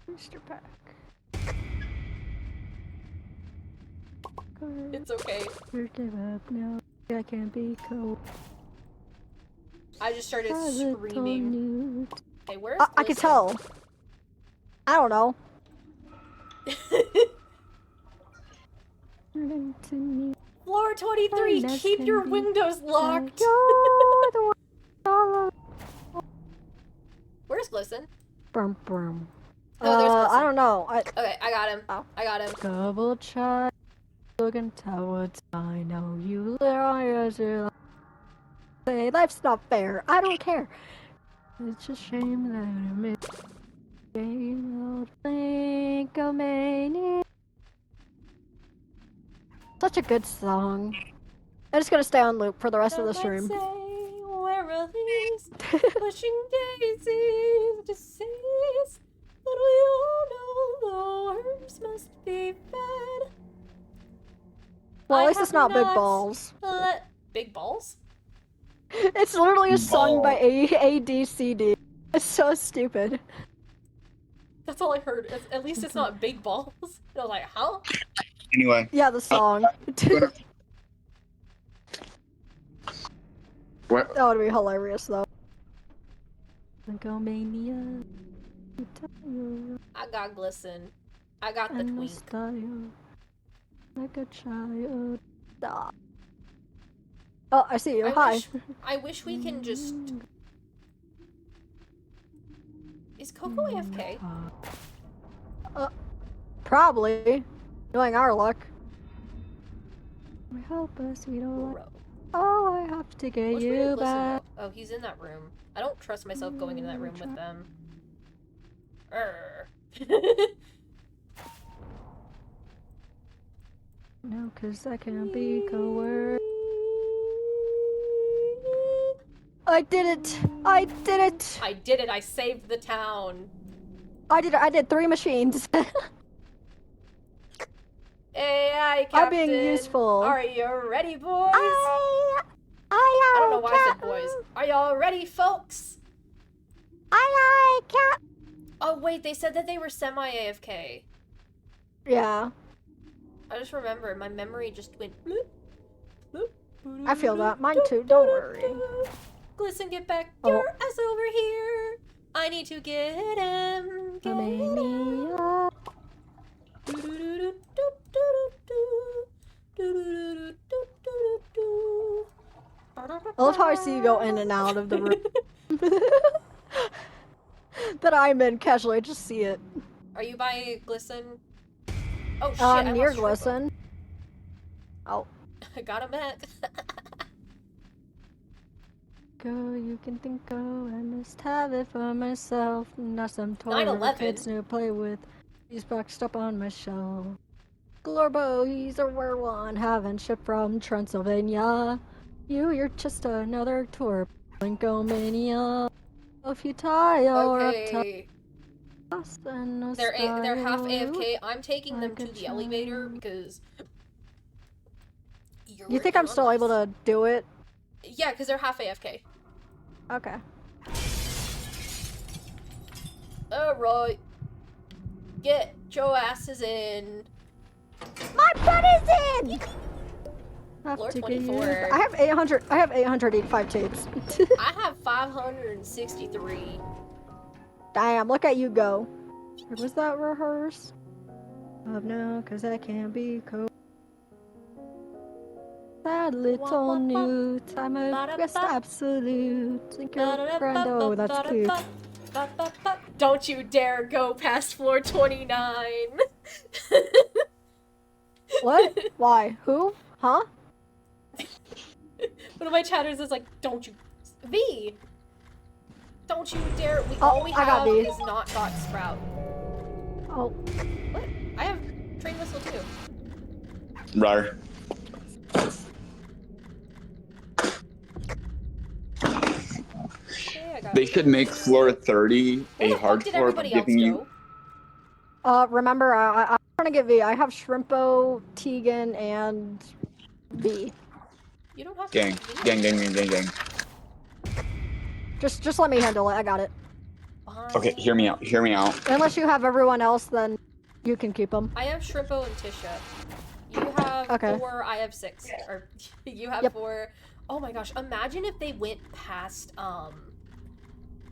Mr. Pack. It's okay. Give up now. I can't be cold. I just started screaming. Hey, where's I can Glisten? tell. I don't know. Floor 23, Kindness keep can your be windows locked. You're the one all of- Where's Glisten? Brum, brum. Oh, there's Glisten. I don't know. Okay, I got him. Oh. I got him. Double check. Looking towards. I know you liars. Say life's not fair. I don't care. It's a shame that I missed. Game old Blinkomania. Such a good song. I'm just gonna stay on loop for the rest of the stream. Say we're released, pushing daisies, disease, but we all know the worms must be fed. Well, I at least it's have not Big not Balls. Big balls? It's literally a song by Balls. ADCD. It's so stupid. That's all I heard. At least it's not big balls. And I was like, huh? Anyway, Yeah, the song. what? That would be hilarious, though. Blinkomania. I got Glisten. I got the And no twink. style. Like a child. Stop. Oh, I see you. Hi. I wish we can just. Is Coco AFK? Probably. Knowing our luck. We help us, we don't. Bro. Oh, I have to get Which way you did Glisten back. go? Oh, he's in that room. I don't trust myself going into that room with them. Urgh. No, cause I can't be coerced. I did it! I did it! I did it. I saved the town. I did it! I did 3 machines. AI I'm Captain. being useful. Are you ready, boys? I I don't know why I said boys. Are y'all ready, folks? can't. Oh, wait, they said that they were semi-AFK. Yeah, I just remember, my memory just went bloop, bloop. I feel that. Mine too, don't worry. Glisten, get back Oh. your ass over here. I need to get him. Get him. Mania. I love how I see you go in and out of the room. that I'm in casually. I just see it. Are you by Glisten? Oh shit, I Near lost Shrimpo. Glisten. Oh. I got a mech. Go, you can think go. I must have it for myself. Not some toy 9/11. kids to play with. He's boxed up on my shelf. Glorbo, he's a rare one. Having shipped from Transylvania. You're just another tour. Blinkomania. If you tie or Okay. and They're half AFK. I'm taking them to the elevator because. You think I'm still able to do it? Yeah, because they're half AFK. Okay. Alright. Get your asses in. My butt is in! Have Floor to get 24. used. I have 885 tapes. I have 563. Damn, look at you go. Was that rehearse? No, cause that can't be cool. That little newt, I'm a best absolute. Think you're grand, oh, that's cute. Don't you dare go past floor 29. What? Why? Who? Huh? One of my chatters is like, don't you... V! Don't you dare... Oh, all we I got have V. is not got Sprout. Oh. What? I have Train Whistle too. Rar. Okay, I got They should make floor 30 Where a the fuck hard did floor, everybody else giving you. go? Remember, I'm trying to get V. I have Shrimpo, Tegan, and V. You don't have Gang, to gang, gang, gang, gang, gang. Just let me handle it. I got it. Okay, hear me out. Hear me out. Unless you have everyone else, then you can keep them. I have Shrimpo and Tisha. You have Okay. 4, I have 6. Or, you have Yep. 4. Oh my gosh, imagine if they went past,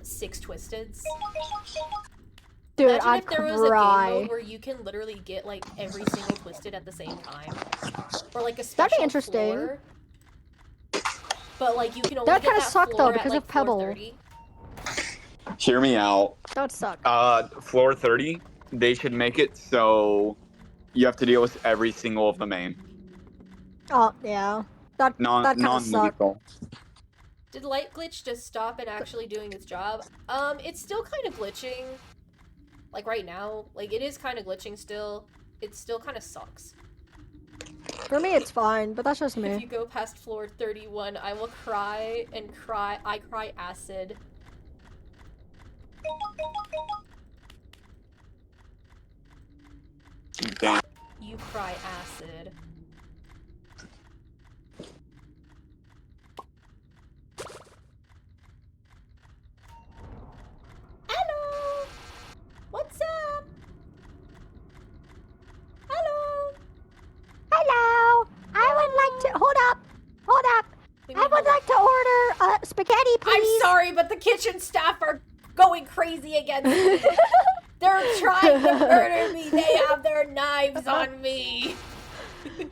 6 Twisteds. Dude, Imagine I'd if there was a game cry. mode where you can literally get, like, every single Twisted at the same time. Or, like, a special That'd be interesting. floor. But, like, you can only That'd get kinda that suck, though, floor because at, of like, floor Pebble. 30. Hear me out. That would suck. Floor 30, they should make it so you have to deal with every single of the main. Oh, yeah. That kind of suck. Non-lethal. Did Light Glitch just stop and actually doing its job? It's still kind of glitching. Like, right now. Like, it is kind of glitching still. It still kind of sucks. For me, it's fine, but that's just If you me. go past floor 31, I will cry and cry. I cry acid. Damn. You cry acid. Hello! What's up? Hello! Hello! I would like to... Hold up! We I need would more- like to order spaghetti, I'm please! sorry, but the kitchen staff are going crazy against me. They're trying to murder me. They have their knives on me.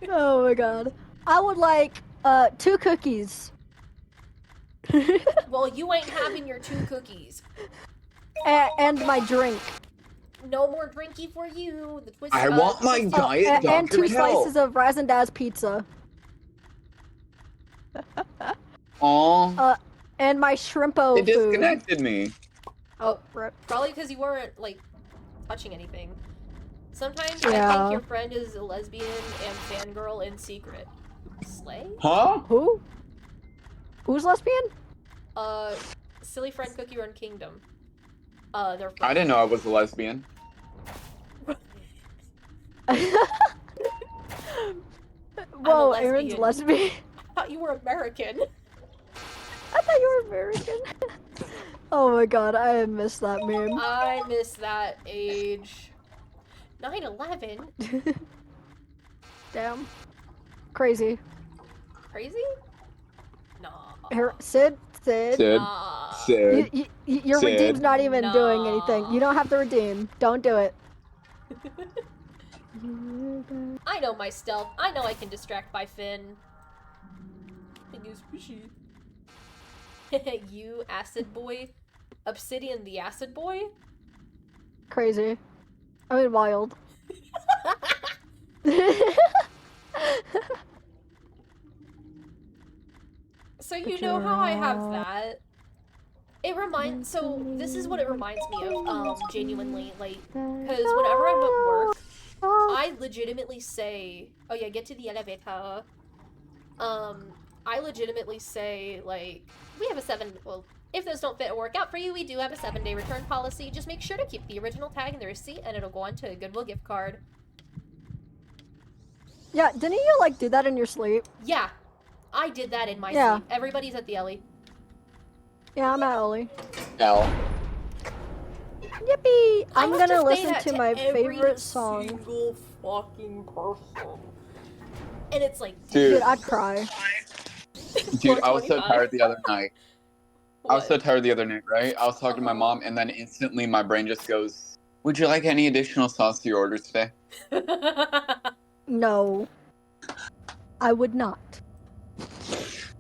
Oh my god. I would like, 2 cookies. Well, you ain't having your 2 cookies. And my drink. No more drinky for you. The twist. I want my twist- diet And 2 Dr. Hell. slices of Razandaz pizza. Aw, And my shrimpo it food. disconnected me. Oh, rip. Probably because you weren't like touching anything. Sometimes I Yeah. think your friend is a lesbian and fangirl in secret. Slay? Huh? Who? Who's lesbian? Silly friend Cookie Run Kingdom. They're I didn't know I was a lesbian. Whoa, lesbian. Aaron's lesbian. I thought you were American. I thought you were American. Oh my god, I missed that meme. I miss that age. 9/11? Damn. Crazy. Crazy? Nah. Sid? Sid. Nah. Sid. Your Sid. redeem's not even doing Nah. anything. You don't have to redeem. Don't do it. I know my stealth. I know I can distract by Finn. Finn is squishy. You acid boy. Obsidian the acid boy? Crazy. I mean, wild. So you know how I have that? It reminds. So this is what it reminds me of. Genuinely, like, because whenever I'm at work, I legitimately say, "Oh yeah, get to the elevator." I legitimately say like, we have a 7. Well, if those don't fit or work out for you, we do have a 7-day return policy. Just make sure to keep the original tag in the receipt, and it'll go onto a Goodwill gift card. Yeah, didn't you like do that in your sleep? Yeah, I did that in my Yeah. sleep. Everybody's at the Ellie. Yeah, I'm at Ellie. L. Yippee! I I'm have gonna to say listen that to my every favorite song. Single fucking person. And it's like, Dude, Dude, I'd cry. dude, I was so 425. tired the other night. I was so What? tired the other night, right? I was talking to my mom, and then instantly my brain just goes, "Would you like any additional sauce to your order today?" No. I would not.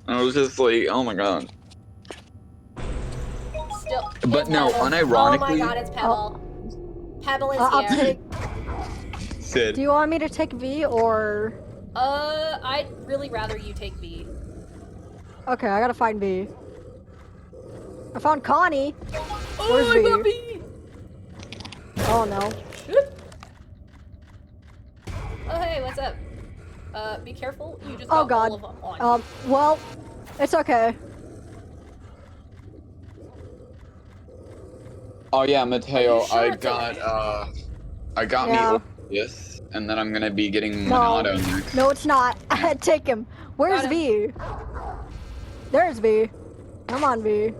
And I was just like, "Oh my god." Still. But it's no, Pebble. Oh my unironically- god, it's Pebble. Pebble is I'll here. take. Sid. Do you want me to take V or? I'd really rather you take V. Okay, I gotta find V. I found Connie. Oh, Where's I V? got V! Oh no. Oh, hey, what's up? Be careful. You just Oh, got God. all of them on. Well, it's okay. Oh yeah, Mateo, sure I it's got Yeah. me Orpheus, and then I'm gonna be getting No. Monado next. No, it's not. Take him. Where's Got him. V? There's V. Come on, V.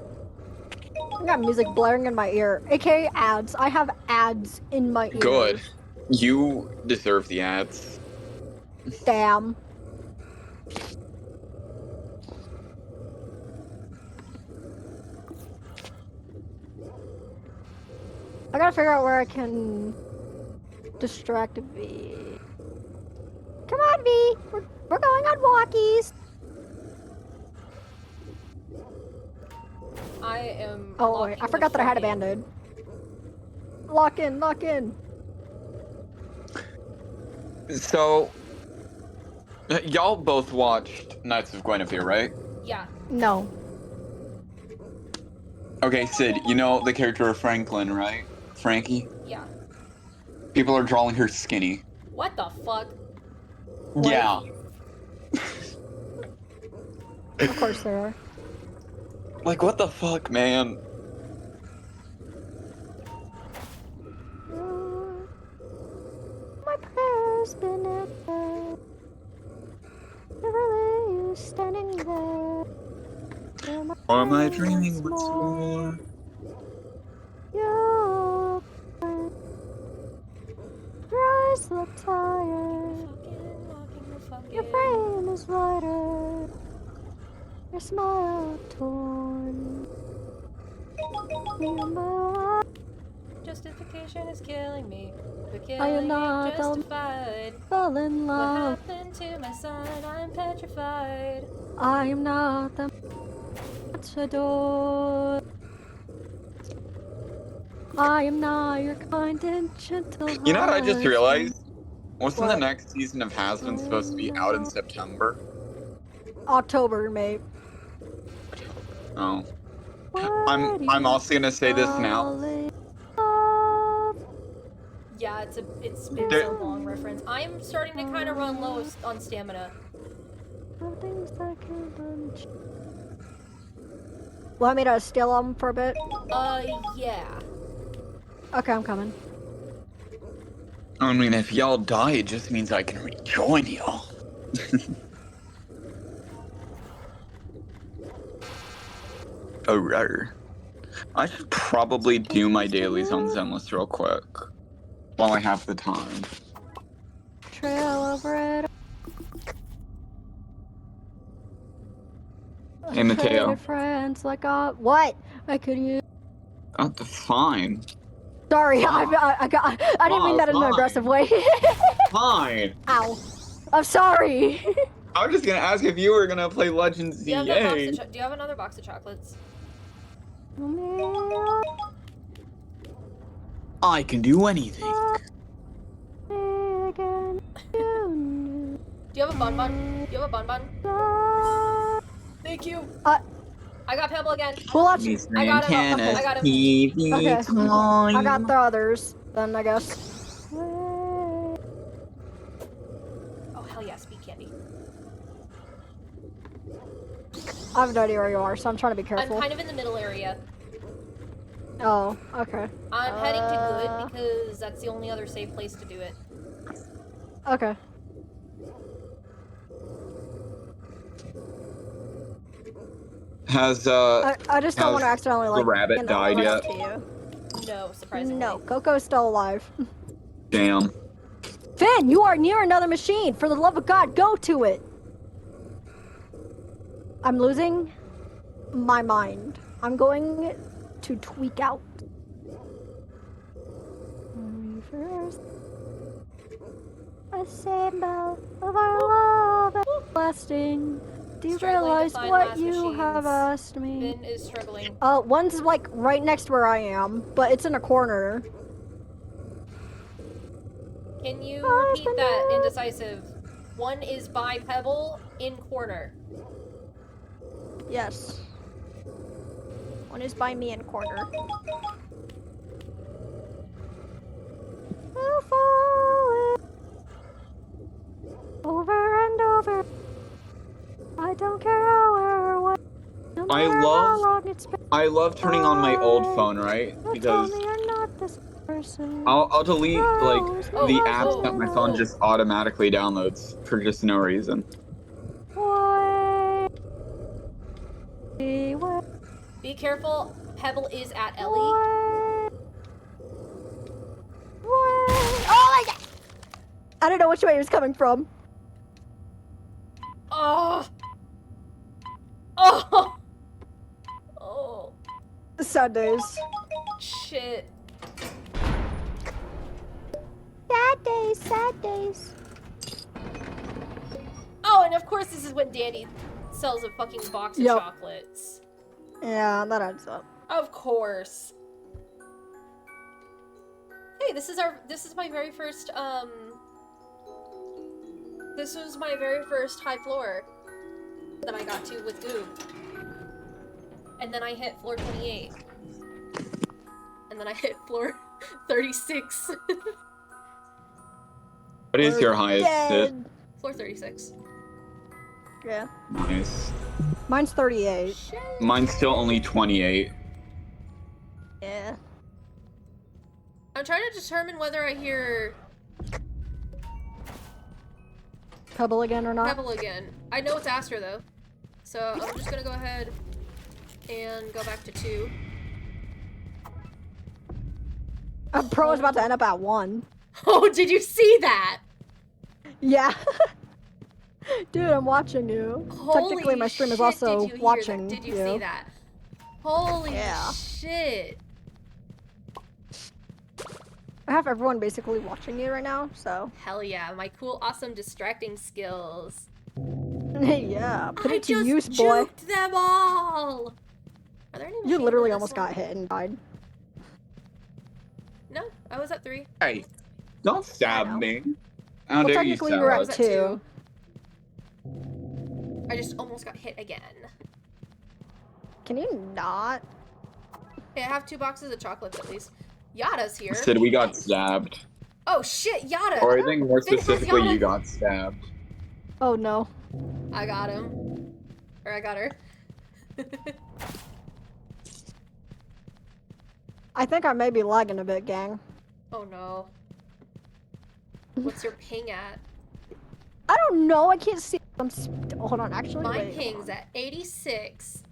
I got music blaring in my ear, aka ads. I have ads in my ear. Good. You deserve the ads. Damn. I gotta figure out where I can distract V. Come on, V. We're going on walkies. I am. Oh, wait, I locking forgot the that I had a front band-aid. Lock in, lock in. So, y'all both watched Knights of Guinevere, right? Yeah. No. Okay, Sid, you know the character of Franklin, right? Frankie? Yeah. People are drawing her skinny. What the fuck? What? Yeah. Of course there are. Like, what the fuck, man? My prayer's been answered. Never lay you standing there. Or am I dreaming once more? Your eyes look tired. Your frame is lighter. Your smile torn. Remember Justification is killing me. The I am killing not ain't justified. fell in What love. happened to my son? I'm petrified. I am not the matador. I am not your kind and gentle. You know what I just husband. realized? Wasn't the What? next season of Has-Been supposed to be out in September? October, mate. Oh. I'm also gonna say this now. Yeah, it's been There- so long reference. I'm starting to kind of run low on stamina. Want me to steal them for a bit? Yeah. Okay, I'm coming. I mean, if y'all die, it just means I can rejoin y'all. Oh, rare. I should probably do my dailies on Zenless real quick. While I have the time. Trail of red. Hey, Mateo. Traded friends like what? I could use. Oh, fine. Sorry, Fine. I didn't mean that in an Fine. aggressive way. Fine. Ow. I'm sorry. I was just gonna ask if you were gonna play Legends Do you have that box ZA. of do you have another box of chocolates? I can do anything. Again, you Do you have a bonbon? Do you have a bonbon? knew. Thank you. I got Pebble again. Well, let's. Miss I got him. Montana's I got him. TV Okay. time. I got the others. Then I guess. Oh hell yeah, speed candy. I have no idea where you are, so I'm trying to be I'm careful. kind of in the middle area. Oh, okay. I'm heading to good because that's the only other safe place to do it. Okay. Has I just don't want to Has accidentally the like rabbit died rest yet? to you. No, surprisingly. No, Coco's still alive. damn. Finn, you are near another machine. For the love of God, go to it. I'm losing my mind. I'm going to tweak out. Reverse. A symbol of our love everlasting. Do you Struggling to realize find what last you have machines. asked me? Finn is struggling. One's like right next to where I am, but it's in a corner. Can you repeat that, indecisive? One is by Pebble in corner. Yes. One is by me in corner. I'll follow it over and over. I don't care how or what. No I matter love- how long it's been. I love turning on my old phone, right? You Because told me you're not this person. I'll delete like Oh, the oh, apps oh, that my oh. phone just automatically downloads for just no reason. Why? Why? Be careful, Pebble is at Ellie. Why? Oh my god! I don't know which way he was coming from. Oh! Oh! Oh, Sad days. shit. Sad days, sad days. Oh, and of course this is when Danny sells a fucking box of Yep. chocolates. Yeah, that adds up. Of course. Hey, this is my very first, this was my very first high floor that I got to with Goob. And then I hit floor 28. And then I hit floor 36. What is your highest? Dead. Floor 36. Yeah. Nice. Mine's 38. Shit. Mine's still only 28. Yeah. I'm trying to determine whether I hear Pebble again or not? Pebble again. I know it's Astra though. So I'm just gonna go ahead and go back to 2. Pro is about to end up at 1. Oh, did you see that? Yeah. Dude, I'm watching you. Technically, my stream is Holy shit, also did you hear watching that? Did you you. see that? Holy Yeah. shit. I have everyone basically watching you right now, so. Hell yeah, my cool, awesome distracting skills. Yeah, put I it to just use, boy. juked them all! Are there any You machines literally in this almost one? got hit and died. No, I was at 3. Hey, don't stab I know. me. How Well, dare you technically stab you were I me? was at at 2. 2. I just almost got hit again. Can you not? Hey, I have 2 boxes of chocolates at least. Yada's here. Said we got stabbed. Oh shit, Yada! Or I think more Finn has specifically, Yana. you got stabbed. Oh no. I got him. Or I got her. I think I may be lagging a bit, gang. Oh no. What's your ping at? I don't know. I can't see. Hold on. Actually, My wait. ping's at 86.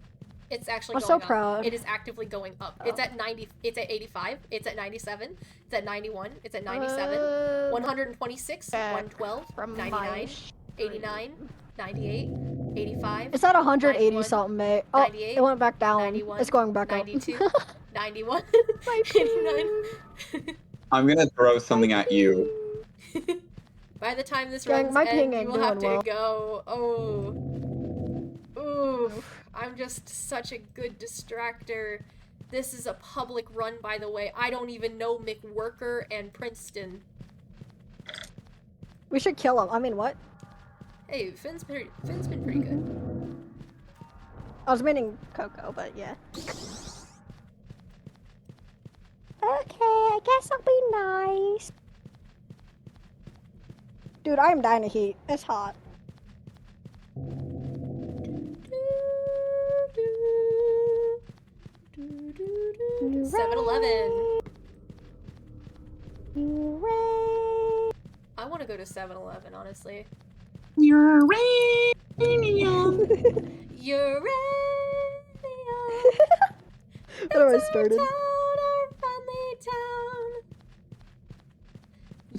It's actually I'm going so up. proud. It is actively going up. It's at 90. It's at 85. It's at 97. It's at 91. It's at 97. 126. 112. from 99. 89. 98. 85. It's at 180 91, something, mate. Oh, 98, it went back down. 91, It's going back 92. up. 91. My 89. I'm gonna throw something at you. By the time this Gang, runs my end, ping you ain't will have to doing go. Oh. Oof. I'm just such a good distractor. This is a public run, by the way. I don't even know McWorker and Princeton. We should kill him. I mean, what? Hey, Finn's been pretty good. I was meaning Coco, but yeah. Okay, I guess I'll be nice. Dude, I am dying of heat. It's hot. 7-Eleven. I want to go to 7-Eleven, honestly. Uranium. Uranium. What have I It's our started? town, our friendly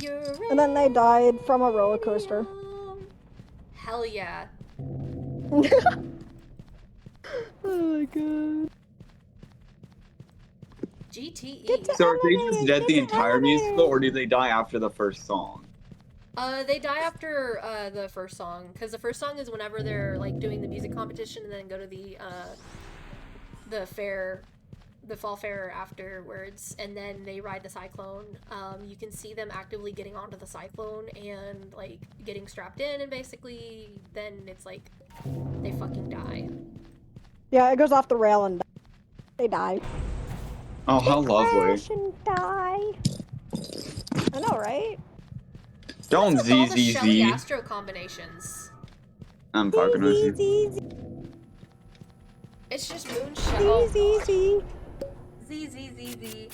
town. And then they died from a roller coaster. Uranium. Hell yeah. Oh my god. GTE. Get to- So are they just dead the entire musical, or do they die after the first song? They die after the first song, because the first song is whenever they're like doing the music competition, and then go to the fair, the fall fair afterwards, and then they ride the cyclone. You can see them actively getting onto the cyclone and like getting strapped in, and basically then it's like they fucking die. Yeah, it goes off the rail and they die. Oh, how lovely. Crash and die. I know, right? Don't What's with all the Shelly ZZZ. Astro combinations? I'm fucking with you. It's just Moon Shell. ZZZ. Z.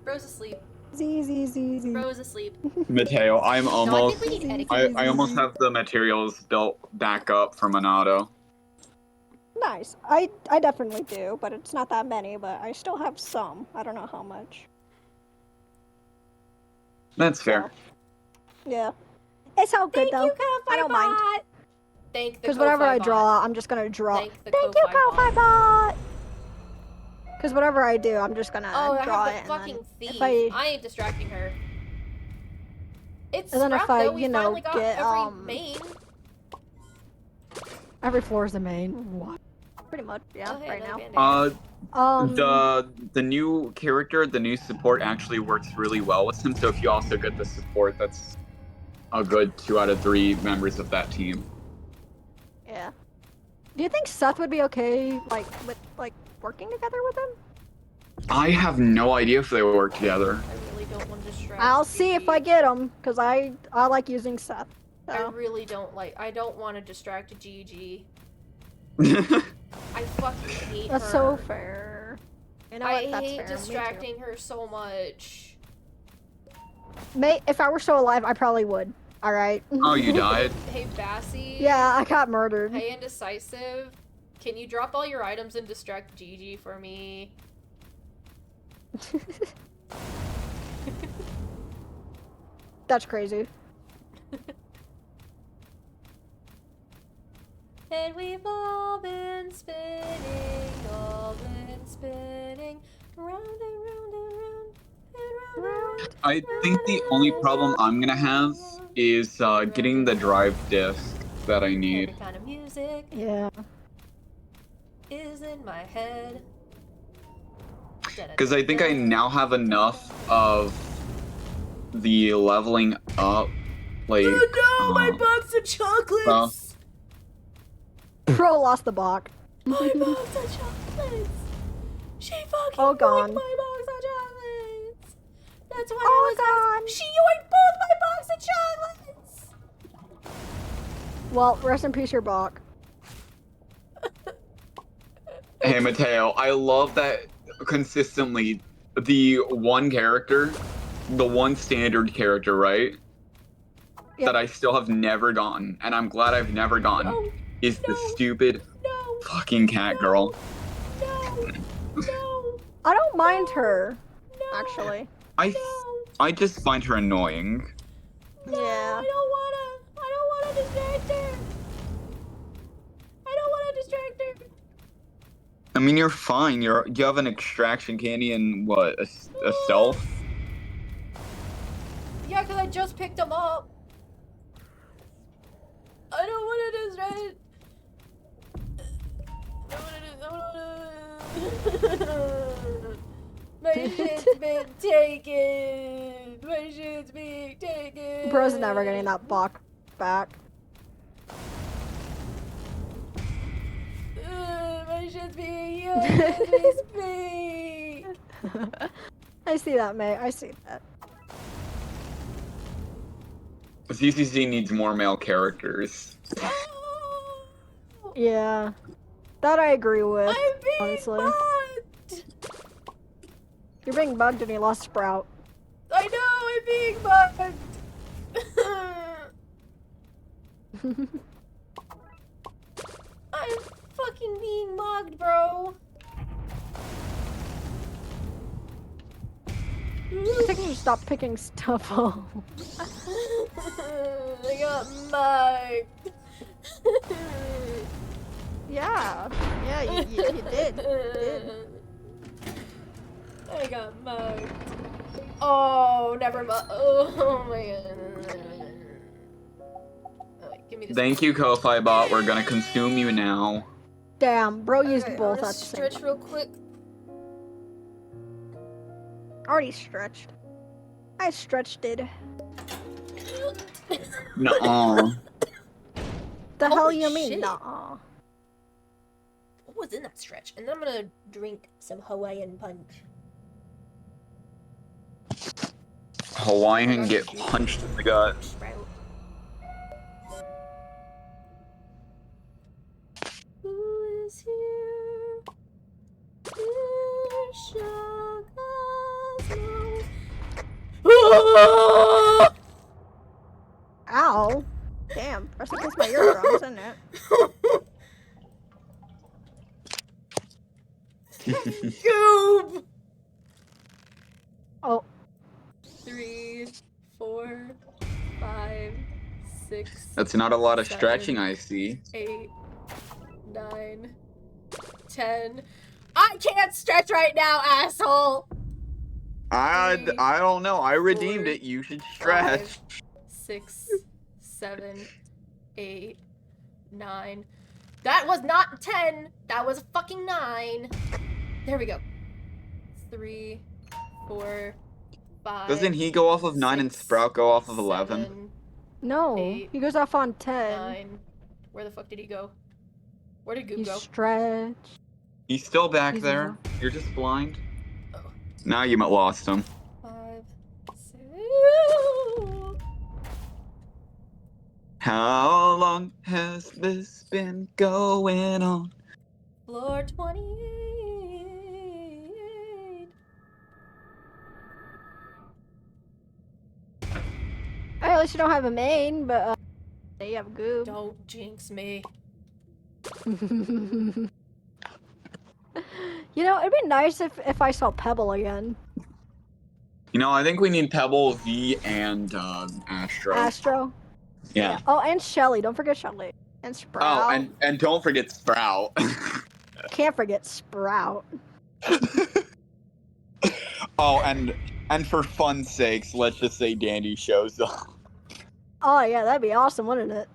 Bro's asleep. ZZZ. Bro's asleep. Mateo, I'm No, I almost. think we need etiquette. I almost have the materials built back up for Monado. Nice. I definitely do, but it's not that many, but I still have some. I don't know how much. That's fair. Yeah. It's all good though. I don't mind. Thank the Because whatever I Ko-Fi draw, I'm just gonna draw. Thank the Thank you, Ko-Fi Ko-Fi bot! Because whatever I do, I'm just gonna Oh, I draw have it. the fucking thief. if I- I ain't distracting her. It's And then if Sprout, I, though. We you know, finally got get, every main. Every floor is the main. What? Pretty much, yeah, Oh, hey, right another now. Band-Aid. The new character, the new support actually works really well with him. So if you also get the support, that's a good 2 out of 3 members of that team. Yeah. Do you think Seth would be okay, like, with, like, working together with him? I have no idea if they will work together. I really don't want to distract I'll see if I Gigi. get him, because I like using Seth. I So. really don't like. I don't want to distract Gigi. I I fucking hate That's her. so fair. You know what? I That's hate fair. Me too. distracting her so much. Mate, if I were still alive, I probably would. Alright? Oh, you died? Hey, Bassie. Yeah, I got murdered. Hey, Indecisive. Can you drop all your items and distract Gigi for me? That's crazy. And we've all been spinning, round and round and round and round and round. I think the only problem I'm gonna have is getting the drive disc that I need. Every kind of music Yeah. is in my head. Because I think I now have enough of the leveling up, like. Oh no, my um, box of chocolates! well. Pro lost the block. My box of chocolates! She fucking All yoinked gone. my box of chocolates! That's why All I was gone. She yoinked both my box of chocolates! Well, rest in peace, your block. Hey Mateo, I love that consistently the one character, the one standard character, right? Yep. That I still have never gotten, and I'm glad I've never gotten, No, is the no. stupid no, fucking cat girl. no, no, I don't mind her, no, actually. I no. I just find her annoying. No, Yeah. I don't wanna distract her. I don't wanna distract her. I mean, you're fine. You have an extraction candy and what a stealth. Yeah, because I just picked him up. I don't want to distract. I don't wanna My shit's been taken. My shit's being taken. Bro's never getting that box back. My shit's being used as we speak. I see that, May. I see that. CCC needs more male characters. Yeah. That I agree with, I'm being honestly. bugged. You're being bugged and you lost Sprout. I know, I'm being bugged. I'm fucking being mugged, bro. I think you should stop picking stuff up. I got mugged. Yeah. Yeah, you did. I got mugged. Oh, never mind. Oh my god. Alright, give me this. Thank you, Ko-Fi Bot. We're gonna consume you now. Damn, bro used Okay, both I'm gonna at the same stretch time. real quick. Already stretched. I stretched it. Nuh-uh. The hell Holy you mean? shit. Nuh-uh. What was in that stretch? And then I'm gonna drink some Hawaiian punch. Hawaiian get punched in the gut. Sprout. Who is here? Here shall cosmos. Ow. Damn, press against my eardrums, isn't it? Goob! Oh, 3, 4, 5, 6, That's not a lot of 7, stretching, I see. 8, 9, 10. I can't stretch right now, asshole! I don't know. I redeemed 4, it. You should stretch. 6, 7, 8, 9. That was not 10. That was fucking 9. There we go. 3, 4, 5. Doesn't he go off of 9 and 6, Sprout go off of 11? 7, no. 8, He goes off on 10. 9. Where the fuck did he go? Where did Goop You go? stretch. He's still back He's there. You're just blind. Oh. Now you lost him. 5, 6. How long has this been going on? Floor 28. At least you don't have a main, but you have Goob. Don't jinx me. You know, it'd be nice if I saw Pebble again. You know, I think we need Pebble, V, and Astro. Astro. Yeah. Oh, and Shelly. Don't forget Shelly. And Sprout. Oh, and don't forget Sprout. Can't forget Sprout. Oh, and for fun's sakes, let's just say Dandy shows up. Oh yeah, that'd be awesome, wouldn't it?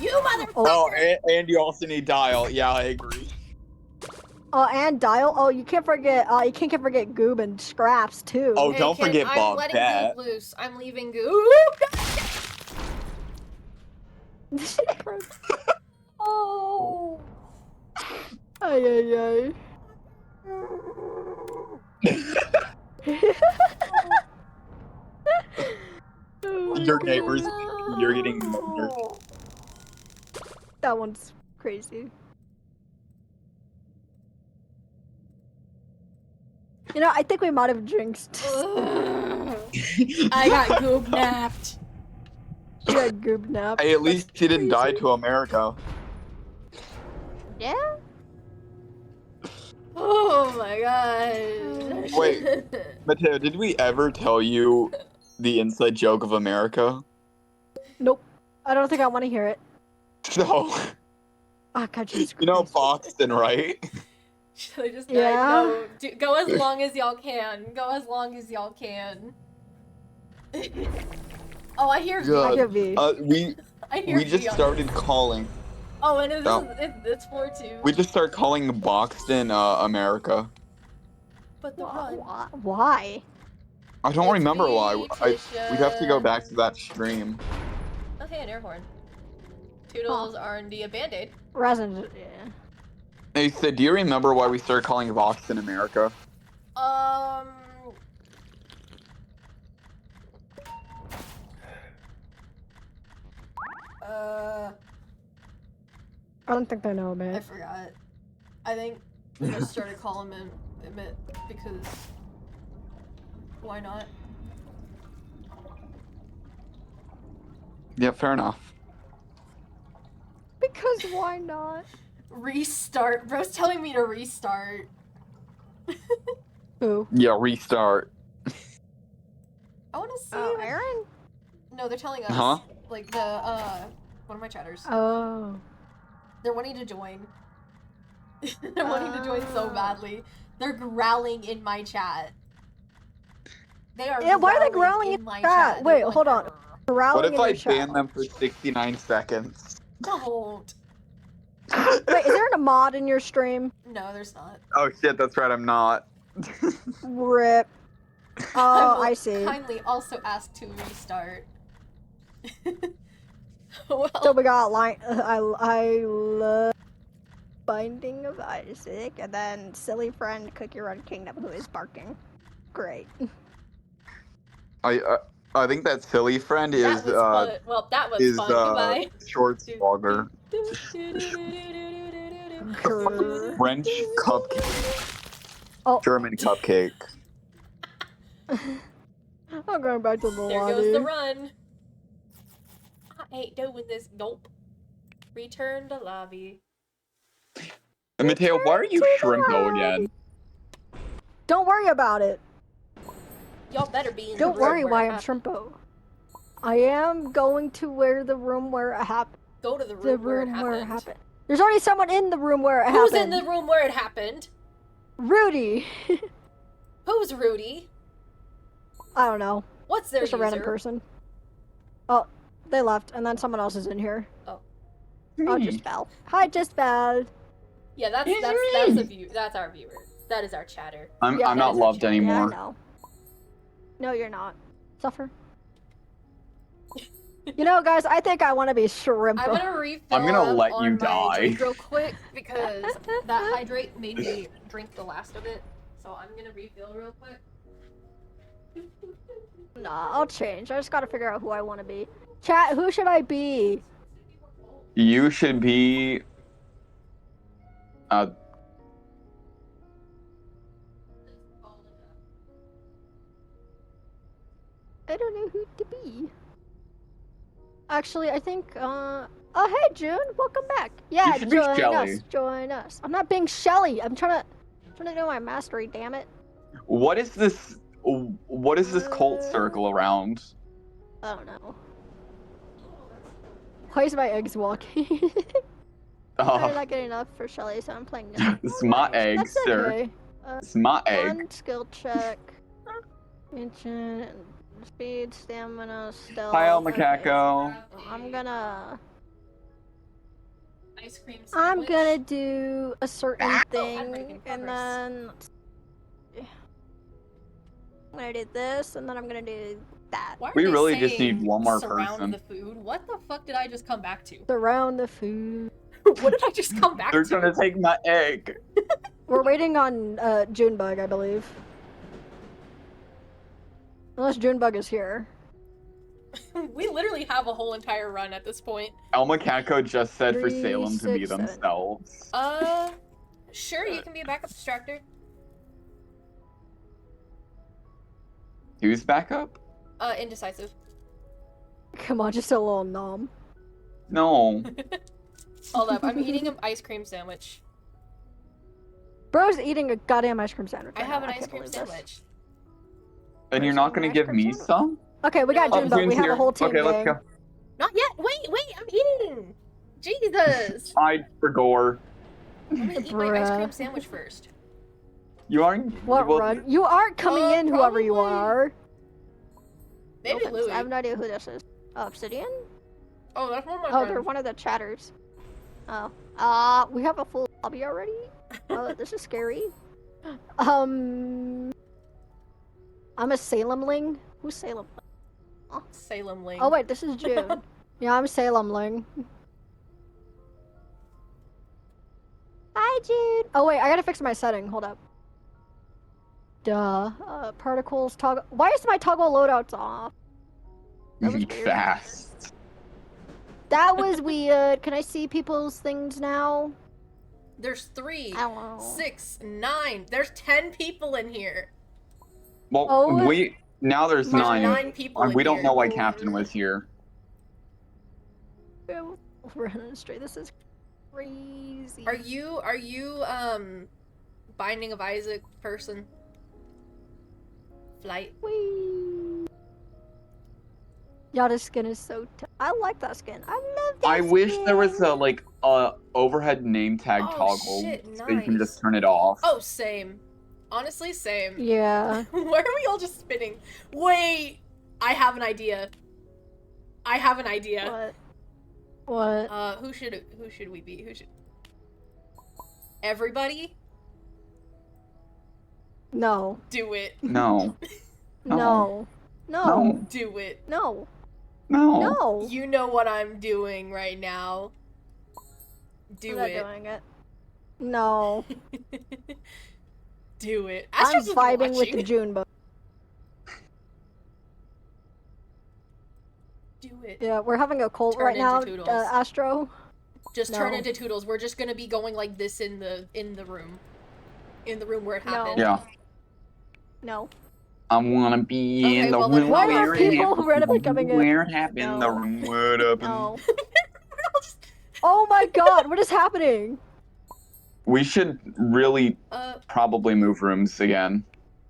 You motherfucker! Oh, and you also need Dial. Yeah, I agree. Oh, and Dial. Oh, you can't forget. You can't forget Goob and Scraps too. Oh, Hey, don't kid, forget I'm Bob letting Cat. Goop loose. I'm leaving Goop. Oh. Ay ay ay. Your neighbors, you're getting No. murdered. That one's crazy. You know, I think we might have jinxed. I got Goop napped. You got Goob nap. Hey, at least he didn't die to America. Yeah. Oh my god. Wait. Mateo, did we ever tell you the inside joke of America? Nope. I don't think I want to hear it. No. Oh god, Jesus You know Christ. Boston, right? Should I just Yeah. no, go as long as y'all can. Go as long as y'all can. Oh, I hear Good. I hear V. I hear We just V on started this. calling. Oh, and Oh. it's floor 2. We just started calling Boxton, America. but the run. Why? I don't It's remember me, why. We'd have to go Tisha. back to that stream. Okay, an air horn. Toodles, R&D, a band-aid. Resin. Yeah. Hey, Sid, do you remember why we started calling Vox in America? I don't think they know about I it. forgot. I think we just started calling him it because why not? Yeah, fair enough. Because why not? Restart. Bro's telling me to restart. Who? Yeah, restart. I want to see. Oh, Aaron? No, they're telling us. Huh? Like the one of my chatters. Oh. They're wanting to join. They're wanting to join so badly. They're growling in my chat. They are. Yeah, why are they growling in my chat? chat? Wait, They're hold on. "Grr." Growling What if in I your chat. ban them for 69 seconds? Don't. Wait, is there a mod in your stream? No, there's not. Oh shit, that's right, I'm not. Rip. I Oh, will I see. Kindly also ask to restart. Well, So we got I love Binding of Isaac, and then silly friend Cookie Run Kingdom, who is barking. Great. I think that silly friend that is was fun. Well, that was is fun. Goodbye. Shorts vlogger. Grr. French cupcake. Oh. German cupcake. I'm going back to the There lobby. goes the run. I ain't doing this. Nope. Return to lobby. And Mateo, why are you Shrimpo again? Don't worry about it. Y'all better be in Don't the room worry where why it I'm happened. Shrimpo. I am going to the room where it happened. Go to the room, The where, it room where it happened. happened. There's already someone in the room where it Who's happened. in the room where it happened? Rudy. Who's Rudy? I don't know. What's their Just a random user? person. Oh, they left, and then someone else is in here. Oh, just Val. Hi, just Val. Yeah, that's a view. That's our viewer. That is our chatter. I'm Yeah, I'm that not is our loved chat. Yeah, I anymore. know. No, you're not. Suffer. You know, guys, I think I want to be Shrimp. I'm gonna refill I'm gonna up let on you my die. drink real quick because that hydrate made me drink the last of it. So I'm gonna refill real quick. Nah, I'll change. I just gotta figure out who I want to be. Chat, who should I be? You should be I don't know who to be. Actually, I think, oh, hey, June, welcome back. Yeah, You should be join Shelly. us, join us. I'm not being Shelly. I'm trying to do my mastery, damn it. what is this cult circle around? I don't know. Why is my eggs walking? I'm Oh, not getting enough for Shelly, so I'm playing this. it's my eggs, That's sir. okay. It's my egg. One skill check. Mention speed, stamina, stealth. Hi, El Okay. Macaco. I'm gonna Ice cream I'm sandwich. gonna do a certain I'm thing, making and progress. then I'm gonna do this, and then I'm gonna do that. Why are We they really just saying need one more surround person. the food? What the fuck did I just come back to? Surround the food. What did I just come back They're to? trying to take my egg. We're waiting on Junebug, I believe. Unless Junebug is here. We literally have a whole entire run at this point. El Macaco just said for 3, Salem to be 6, 7. themselves. Sure, you can be a backup distractor. Who's backup? Indecisive. Come on, just a little nom. No. Hold up, I'm eating an ice cream sandwich. Bro's eating a goddamn ice cream sandwich. I right have now. an ice can't cream believe this. sandwich. And you're not gonna Ice give cream me sandwich. some? Okay, we got No. Junebug. June's We have here. a whole team Okay, let's gang. go. Not yet! Wait, I'm eating! Jesus! I for gore. I'm gonna eat my ice cream Bruh. sandwich first. You aren't. What well, run? You aren't coming in, whoever you probably. are. Maybe No offense, Louis. I have no idea who this is. Obsidian? Oh, that's one of my Oh, they're friends. one of the chatters. Oh. We have a full lobby already? Oh, this is scary. I'm a Salemling. Who's Salem? Salem Ling. Oh wait, this is June. Yeah, I'm Salemling. Hi, June. Oh wait, I gotta fix my setting. Hold up. Duh. Particles toggle. Why is my toggle loadouts off? That was weird. Fast. That was weird. Can I see people's things now? There's 3, I don't know. 6, 9. There's 10 people in here. Well, Oh. now there's There's 9. 9 people in We don't here. know why Captain was here. We're running straight. This is crazy. Are you Binding of Isaac person? Flight. Whee! Yeah, this skin is so. I like that skin. I love that. I wish there was skin. a overhead name tag Oh, toggle shit, so you can nice. just turn it off. Oh, same. Honestly, same. Yeah. Why are we all just spinning? Wait! I have an idea. I have an idea. What? Who should we be? Who should... Everybody? No. Do it. No. No. No. No. Do it. No. No. No. You know what I'm doing right now. Do I'm not it. doing it. No. Do it. I'm Astro's just vibing with watching. the June bug. Do it. Yeah, we're having a cult Turn right now, into Toodles. Astro. Just turn No. into Toodles. We're just gonna be going like this in the room. In the room where it No. happened. Yeah. No. I wanna be Okay, in the well then room Why are where people it happened. randomly coming in? Where it happened. No. The room where it happened. No. Oh my god, what is happening? We should really probably move rooms again.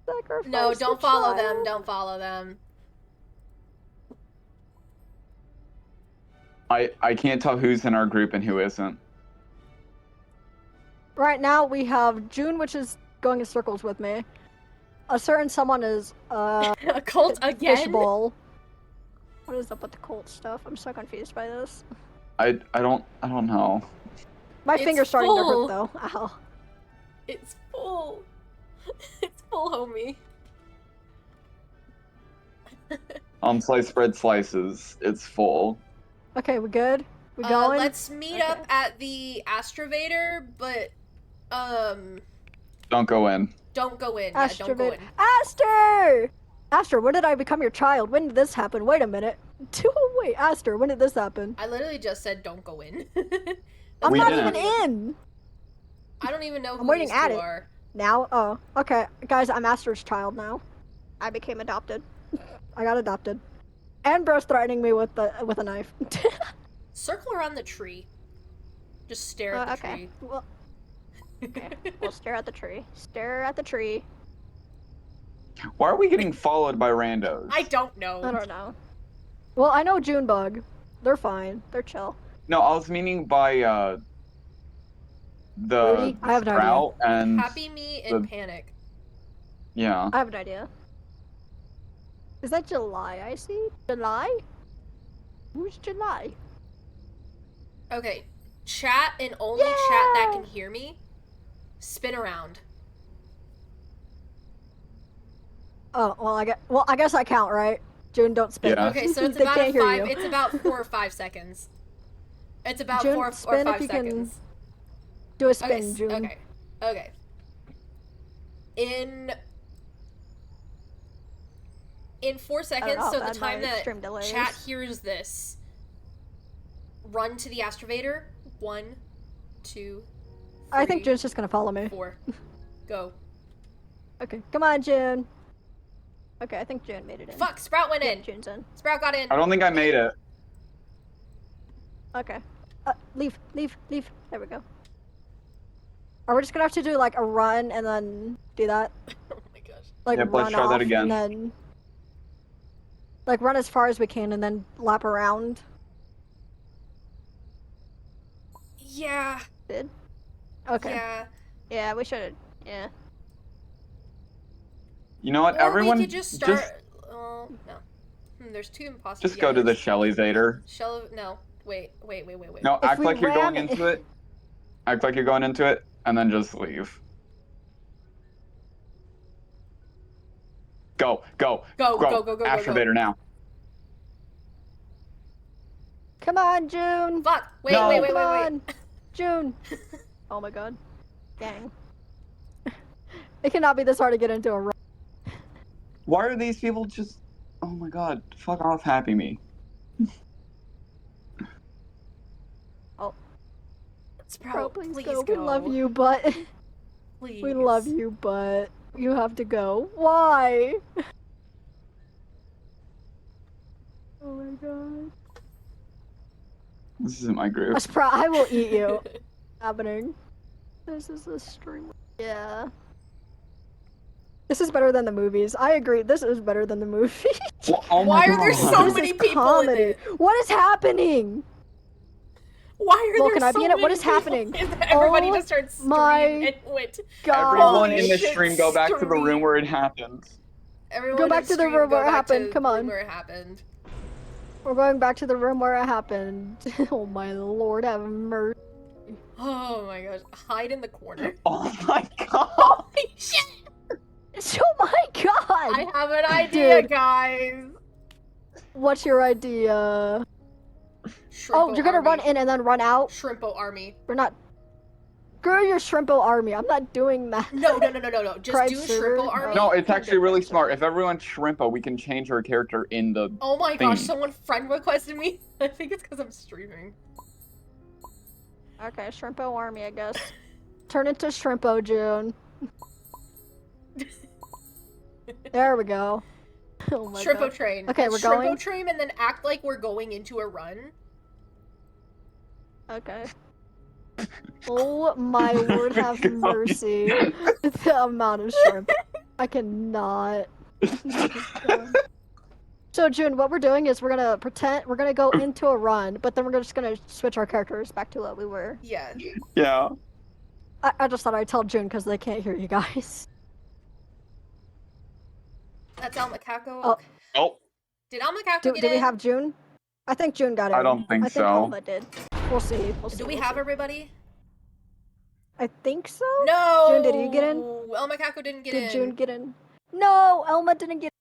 Sacrifice No, the don't follow them. child. Don't follow them. I can't tell who's in our group and who isn't. Right now we have June, which is going in circles with me. A certain someone is A cult again? Fishbowl. What is up with the cult stuff? I'm so confused by this. I don't know. My It's finger's starting to full. hurt though. Ow. It's full. It's full, homie. Slice bread slices. It's full. Okay, we good? We going? Let's meet up at the Astrovator, but Don't go in. don't go in. Yeah, don't go in. Aster! Aster, when did I become your child? When did this happen? Wait a minute. Wait, Aster, when did this happen? I literally just said don't go in. I'm We not didn't. even in! I don't even know I'm who waiting these at two it. are. Now? Oh, okay. Guys, I'm Aster's child now. I became adopted. I got adopted. And bro's threatening me with a knife. Circle around the tree. Just stare at the okay. tree. Well, okay. We'll stare at the tree. Stare at the tree. Why are we getting followed by randos? I don't know. I don't know. Well, I know Junebug. They're fine. They're chill. No, I was meaning by the Rudy? I have no Sprout and Happy Me and the- Panic. yeah. I have an idea. Is that July I see? July? Who's July? Okay. Chat and only chat that can hear me. Spin around. Oh, well, I guess I count, right? June, don't spin. Yeah. Okay, so it's They about can't hear you. it's about 4 or 5 seconds. It's about June, 4 or spin if 5 you can seconds. Do a Okay, spin, June. okay. Okay. In 4 seconds, know, so the bad time my that stream delays. chat hears this, run to the Astrovator. 1, 2, I think 3, June's just gonna follow me. 4. Go. Okay, come on, June. Okay, I think June made it in. Fuck, Sprout went Yeah, in. June's in. Sprout got in. I don't think I made it. Okay. Leave. There we go. Are we just gonna have to do like a run and then do that? Oh my gosh. Like Yep, let's run try off that again. and then like run as far as we can and then lap around. Yeah. Did? Okay. Yeah. Yeah, we should. Yeah. You know what? Or Everyone we could just start. Oh no. There's 2 imposters. just go to the Shellyvator. No. Wait. No, If act we like you're going ran- into it. Act like you're going into it, and then just leave. Go. Go, go. Astrovator now. Come on, June. Fuck. Wait, No. wait. Come on, June. Oh my god. Dang. It cannot be this hard to get into a run. Why are these people just? Oh my god! Fuck off, Happy Me. Bro, Sprout, please go. We love you, but Please. we love you, but you have to go. Why? Oh my god. This isn't my group. Sprout, I will eat you. Happening. This is a stream. Yeah. This is better than the movies. I agree. This is better than the movie. Oh my Why are there God. so This many is people in comedy. it? What is happening? Why are Well, there can I so be in many it? What is people happening? in it? Everybody Oh just starts my screaming and went. God. Everyone Holy in the shit, stream, go back to the room stream. where it happens. Everyone back in to the stream, room go where it back to happened. Come the room on. Where it happened. We're going back to the room where it happened. Oh my lord, have mercy. Oh my gosh. Hide in the corner. Oh my god! Holy shit! Oh my god! I have an idea, Dude. guys. What's your idea? Shrimpo Oh, you're gonna run army. in and then run out? Shrimpo army. We're not. Girl, your Shrimpo army. I'm not doing that. No. Just Pride do server? Shrimpo army. No, it's Can't actually do really that. smart. If everyone's Shrimpo, we can change our character in the. Oh my gosh, thing. someone friend requested me. I think it's because I'm streaming. Okay, Shrimpo army, I guess. Turn into Shrimpo, June. There we go. Oh my Shrimpo god. train. Okay, we're Shrimpo going? train and then act like we're going into a run. Okay. Oh my word, have mercy. The amount of shrimp. I cannot. So June, what we're doing is we're gonna go into a run, but then we're just gonna switch our characters back to what we were. Yeah. Yeah. I just thought I'd tell June because they can't hear you guys. That's Al Macaco. Oh. Oh, Did Al Macaco Do get we in? have June? I think June got in. I don't think I think so. Alma did. We'll see. We'll see. Do we we'll have see. everybody? I think so. No. June, did you get in? Al Macaco didn't get in. Did June get in? No, Elma didn't get.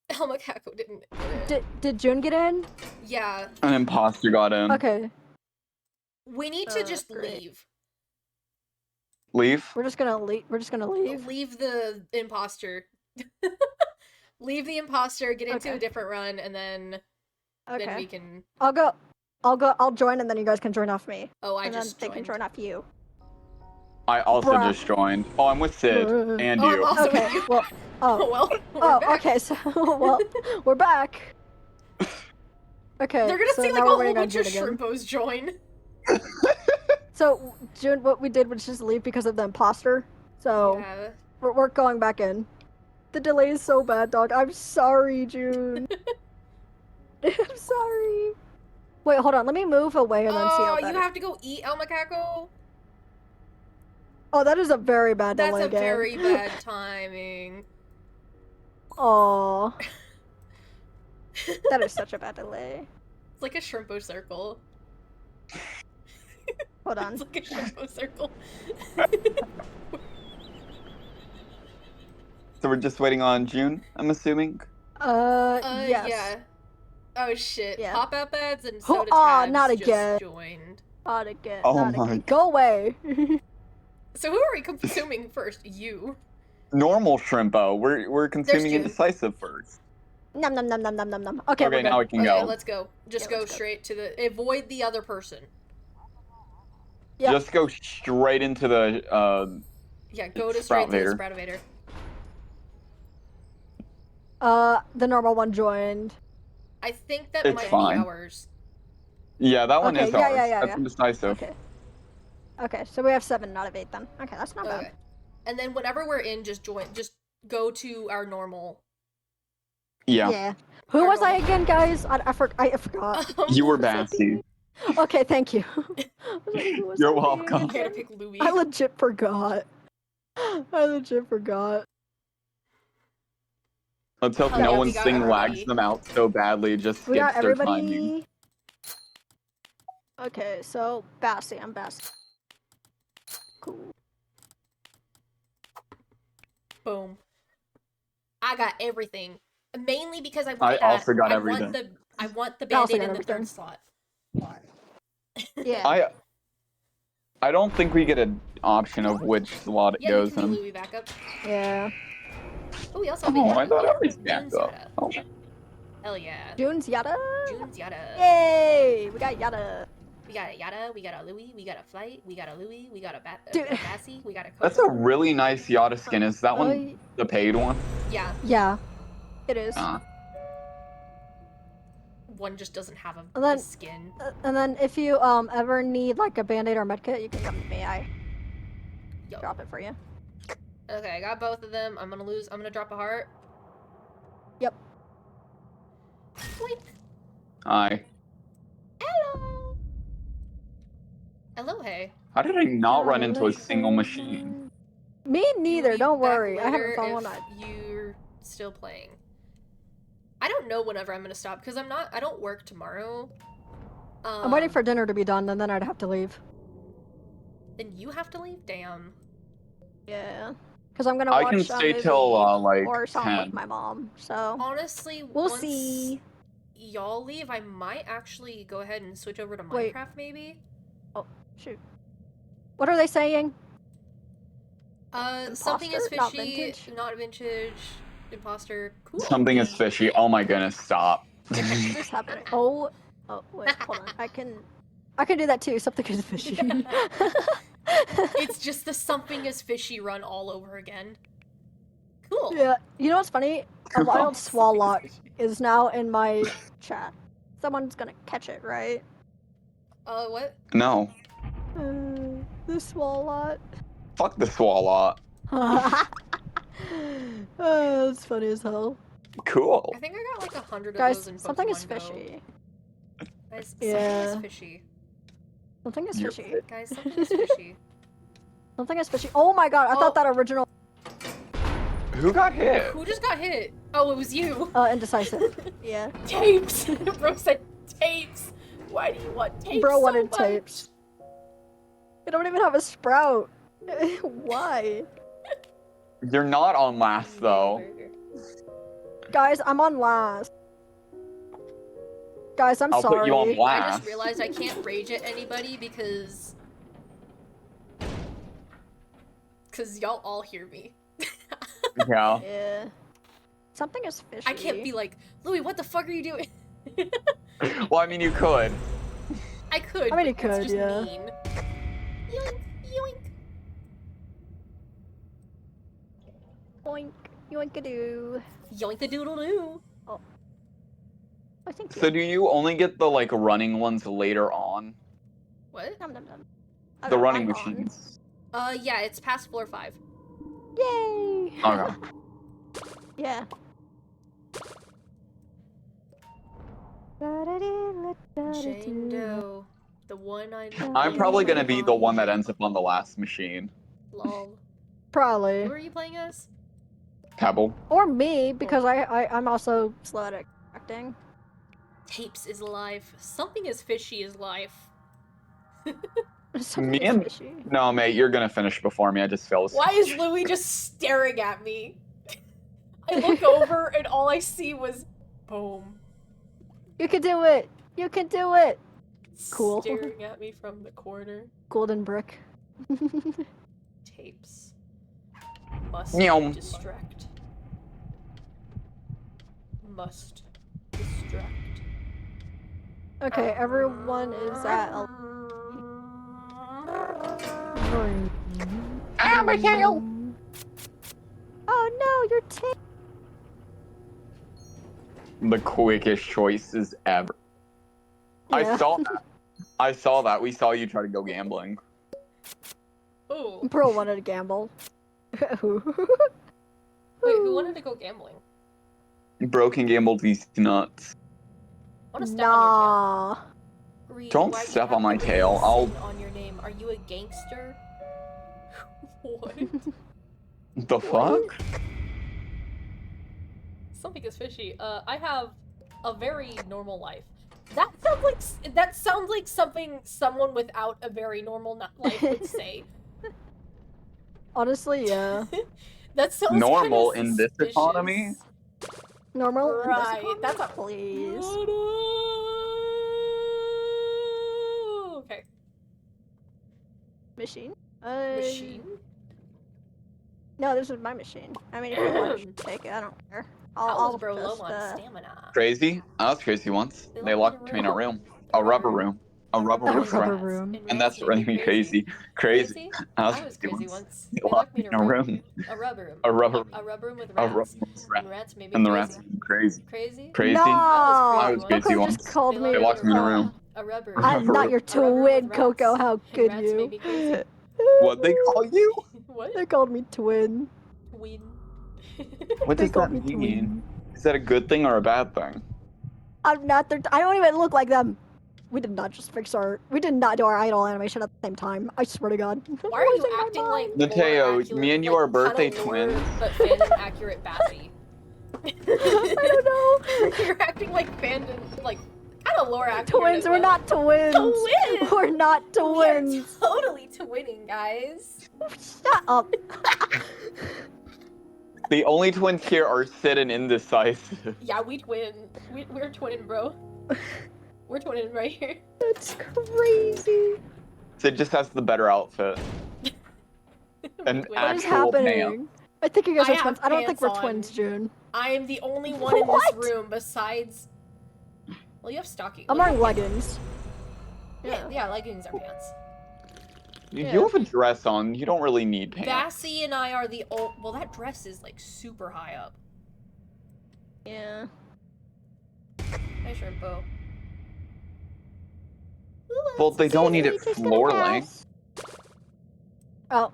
Al Macaco didn't get in. Did June get in? Yeah. an imposter got in. Okay, We need to just great. leave. Leave. we're just gonna leave. We're just gonna leave. Leave the imposter. Leave the imposter, get into Okay. a different run, and then we Okay. can. I'll go. I'll join, and then you guys can join off me, Oh, I and then just they can joined. join off you. I also Bruh. just joined. Oh, I'm with Sid Uh. and Oh, I'm you. also Okay. with you. Well. Oh Oh. well. We're Oh. back. Okay. So well, we're back. Okay. They're gonna so see like now a we're whole waiting on bunch of June again. shrimpos join. So June, what we did was just leave because of the imposter. So Yeah. we're going back in. The delay is so bad, dog. I'm sorry, June. I'm sorry. Wait, hold on. Let me move away and then see how Oh, bad you it- have to go eat El Macaco? Oh, that is a very bad That's delay a game. very bad timing. Aw. That is such a bad delay. It's like a shrimpo circle. Hold on. It's like a shrimpo circle. So we're just waiting on June, I'm assuming. Yes. Yeah. Oh shit. Yeah. Pop-up ads and Oh, soda aw, tabs not just again. joined. Not again. Oh not my again. Go away. So who are we consuming first? You. Normal Shrimpo. We're consuming June. indecisive first. Nom nom nom nom nom nom nom. Okay, Okay, we're now we good. can Okay, go. let's go. Just Yeah, go let's go. straight to the. Avoid the other person. Yep. Just go straight into the Yeah, go to Sprout straight to the Vader. Sproutavator. The normal one joined. I think that It's might fine. be ours. Yeah, that one Okay, is yeah, ours. yeah, yeah, That's yeah. indecisive. Okay. Okay, so we have 7 out of 8 then. Okay, that's not Okay. bad. And then whenever we're in, just join. Just go to our normal. Yeah. Who Our was I normal. again, guys? I forgot. You were Who was I Bassy. thinking? Okay, thank you. I was like, who was You're I thinking welcome. I had to again? pick Louis. I legit forgot. I legit forgot. Let's hope Oh, no yeah, we one's got thing everybody. lags them out so badly it just We got skips their timing. everybody. Okay, so Bassy, I'm Bassy. Cool. Boom. I got everything. Mainly because I want I that. also got I everything. want the I also band-aid got in the third everything. slot. Yeah. I don't think we get an option of which slot it Yeah, you goes can be in. Louis backup. Yeah. Oh, we also have a Oh, I Yada. thought Yeah, I was June's backup. Yada. Oh. Hell yeah. June's Yada. June's Yada. Yay! We got Yada. We got a Yada, we got a Louis, we got a Flight, we got a Louis, we got a Dude. Bassie, we got a That's a Coco. really nice Yada skin. Is that one the paid one? Yeah, Yeah. It is. one just doesn't have And then- a skin. And then if you ever need like a band-aid or medkit, you can come to me. I Yo. drop it for you. Okay, I got both of them. I'm gonna drop a heart. Yep. Blink. Hi. Hello. Hello, hey. How did I not run into a single machine? Me neither. You'll be Don't back worry. I haven't later found one. if you're still playing. I don't know whenever I'm gonna stop because I don't work tomorrow. I'm waiting for dinner to be done, and then I'd have to leave. Then you have to leave. Damn. Yeah. Because I'm gonna I watch can a stay movie till like or something 10. with my mom. So Honestly, we'll once see. y'all leave, I might actually go ahead and switch over to Wait. Minecraft. Maybe. Shoot. What are they saying? Something is Imposter? Not fishy. vintage? Not vintage. Imposter. Cool. Something is fishy. Oh my goodness, stop. What is happening? Oh wait, hold on. I can do that too. Something is fishy. It's just the something is fishy run all over again. Cool. Yeah. You know what's funny? A wild swallock is now in my chat. Someone's gonna catch it, right? What? No. The swallock. Fuck the swallow. That's funny as hell. Cool. I think I got like 100 of Guys, those in something is Pokemon Go. fishy. Guys, something Yeah. is fishy. Something is You're fishy. Guys, something is fishy. Something is fishy. Oh my god, I Oh. thought that original Who got hit? Who just got hit? Oh, it was you. indecisive. Yeah. Tapes. Bro said tapes. Why do you want tapes? Bro so wanted much? tapes. You don't even have a sprout. Why? You're not on last though. Guys, I'm on last. Guys, I'm I'll sorry. put you on I blast. just realized I can't rage at anybody because y'all all hear me. Yeah. Yeah. Something is fishy. I can't be like, Louis, what the fuck are you doing? Well, I mean, you could. I could. I mean, you but that's could, just yeah. mean. Yoink, yoink. Yoink, yoinkadoo. Yoink the doodle doo. I think So do you only get the like running ones later on? What? Nom, nom, nom. The Okay, running I'm on. machines. Yeah, it's past floor 5. Yay! Okay. Yeah. Jane Doe. The one I know. I'm probably gonna be the one that ends up on the last machine. Lol. Probably. Who are you playing as? Pebble. Or me, because I'm also slow at acting. Tapes is life. Something as fishy as life. Something Me is and- fishy. No, mate, you're gonna finish before me. I just feel. Why is Louis just staring at me? I look over and all I see was boom. You can do it! You can do it! Cool. Staring at me from the corner. Golden brick. Tapes. Must Meow. distract. Must distract. Okay, everyone is at a... Ah, my tail! Oh no, your tail! The quickest choices ever. Yeah. I saw that. I saw that. We saw you try to go gambling. Ooh. Bro wanted to gamble. Wait, who wanted to go gambling? Bro can gamble these nuts. I want to step on Nah. your tail. Reed, Don't why do you step have on my the tail, I'll- sin on your name. Are you a gangster? What? The fuck? Something is fishy. I have a very normal life. That sounds like something someone without a very normal life would say. Honestly, yeah. That sounds normal kinda in this suspicious. economy. Normal. in this Right, economy? that's a please. Okay. Machine. Machine. No, this is my machine. I mean, if you want to take it, I don't care. How I'll was bro low just, on stamina? Crazy. I was crazy once. They They locked locked me me in a room. A A rubber rubber room. A rubber A room. rubber Right. room. And that's what made me crazy. Crazy. I was crazy crazy once. once. They They locked locked me in a room. room. A rubber room. A rubber room. A rubber room with A rubber rats. room with And rats. rats made me And the crazy. rats made me crazy. Crazy? Crazy. No, I was crazy Coco once. just called They me. They locked me in a room. A rubber A room. I'm not room. your A rubber room twin, with Coco. rats. How And could rats you? made me crazy. What they call you? What? They called me twin. Twin. What They does called that me mean? twin. Is that a good thing or a bad thing? I'm not their. I don't even look like them. We did not just fix our. We did not do our idol animation at the same time. I swear to God. Why are you Losing my acting mind. like Mateo, lore accurate, me and you like, are birthday kinda lore, twins. but fandom accurate Bassy? I don't know. You're acting like fandom, like kind of lore accurate. Twins. as We're well. not twins. Twins. We're not We are twins. totally twinning, guys. Shut up. The only twins here are Sid and Indecisive. Yeah, we twin. We're twinning, bro. We're twinning right here. That's crazy. Sid just has the better outfit. And We twin. What is actual happening? I think you guys I are twins. have I don't think we're pants twins, on. June. I am the only one in What? this room besides. Well, you have stockings. I'm Well, wearing you have leggings. pants. Yeah, leggings are pants. You Yeah. have a dress on. You don't really need pants. Bassy and I are the old. Well, that dress is like super high up. Yeah. Nice shirt, Bo. Well, they don't need it Just gonna floor pass. length. Oh,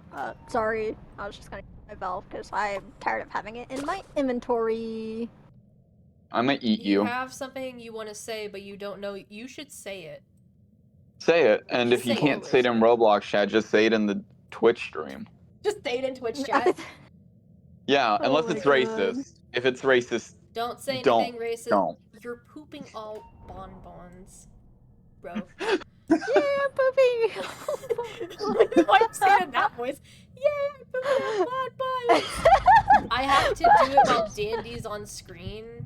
sorry. I was just gonna get my valve because I'm tired of having it in my inventory. I'm gonna eat You you. have something you want to say, but you don't know. You should say it. Say it. And if you Say it. can't say it in Roblox chat, just say it in the Twitch stream. Just say it in Twitch I chat. think- Yeah, Oh unless my it's God. racist. If it's racist, Don't say Don't. anything racist. don't. You're pooping all bonbons, bro. Yeah, I'm pooping. Why you say it in that voice? Yeah, I'm pooping all bonbons. I have to do it while Dandy's on screen.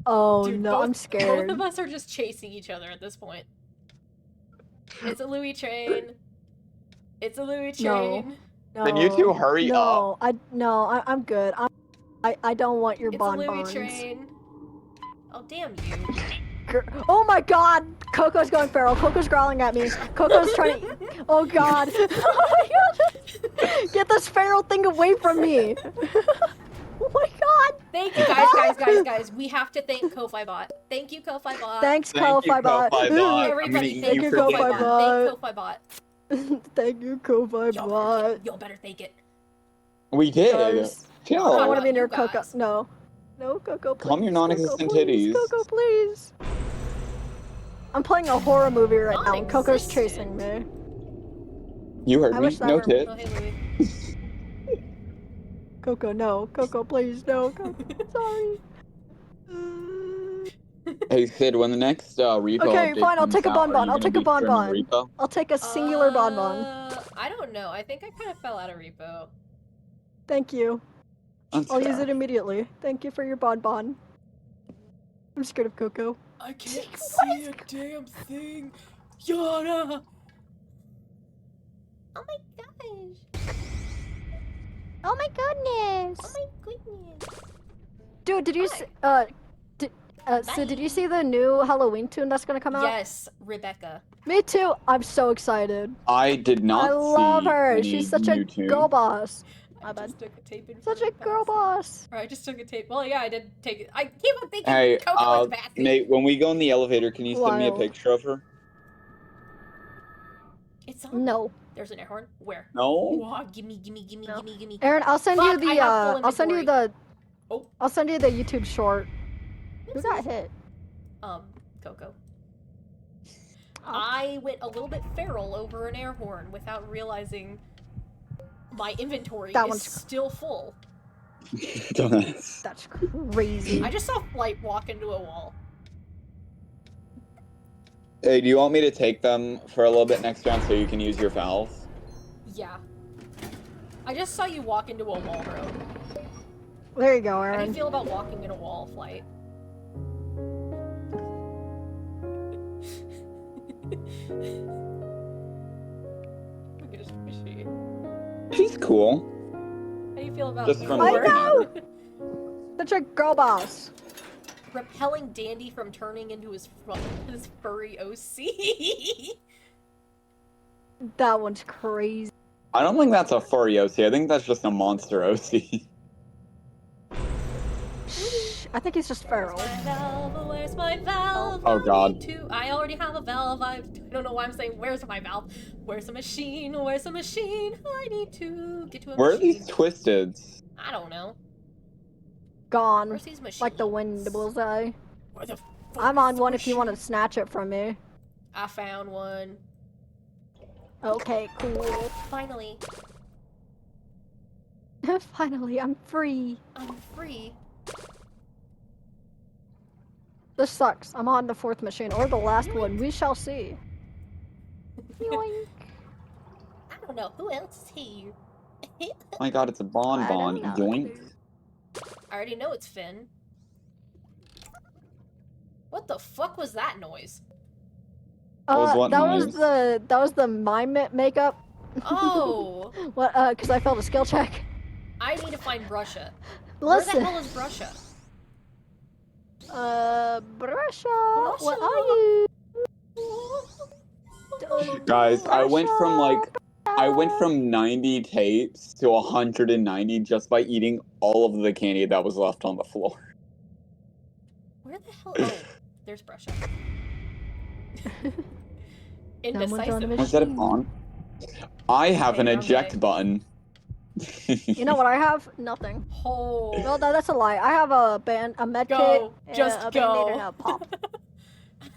Oh Dude, no, both, I'm scared. Both of us are just chasing each other at this point. It's a Louis train. It's a Louis No. train. No. Then you two hurry up. I'm good. I don't want your It's a Louis bonbons. train. Oh, damn you. Oh my God! Coco's going feral. Coco's growling at me. Coco's trying to. Oh God! Get this feral thing away from me! Oh my God! Thank you, guys. We have to thank Ko-Fi Bot. Thank you, Ko-Fi Bot. Thanks, Thank you, Ko-Fi Bot. Ko-Fi Bot. I'm gonna Everybody, eat thank you you, for Ko-Fi dinner. Bot. Thank Ko-Fi Bot. Thank you, Ko-Fi Bot. Y'all better thank it. We did. Guys, Chill. I Not want to be you near Coco. guys. No. No, Coco, please. Calm your non-existent Coco, please. titties. Coco, please. I'm playing a horror movie right now, and Coco's Non-existent? chasing me. You heard I me. wish that No were- tits. Oh, hey, Louis. Coco, no. Coco, please, no. Coco, sorry. Hey Sid, when the next repo Okay, update fine, I'll comes take a out, are bonbon, you I'll gonna take a be streaming bonbon. Repo? I'll take a singular bonbon. I don't know. I think I kind of fell out of repo. Thank you. That's I'll use fair. it immediately. Thank you for your bonbon. I'm scared of Coco. I can't What see is a damn thing. Yana. Oh my gosh. Oh my goodness! Oh my goodness. Dude, did you Hi. Sid, did you see the new Halloween tune that's gonna come out? Yes, Rebecca. Me too. I'm so excited. I did not I love see her. any She's such a new tune. girl boss. I My bad. just took a tape in Such front a of girl Bassy. boss. Or I just took a tape. Well, yeah, I did take it. I keep on thinking Hey, Coco is Bassy. Nate, when we go in the elevator, can you send me a Wild. picture of her? It's on. No. There's an air horn. Where? No? Wow, gimme. No. Gimme. Aaron, I'll send you Fuck, I the have full I'll send you the Oh. I'll send you the YouTube short. Who got hit? Coco. Oh. I went a little bit feral over an air horn without realizing my inventory That is one's- still full. Dumbass. That's crazy. I just saw Flight walk into a wall. Hey, do you want me to take them for a little bit next round so you can use your valves? Yeah. I just saw you walk into a wall, bro. There you go, How do you Aaron. feel about walking in a wall, Flight? Look at his fishy. She's cool. How do you feel about Just from I looking at her. Such a girl boss. repelling Dandy from turning into his furry OC? That one's crazy. I don't think that's a furry OC. I think that's just a monster OC. I think he's just feral. Where's my valve? Where's my valve? Oh, I God. need to- I already have a valve. I don't know why I'm saying where's my valve. Where's the machine? Where's the machine? I need to get to a Where are machine. these Twisteds? I don't know. Gone. Where's these machines? Like the wind bullseye. Where the fuck I'm is on the one if you want to machine? snatch it from me. I found one. Okay, cool. Finally, Finally, I'm free. I'm free. This sucks. I'm on the 4th machine, or the last one. We shall see. Yoink. I don't know who else is here. Oh my god, it's a bonbon. I don't know. Yoink. I already know it's Finn. What the fuck was that noise? was what that was noise? the mime makeup. Oh, What? Because I failed a skill check. I need to find Brusha. Listen. Where the hell is Brusha? Brusha, what are you? Guys, I went from 90 tapes to 190 just by eating all of the candy that was left on the floor. Where the hell? Oh, there's Brusha. Someone's on Indecisive. the Was that a pawn? I have an Hey, eject okay. button. You know what I have? Nothing. Oh. Well, that's a lie. I have a med Go. kit, Just a Band-Aid, and go. a pop.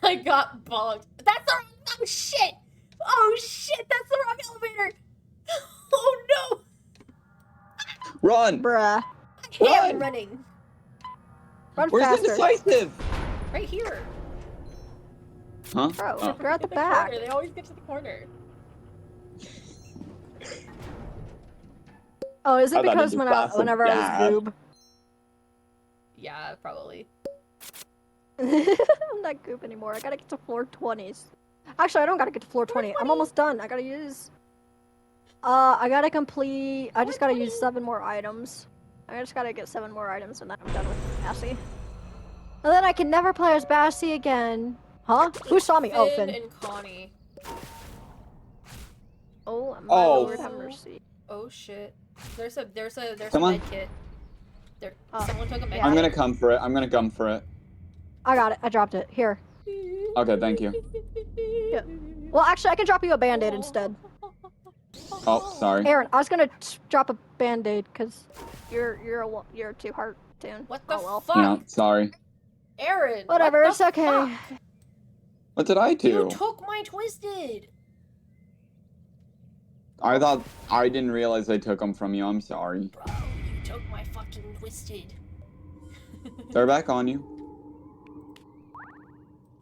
I got bogged. That's the wrong. Oh shit! Oh shit! That's the wrong elevator. Oh no! Run! Bruh. I am Run! running. Run Where's faster. Indecisive? Right here. Huh? Bro, Oh. they're at the In back. corner. They always get to the corner. Oh, is I it thought because Indecisive whenever I was died. goob? Yeah, probably. I'm not goop anymore. I gotta get to floor 20s. Actually, I don't gotta get to floor 20. I'm almost done. I gotta use... I gotta complete... I just gotta use 7 more items. I just gotta get 7 more items and then I'm done with Bassie. And then I can never play as Bassie again. Huh? Who saw me? Oh, Finn. and Connie. Oh, my Oh. lord have mercy. Oh shit. There's a Come on. med kit. There. Oh, Someone took a med yeah. I'm kit. gonna come for it. I'm gonna come for it. I got it. I dropped it. Here. Okay, thank you. Yeah. Well, actually, I can drop you a band-aid instead. Oh, sorry. Aaron, I was gonna drop a band-aid because you're a 2-heart tune. What the Oh well. fuck? Yeah, sorry. Aaron! Whatever, what it's the okay. fuck? What did I You do? took my twisted! I thought I didn't realize I took them from you. I'm sorry. Bro, you took my fucking twisted. They're back on you.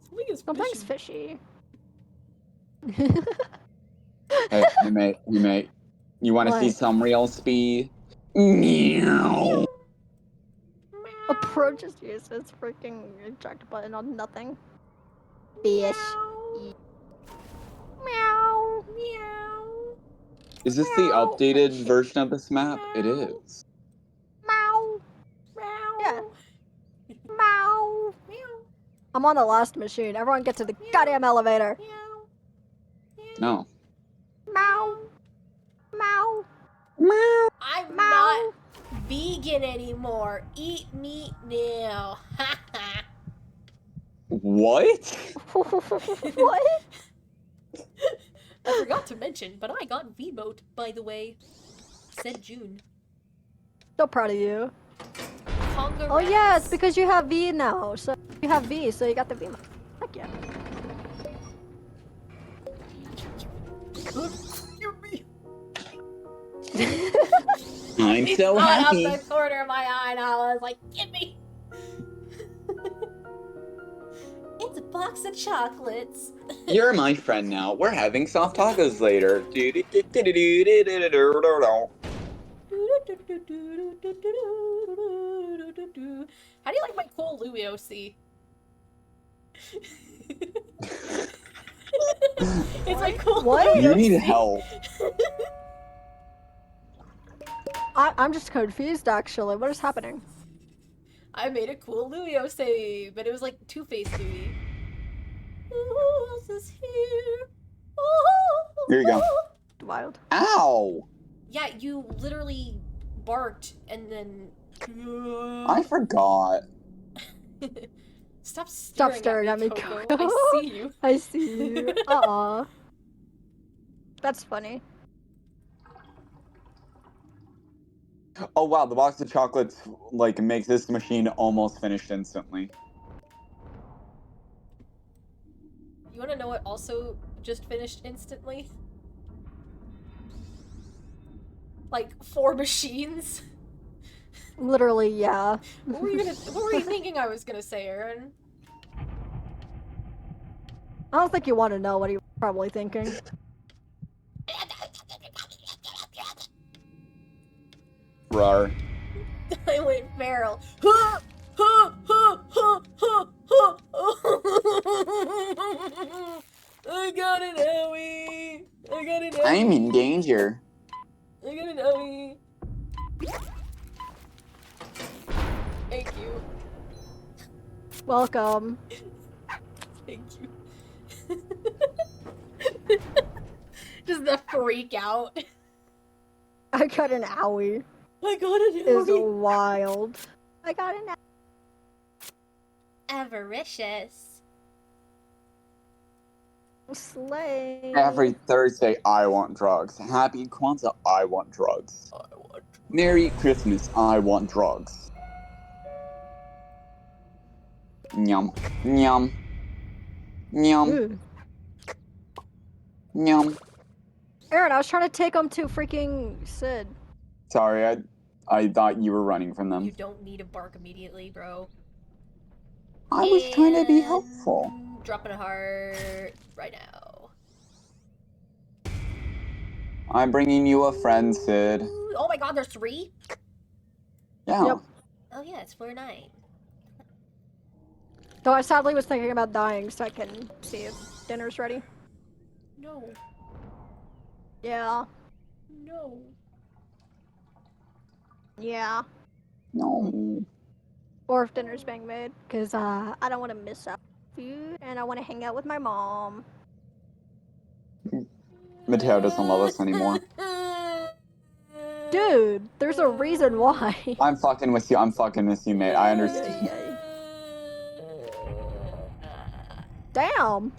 Something is Something's fishy. fishy. Hey mate. You want to see What? some real speed? Meow. Approach is used its freaking eject button on nothing. Fish. Meow. Meow. Is this the Meow. updated version of this map? It is. Meow. Meow. Yeah. Meow. Meow. I'm on the last machine. Everyone get to the goddamn elevator. Meow. No. Meow. Meow. I'm Meow. not vegan anymore. Eat meat now. Ha ha. What? What? I forgot to mention, but I got V-Mote, by the way. Said June. So proud of you. Conga Oh yeah, it's because you have V now. So you have V, so you got the V. Heck yeah. I'm He so thought happy. out the corner of my eye, and I was like, "Give me!" It's a box of chocolates. You're my friend now. We're having soft tacos later. How do you like my cool Louis OC? It's like cool What? Louis You need OC. help. I'm just confused actually. What is happening? I made a cool Louis OC, but it was like Two-Face Louis. Who else is here? Here you go. Wild. Ow! Yeah, you literally barked and then. I forgot. Stop Stop staring, staring at me, at me, Coco. Coco. I see you. I see you. Aw. That's funny. Oh wow, the box of chocolates like makes this machine almost finished instantly. You want to know what also just finished instantly? Like 4 machines. Literally, yeah. What were you thinking I was gonna say, Aaron? I don't think you want to know what you're probably thinking. Rar. I went feral. I got an owie. I got an owie. I'm in danger. I got an owie. Thank you. Welcome. Thank you. Just the freak out. I got an owie. I got an Is owie. wild. I got an Avaricious. slay. Every Thursday, I want drugs. Happy Kwanzaa, I want drugs. I want. Merry Christmas, I want drugs. Nyum. Nyum. Nyum. Ooh. Nyum. Aaron, I was trying to take him to freaking Sid. Sorry, I thought you were running from You them. don't need to bark immediately, bro. I was trying to be And helpful. Dropping a heart right now. I'm bringing you a friend, Sid. Ooh, oh my god, there's 3? Yeah. Yep. Oh yeah, it's 4-9. Though I sadly was thinking about dying so I can see if dinner's ready. No, Yeah. no. Yeah. No. Or if dinner's being made. Because I don't want to miss out food and I want to hang out with my mom. Mateo doesn't love us anymore. Dude, there's a reason why. I'm fucking with you. I'm fucking with you, mate. I understand. Damn.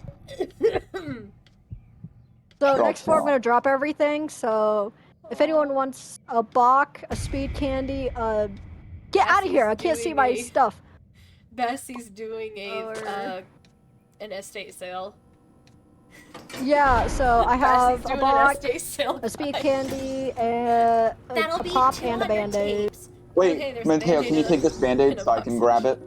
So Drop next part I'm swap. gonna drop everything. So if anyone wants a Bach, a speed candy, get out of here! I can't see doing my a- stuff. Bessie's doing Or- an estate sale. Yeah. So I have Bessie's a doing an Bach, estate sale. a speed guys. candy, and That'll a be pop 200 and a band-aid. tapes. Wait, Okay, there's a Mateo, Band-Aid can you and take this band-aid and a so I can box. grab it?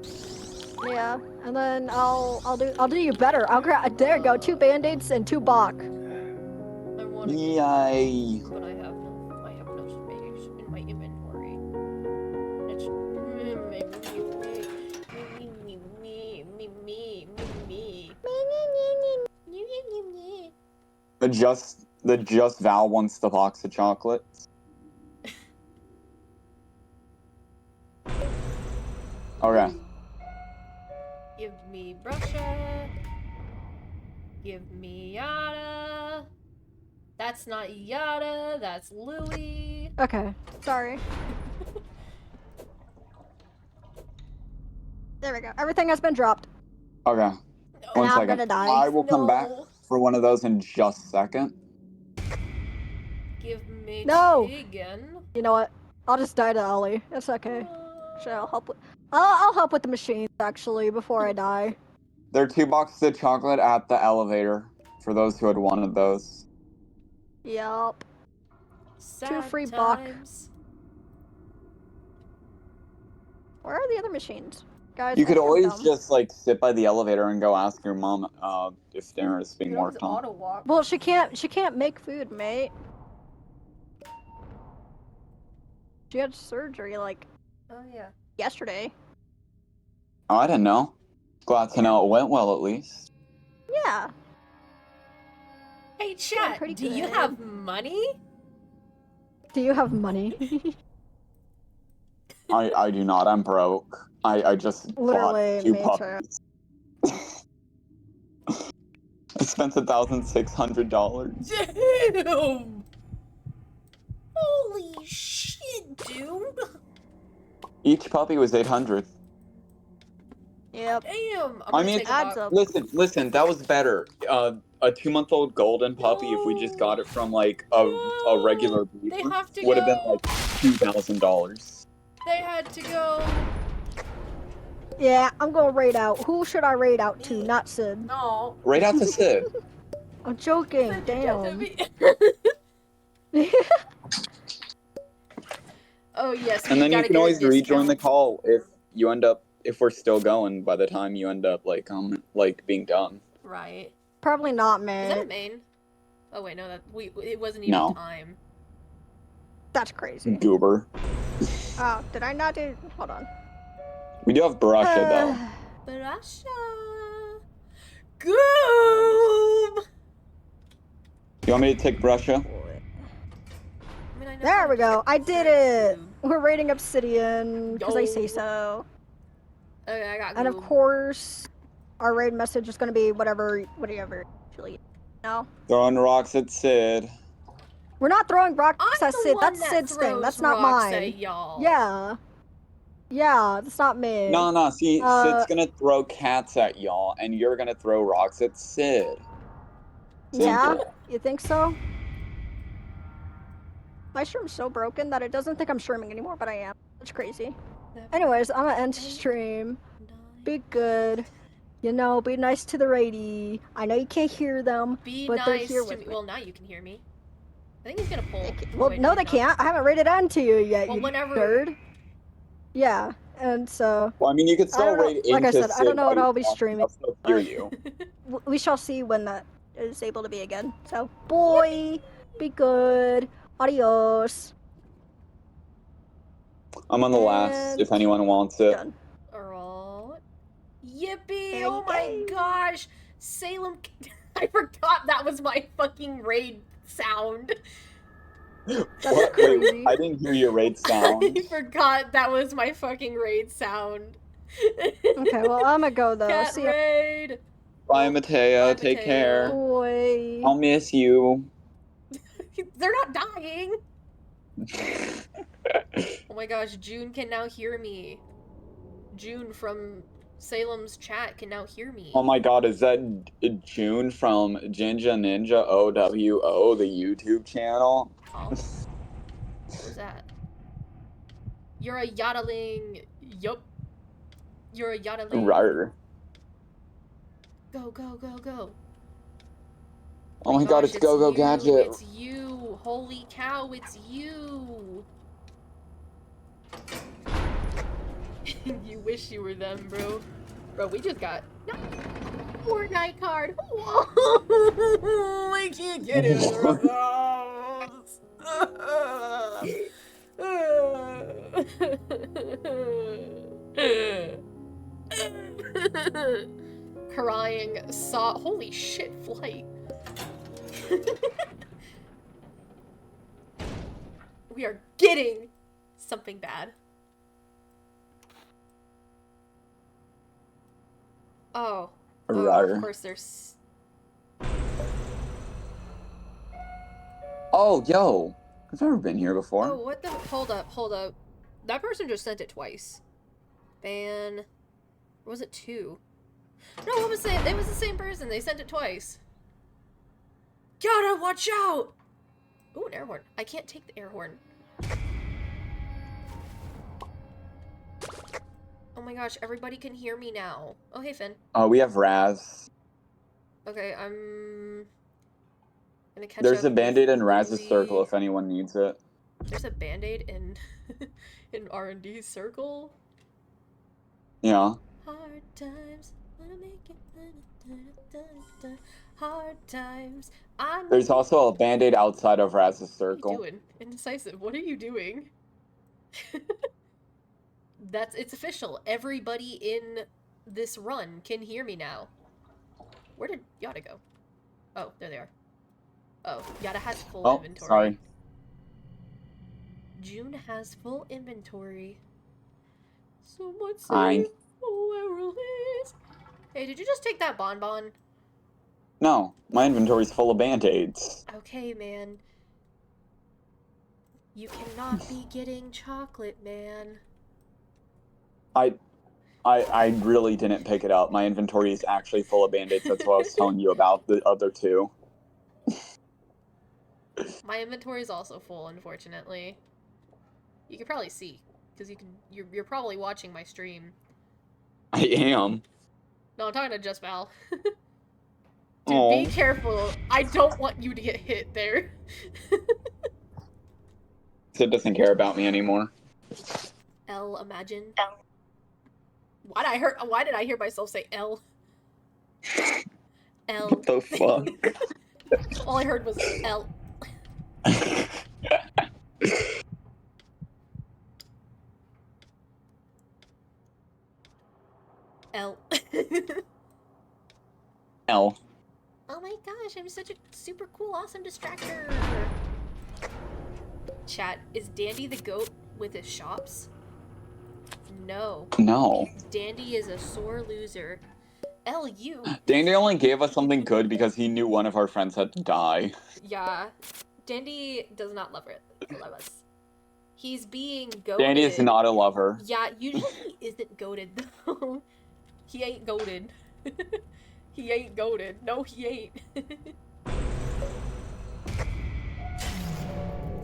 Yeah, and then I'll do you better. I'll grab. There you go. 2 band-aids and 2 Bach. I want to Yay. but I have no space in my inventory. It's The Just Val wants the box of chocolates. Okay. Give me Brusha. Give me Yada. That's not Yada, that's Louie. Okay. Sorry. There we go. Everything has been dropped. Okay. And One I'm second. gonna die. I will come back for one of those in just a second. Give me No. chicken. You know what? I'll just die to Ellie. It's okay. Sure, I'll help with. I'll help with the machines actually before I die. There are 2 boxes of chocolate at the elevator for those who had wanted those. Yup. Sad free buck. times. Where are the other machines, guys? You I could hear always them. just like sit by the elevator and go ask your mom if dinner is being You can always worked on. auto walk. Well, she can't. She can't make food, mate. She had surgery like Oh yeah. yesterday. Oh, I didn't know. Glad to know it went well at least. Yeah. Hey chat, pretty do you good. have money? Do you have money? I do not. I'm broke. I just Literally, bought 2 me too. puppies. I spent $1,600. Damn! Holy shit, dude! Each puppy was $800. Yep. Damn! I'm I gonna mean, take adds about... up. Listen, that was better. A 2-month-old golden puppy, if we just got it from like a regular They breeder, have to would have been go. like $2,000. They had to go. Yeah, I'm gonna raid out. Who should I raid out to? Not Sid. No. Right out to Sid. I'm joking. Damn. Oh yes, And we then you gotta can get a always rejoin the discount. call if we're still going by the time you end up like being done. Right. Probably not, Is that a man. main? Oh wait, no, it wasn't even No. time. That's crazy. Goober. Oh, did I not do? Hold on. We do have Barasha though. Barasha. Goob! You want me to take Barasha? I mean, I know There how we to go. get I did it. Goob. We're raiding Obsidian because I say Yo. so. Okay, I got And of Goob. course, our raid message is gonna be whatever actually. No, Throwing rocks at Sid. we're not throwing rocks I'm at the Sid. one That's that Sid's thing. throws That's not rocks mine. at y'all. Yeah. Yeah, that's not me. No, see, Uh, Sid's gonna throw cats at y'all, and you're gonna throw rocks at Sid. Yeah? Simple. You think so? My stream's so broken that it doesn't think I'm streaming anymore, but I am. That's crazy. Anyways, I'm gonna end stream. Be good. You know, be nice to the raidie. I know you can't hear them, Be but they're nice here to with me. me. Well, now you can hear me. I think he's gonna pull. Well, wait, no, he's they not. can't. I haven't rated on to you yet, Well, you whenever- nerd. Yeah, and so Well, I mean, you could I still don't know- raid into like I said, I don't Sid know while what I'll you're be talking. streaming, I'll still hear but- you. we shall see when that is able to be again. So, boy, be good. Adios. I'm on the last, if anyone wants it. Done. Alright. Yippee! There Oh you my go. gosh! Salem. I forgot that was my fucking raid sound. That's What? crazy. Wait, I didn't hear your raid sound. I forgot that was my fucking raid sound. Okay, well, I'm gonna go though. Cat See ya. raid! Bye, Mateo. Bye, Take Mateo. care. Boy. I'll miss you. They're not dying! Oh my gosh, June can now hear me. June from Salem's chat can now hear me. Oh my god, is that June from Jinja Ninja OWO, the YouTube channel? Oh. What was that? You're a yodeling. Yup. You're a yodeling. Rar. Go, go, go, go. Oh my god, gosh, it's Go Go you, Gadget. It's you. Holy cow, it's you. You wish you were them, bro. Bro, we just got no Fortnite card. Whoa, I can't get it. Crying saw. Holy shit, flight. We are getting something bad. Oh. Oh, Rar. of course there's... Oh, yo. I've never been here before. Oh, what the... Hold up, hold up. That person just sent it twice. Ban... Or was it two? No, it was the same person. They sent it twice. Gotta watch out! Ooh, an air horn. I can't take the air horn. Oh my gosh, everybody can hear me now. Oh, hey, Finn. We have Raz. Okay, I'm gonna catch There's up a with Band-Aid in Raz's Lily. circle if anyone needs it. There's a Band-Aid in in R&D circle. Yeah. Hard times, wanna make it. Hard times. I There's also a Band-Aid outside of Raz's What are you circle. doing? Indecisive. What are you doing? It's official. Everybody in this run can hear me now. Where did Yada go? Oh, there they are. Oh, Yada has full inventory. Sorry. June has full inventory. Someone say Fine. where it is. Hey, did you just take that bonbon? No, my inventory's full of band-aids. Okay, man. You cannot be getting chocolate, man. I really didn't pick it up. My inventory is actually full of band-aids. That's what I was telling you about the other two. My inventory is also full, unfortunately. You can probably see, because you're probably watching my stream. I am. No, I'm talking to Just Val. Dude, Aw. be careful. I don't want you to get hit there. Sid doesn't care about me anymore. L, imagine. Why did I hear myself say L? L. What the fuck? All I heard was L. L. L. Oh my gosh, I'm such a super cool, awesome distractor. Chat, is Dandy the goat with his shops? No. No. Dandy is a sore loser. L.U. Dandy only gave us something good because he knew one of our friends had to die. Yeah. Dandy does not love us. He's being goated. Dandy is not a lover. Yeah, usually he isn't goated though. He ain't goated. He ain't goated. No, he ain't.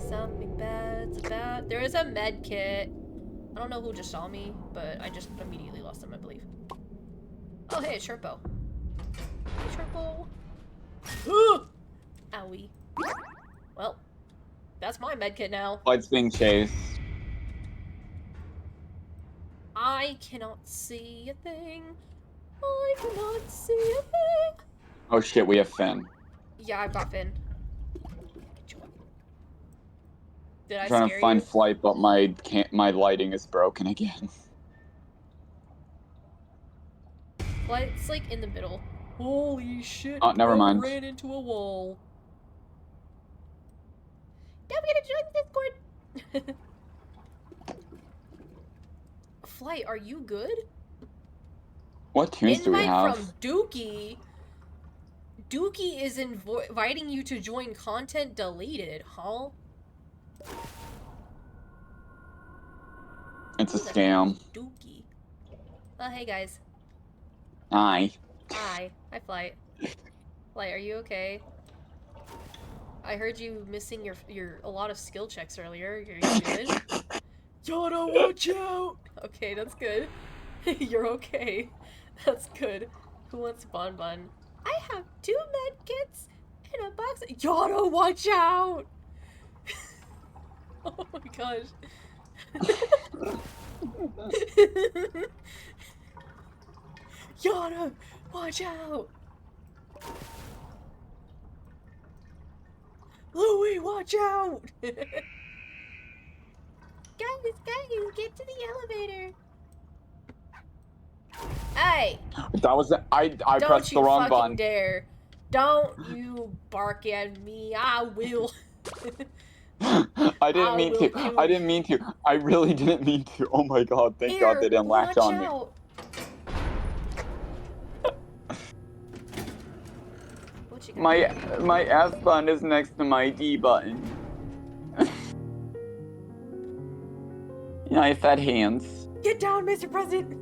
Something bad's about. There is a med kit. I don't know who just saw me, but I just immediately lost him, I believe. Oh, hey, it's Sherpo. Hey, Sherpo. Owie. Well, that's my med kit now. Light's being chased. I cannot see a thing. I cannot see a thing. Oh shit, we have Finn. Yeah, I've got Finn. Did I I'm trying scare to find you? Flight, but my lighting is broken again. Well, it's like in the middle. Holy shit. Oh, never I mind. ran into a wall. Don't forget to join Discord. Flight, are you good? What tunes do we Invite have? from Dookie. Dookie is inviting you to join content deleted, huh? It's a Who the heck scam. is Dookie. Oh, hey guys. Hi. Hi. Hi, Flight. Flight, are you okay? I heard you missing a lot of skill checks earlier. Are you good? Yada, watch out! Okay, that's good. You're okay. That's good. Who wants Bonbon? I have 2 med kits and a box. Yada, watch out! Oh my gosh. Yada, watch out! Louie, watch out! Guys, get to the elevator. Hey! That was I Don't pressed the you wrong fucking button. dare. Don't you bark at me. I will. I didn't mean will to. I didn't mean to. I really didn't mean to. Oh my god, thank Here, god they didn't latch watch on me. out. What you got? My F button is next to my D button. Yeah, I fed hands. Get down, Mr. President!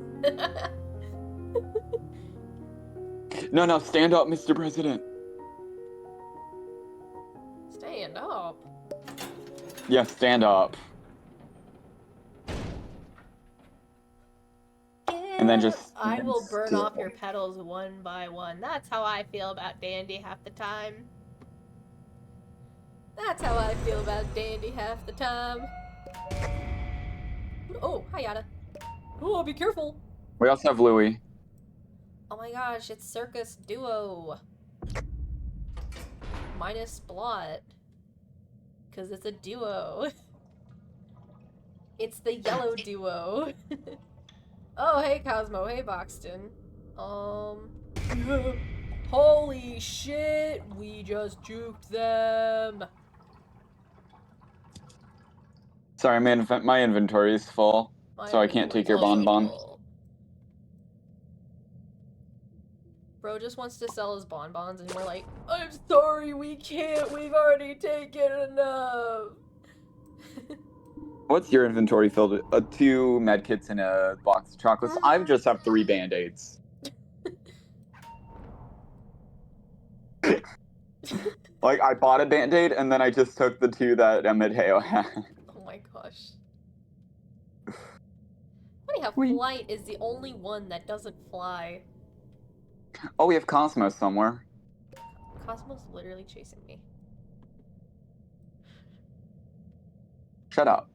No, stand up, Mr. President. Stand up. Yeah, stand up. And then just I will burn still. off your petals one by one. That's how I feel about Dandy half the time. That's how I feel about Dandy half the time. Oh, hi Yada. Oh, be careful. We also have Louie. Oh my gosh, it's Circus Duo. Minus Blot. Because it's a duo. It's the yellow duo. Oh, hey Cosmo, hey Boxton. Holy shit, we just juked them. Sorry, my inventory is full, My so I can't take your inventory's bonbon. full. Bro just wants to sell his bonbons and we're like, I'm sorry, we can't, we've already taken enough. What's your inventory filled with? 2 medkits and a box of chocolates. I just have 3 band-aids. Like, I bought a band-aid and then I just took the 2 that Mateo had. Oh my gosh. Funny how Whee. Flight is the only one that doesn't fly. Oh, we have Cosmos somewhere. Cosmo's literally chasing me. Shut up.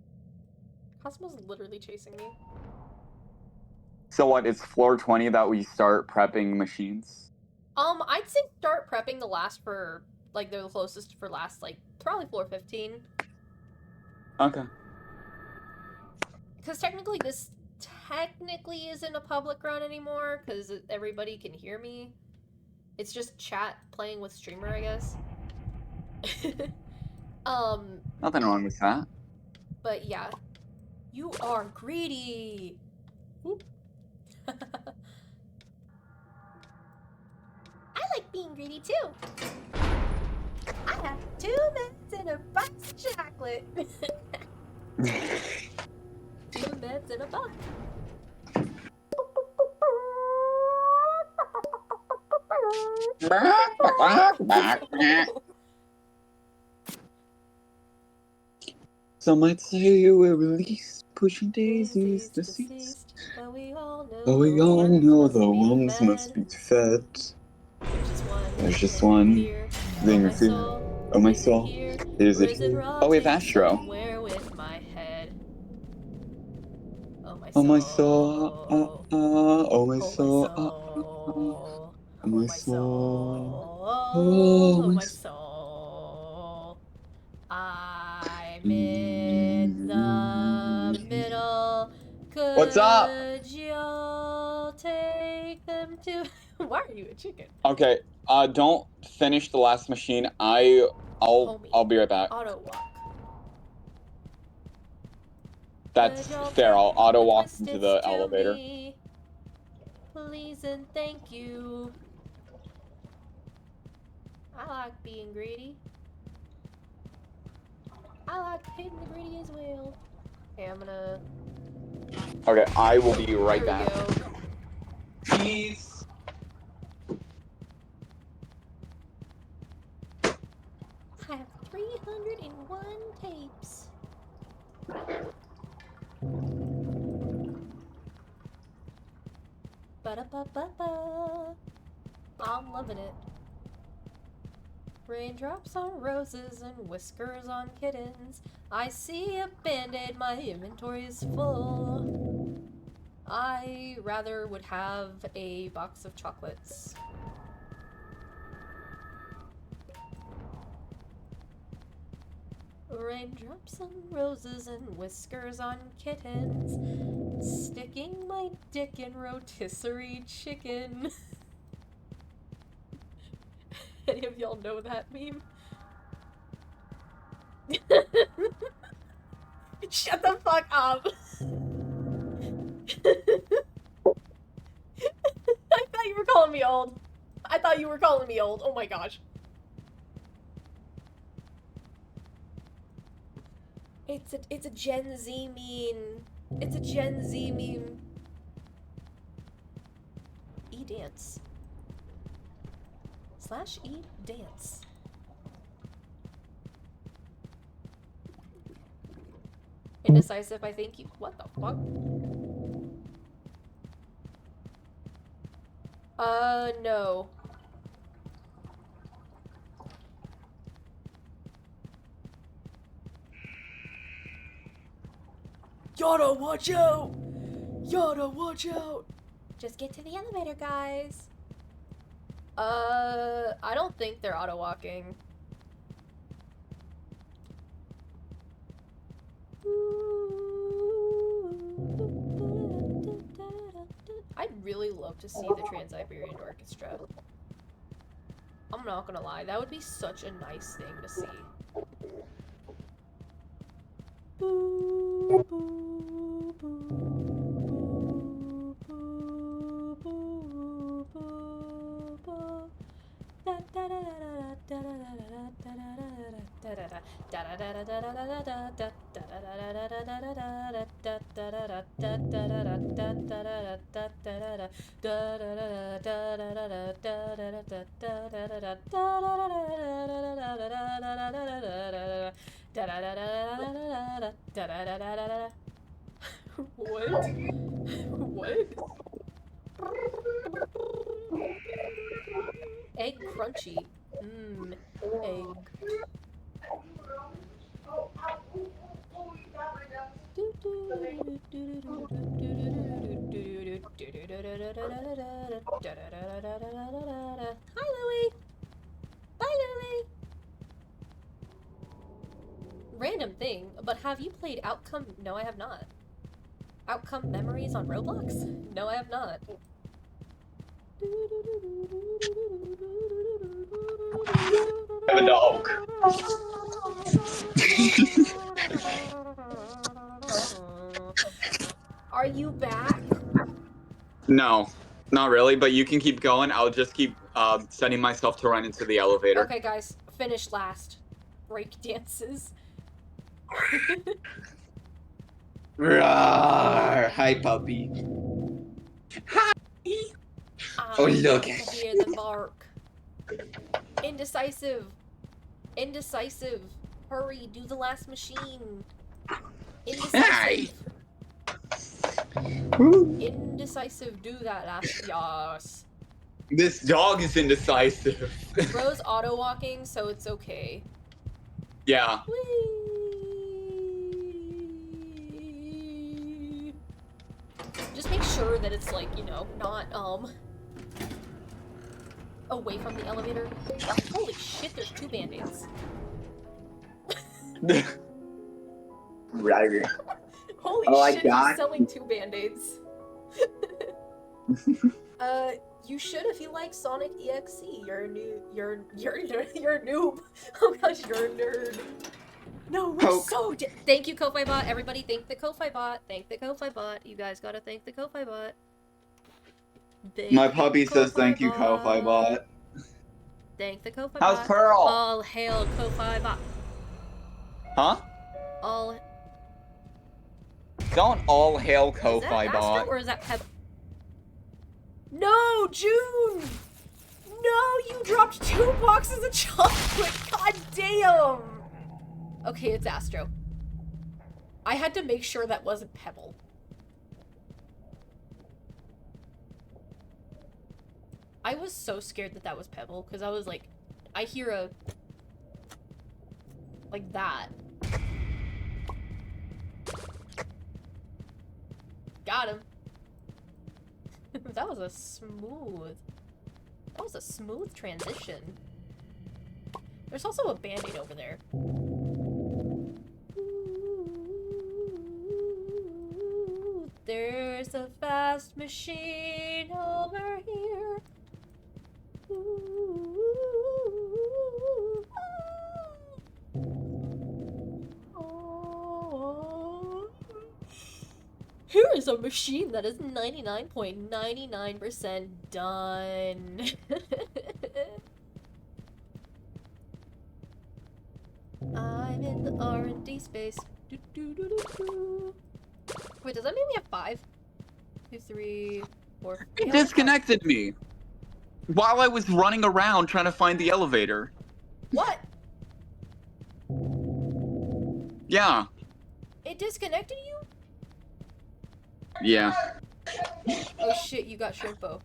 Cosmo's literally chasing me. So what, it's floor 20 that we start prepping machines? I'd say start prepping the last for, like, they're the closest for last, like, probably floor 15. Okay. Because technically this technically isn't a public run anymore, because everybody can hear me. It's just chat playing with streamer, I guess. Nothing wrong with that. But yeah. You are greedy! Whoop. I like being greedy too! I have 2 minutes and a box of chocolate! 2 minutes and a box. Some might say you were released, pushing daisies deceased. But we all know, But we all know the be worms must be fed. There's just one one thing thing or or two. two. Oh my Is it soul, here? is Or it is it here? Oh, we have rotting Astro. somewhere with my head? Oh my Oh my soul. soul, oh my Oh my soul, soul. oh my soul, Oh my soul. I'm in the middle. Could What's up? you take them to? Why are you a chicken? Okay, don't finish the last machine. I'll be right back. Auto walk. That's Could y'all fair. I'll take auto the walk into Twisteds the to elevator. me? Please and thank you. I like being greedy. I like being the greedy as well. Okay, I'm gonna. Okay, I will be right There we back. go. Peace. I have 301 tapes. Ba-da-ba-ba-ba. I'm loving it. Raindrops on roses and whiskers on kittens. I see a band-aid, my inventory is full. I rather would have a box of chocolates. Raindrops on roses and whiskers on kittens. Sticking my dick in rotisserie chicken. Any of y'all know that meme? Shut the fuck up! I thought you were calling me old. I thought you were calling me old. Oh my gosh. It's a Gen Z meme. It's a Gen Z meme. E-dance. / e-dance. Indecisive, I think you. What the fuck? No. Yada, watch out! Yada, watch out! Just get to the elevator, guys. I don't think they're auto-walking. Ooh. I'd really love to see the Trans-Siberian Orchestra. I'm not gonna lie, that would be such a nice thing to see. What? What? Egg crunchy. Mmm, egg. Hi, Louie. Bye, Louie. Random thing, but have you played Outcome? No, I have not. Outcome Memories on Roblox? No, I have not. I have a dog. Are you back? No, not really, but you can keep going. I'll just keep setting myself to run into the elevator. Okay, guys, finish last. Break dances. Roar! Hi, puppy. Oh, look. Hear the bark. Indecisive. Indecisive. Hurry, do the last machine. Indecisive. Indecisive, do that last. Yes. This dog is indecisive. Bro's auto walking, so it's okay. Yeah. Whee! Just make sure that it's like, you know, not away from the elevator. Holy shit, there's 2 band-aids. Right. Holy Oh, I shit, got he's selling 2 band-aids. You should if you like Sonic EXE. You're a noob. Oh gosh, you're a nerd. No, we're Poke. so thank you, Ko-Fi Bot. Everybody thank the Ko-Fi Bot. Thank the Ko-Fi Bot. You guys gotta thank the Ko-Fi Bot. Thank My the puppy says Ko-Fi thank you, Ko-Fi Bot. Thank the Ko-Fi How's Bot. Pearl? All hail Ko-Fi Bot. Huh? All Don't all hail is that Ko-Fi Astro Bot. or is that Peb? No, June! No, you dropped 2 boxes of chocolate! God damn! Okay, it's Astro. I had to make sure that wasn't Pebble. I was so scared that that was Pebble, because I was like, I hear a... like that. Got him. That was a smooth transition. There's also a band-aid over there. There's a fast machine over here. Here is a machine that is 99.99% done. I'm in the R&D space. Do, do, do, do, do. Wait, does that mean we have 5? 2, 3, 4. It disconnected me while I was running around trying to find the elevator. What? Yeah. It disconnected you? Yeah. Oh shit, you got Shrimpo.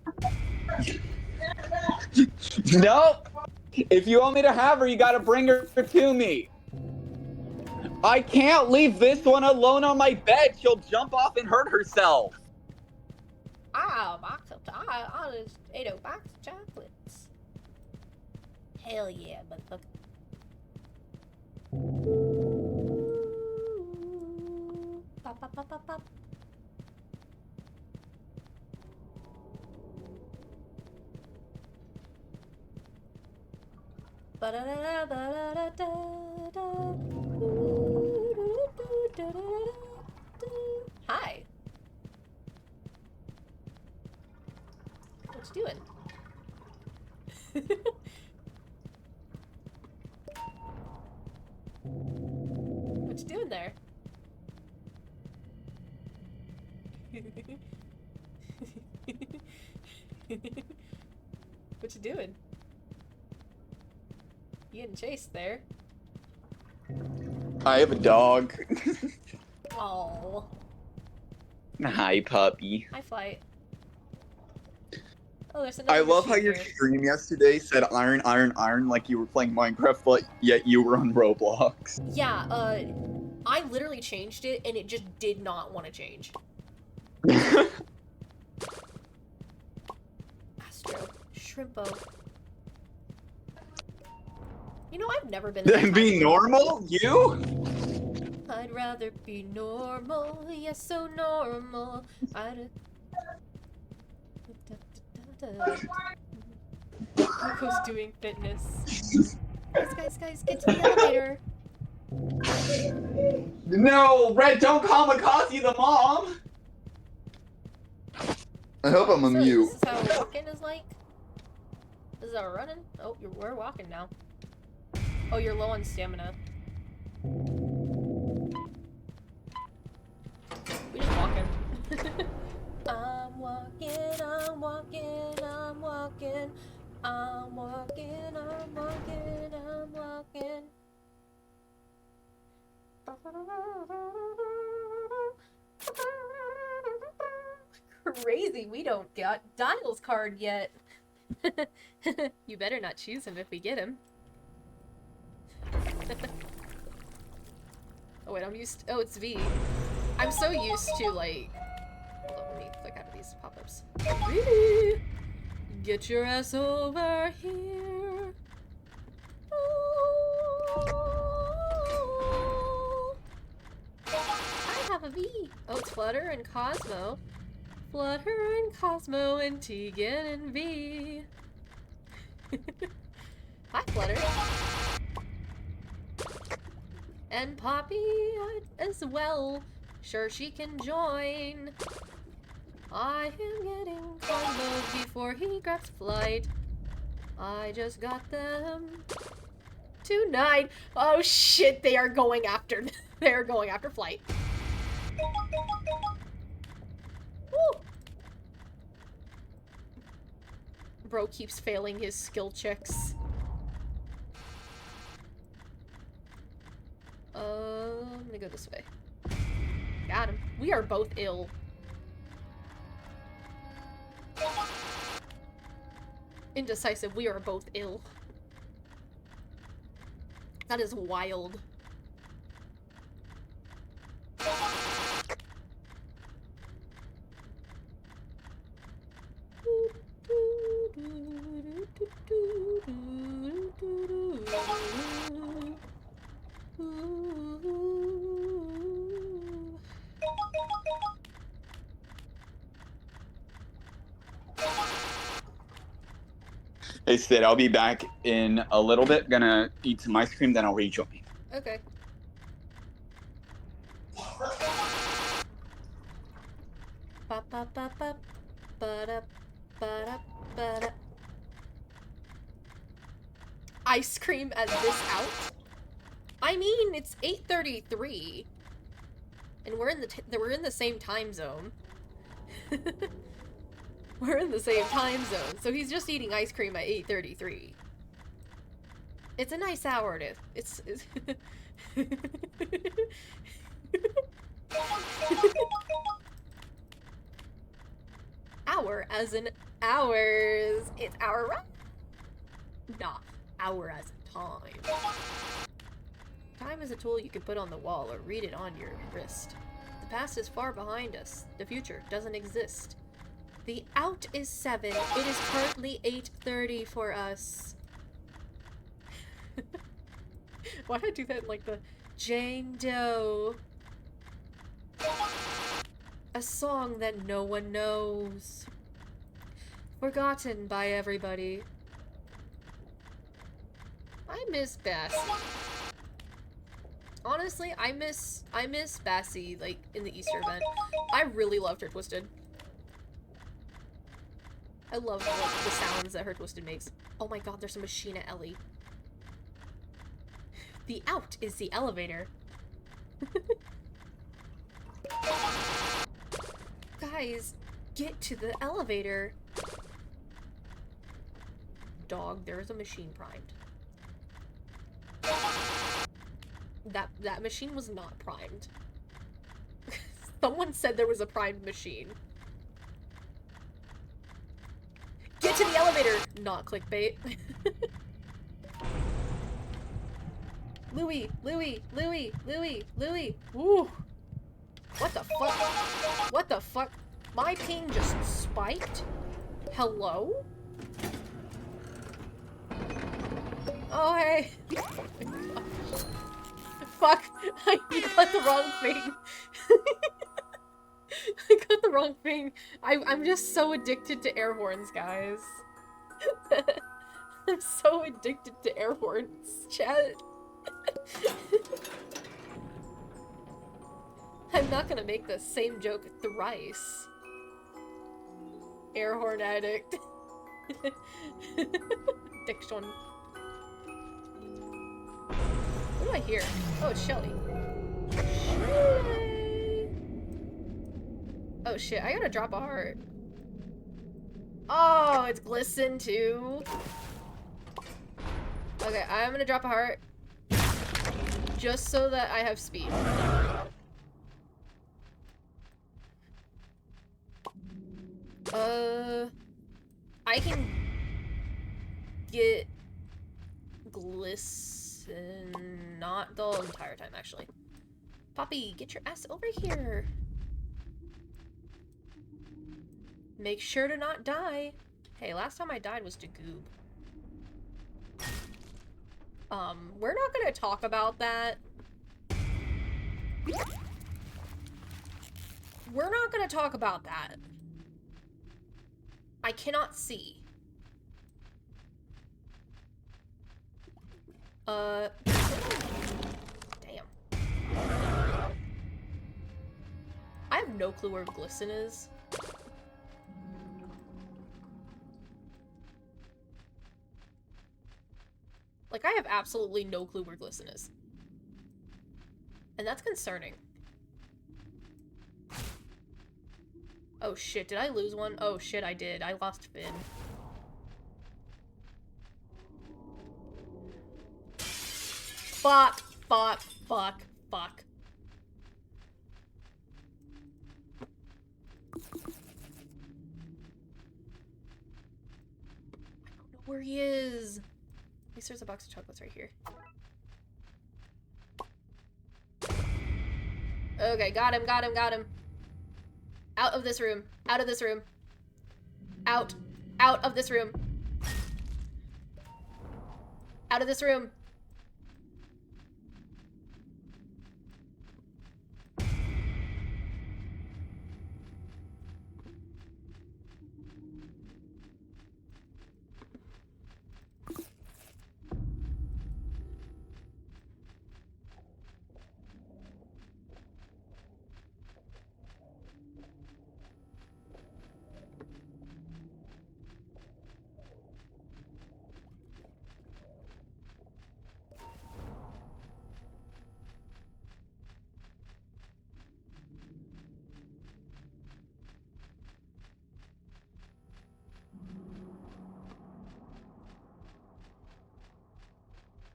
Nope. If you want me to have her, you gotta bring her to me. I can't leave this one alone on my bed. She'll jump off and hurt herself. I just ate a box of chocolates. Hell yeah, motherfucker. Pop, pop, pop, pop, pop. Ba-da-da-da, ba-da-da-da-da. Hi. What you doing? What you doing there? What you doing? You getting chased there? I have a dog. Oh, Hi, puppy. hi, Flight. Oh, there's another I love how machine your here. stream yesterday said iron, iron, iron like you were playing Minecraft, but yet you were on Roblox. Yeah, I literally changed it and it just did not want to change. Astro. Shrimpo. You know, I've never been in Then that be kind of- normal? You? I'd rather be normal, yes, so normal. I'd... Coco's doing fitness. Guys, get to the elevator. No, Red, don't kamikaze the mom! I hope I'm a So, mute. this is how walking is like? This is how we're running? Oh, we're walking now. Oh, you're low on stamina. We just walking. I'm walking, I'm walking, I'm walking. I'm walking, I'm walking, I'm walking. Crazy, we don't got Dial's card yet. You better not choose him if we get him. Oh wait, oh, it's V. I'm so used to, like... Hold on, let me click out of these pop-ups. V! Get your ass over here. Ooh. I have a V. Oh, it's Flutter and Cosmo. Flutter and Cosmo and Tegan and V. Hi, Flutter. And Poppy as well. Sure, she can join. I am getting Cosmo before he grabs Flight. I just got them tonight. Oh shit, they are going after they're going after Flight. Woo. Bro keeps failing his skill checks. I'm gonna go this way. Got him. We are both ill. Indecisive, we are both ill. That is wild. Hey, Sid, I'll be back in a little bit. Gonna eat some ice cream, then I'll rejoin. Okay. Ba ba ba ba ba da ba da ba da. Ice cream at this out? I mean, it's 8:33, and we're in the same time zone. We're in the same time zone, so he's just eating ice cream at 8:33. It's a nice hour to. It's hour as in hours. It's hour right? Nah, hour as in time. Time is a tool you can put on the wall or read it on your wrist. The past is far behind us. The future doesn't exist. The out is 7. It is currently 8:30 for us. Why did I do that in, like, the Jane Doe? A song that no one knows. Forgotten by everybody. I miss Bass. Honestly, I miss Bassie, like, in the Easter event. I really loved Her Twisted. I love the sounds that Her Twisted makes. Oh my god, there's a machine at Ellie. The out is the elevator. Guys, get to the elevator. Dog, there's a machine primed. That machine was not primed. Someone said there was a primed machine. Get to the elevator! Not clickbait. Louie, Louie, Louie, Louie, Louie. Woo! What the fuck? What the fuck? My ping just spiked? Hello? Oh, hey. Fuck, I got the wrong thing. I got the wrong thing. I'm just so addicted to air horns, guys. I'm so addicted to air horns, chat. I'm not gonna make the same joke thrice. Air horn addict. Addiction. What do I hear? Oh, it's Shelly. Oh shit, I gotta drop a heart. Oh, it's glisten too. Okay, I'm gonna drop a heart. Just so that I have speed. I can get glisten not the entire time, actually. Poppy, get your ass over here. Make sure to not die. Hey, last time I died was to Goob. We're not gonna talk about that. We're not gonna talk about that. I cannot see. Damn. I have no clue where glisten is. Like, I have absolutely no clue where glisten is. And that's concerning. Oh shit, did I lose one? Oh shit, I did. I lost Finn. Fuck, fuck, fuck, fuck. I don't know where he is. At least there's a box of chocolates right here. Okay, got him, got him, got him. Out of this room. Out of this room. Out. Out of this room. Out of this room.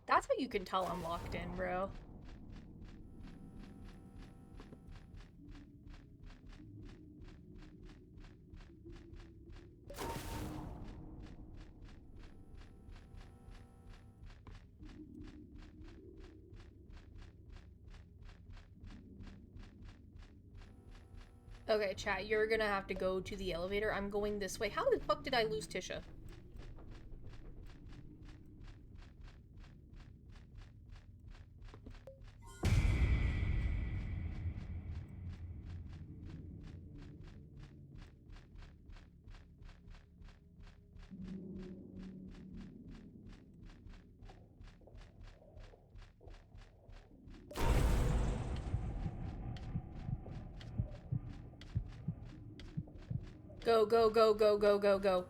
That's how you can tell I'm locked in, bro. Okay, chat, you're gonna have to go to the elevator. I'm going this way. How the fuck did I lose Tisha? Go, go, go, go, go, go, go.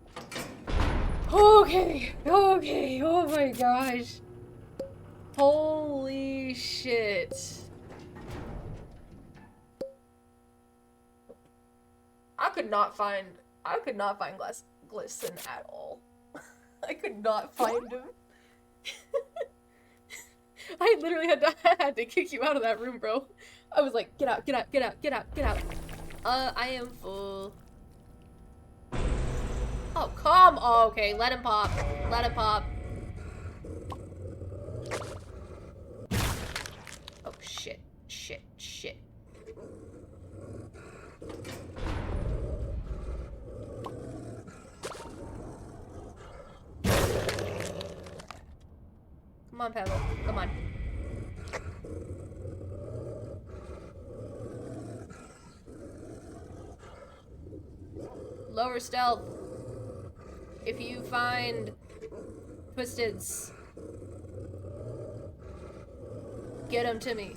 Okay, okay, oh my gosh. Holy shit. I could not find Glisten at all. I could not find him. I literally had to kick you out of that room, bro. I was like, get out, get out, get out, get out, get out. I am full. Oh, come on. Okay, let him pop. Let him pop. Oh, shit. Shit. Shit. Come on, Pebble. Come on. Lower stealth. If you find Twisteds, get them to me.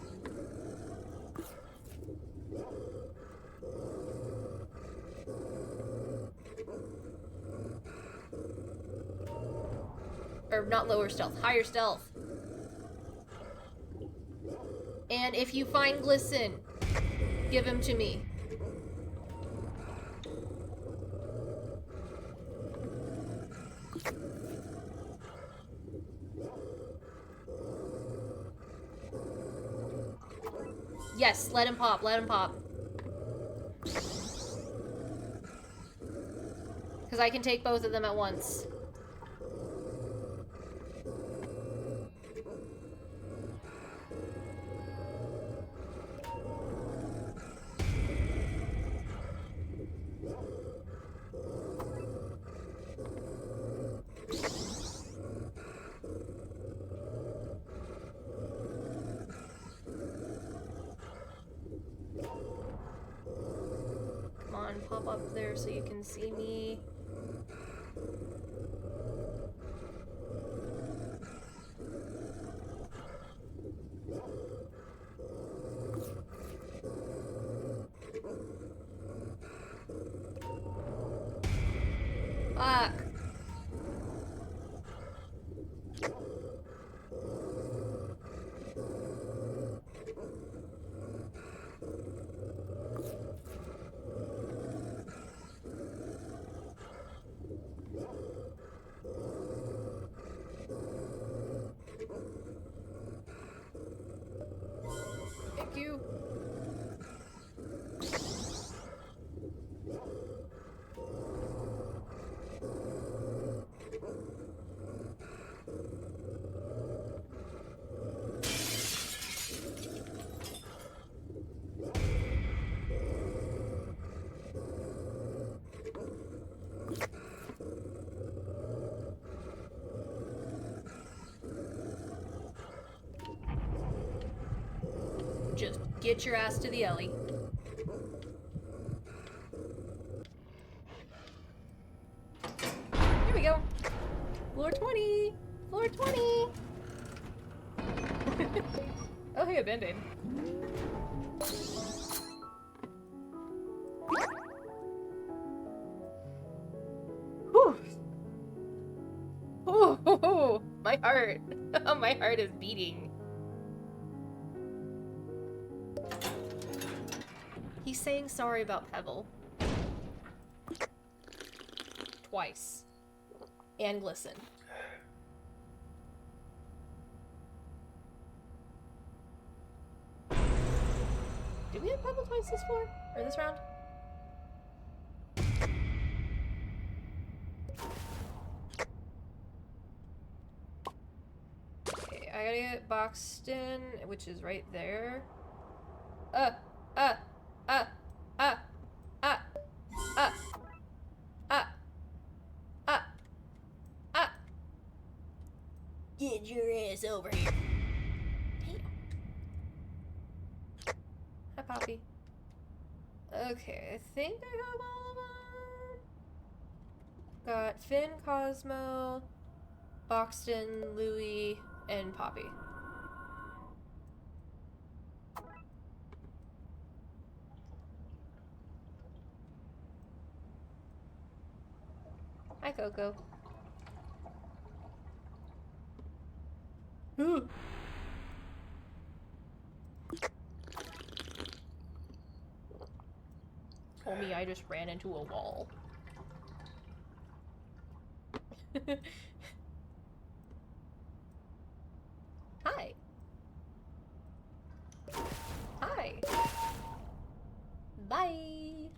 Or not lower stealth, higher stealth. And if you find Glisten, give him to me. Yes, let him pop, let him pop. Because I can take both of them at once. Pop up there so you can see me. Fuck. Thank you. Just get your ass to the alley. Here we go. Floor 20. Floor 20. Oh, hey, a band-aid. Whew. Oh, my heart. My heart is beating. He's saying sorry about Pebble. Twice. And Glisten. Did we have Pebble twice this floor? Or this round? Okay, I gotta get Boxton, which is right there. Get your ass over here. Damn. Hi, Poppy. Okay, I think I have all of them. Got Finn, Cosmo, Boxton, Louie, and Poppy. Coco. Ooh. Homie, I just ran into a wall. Hi. Hi. Bye.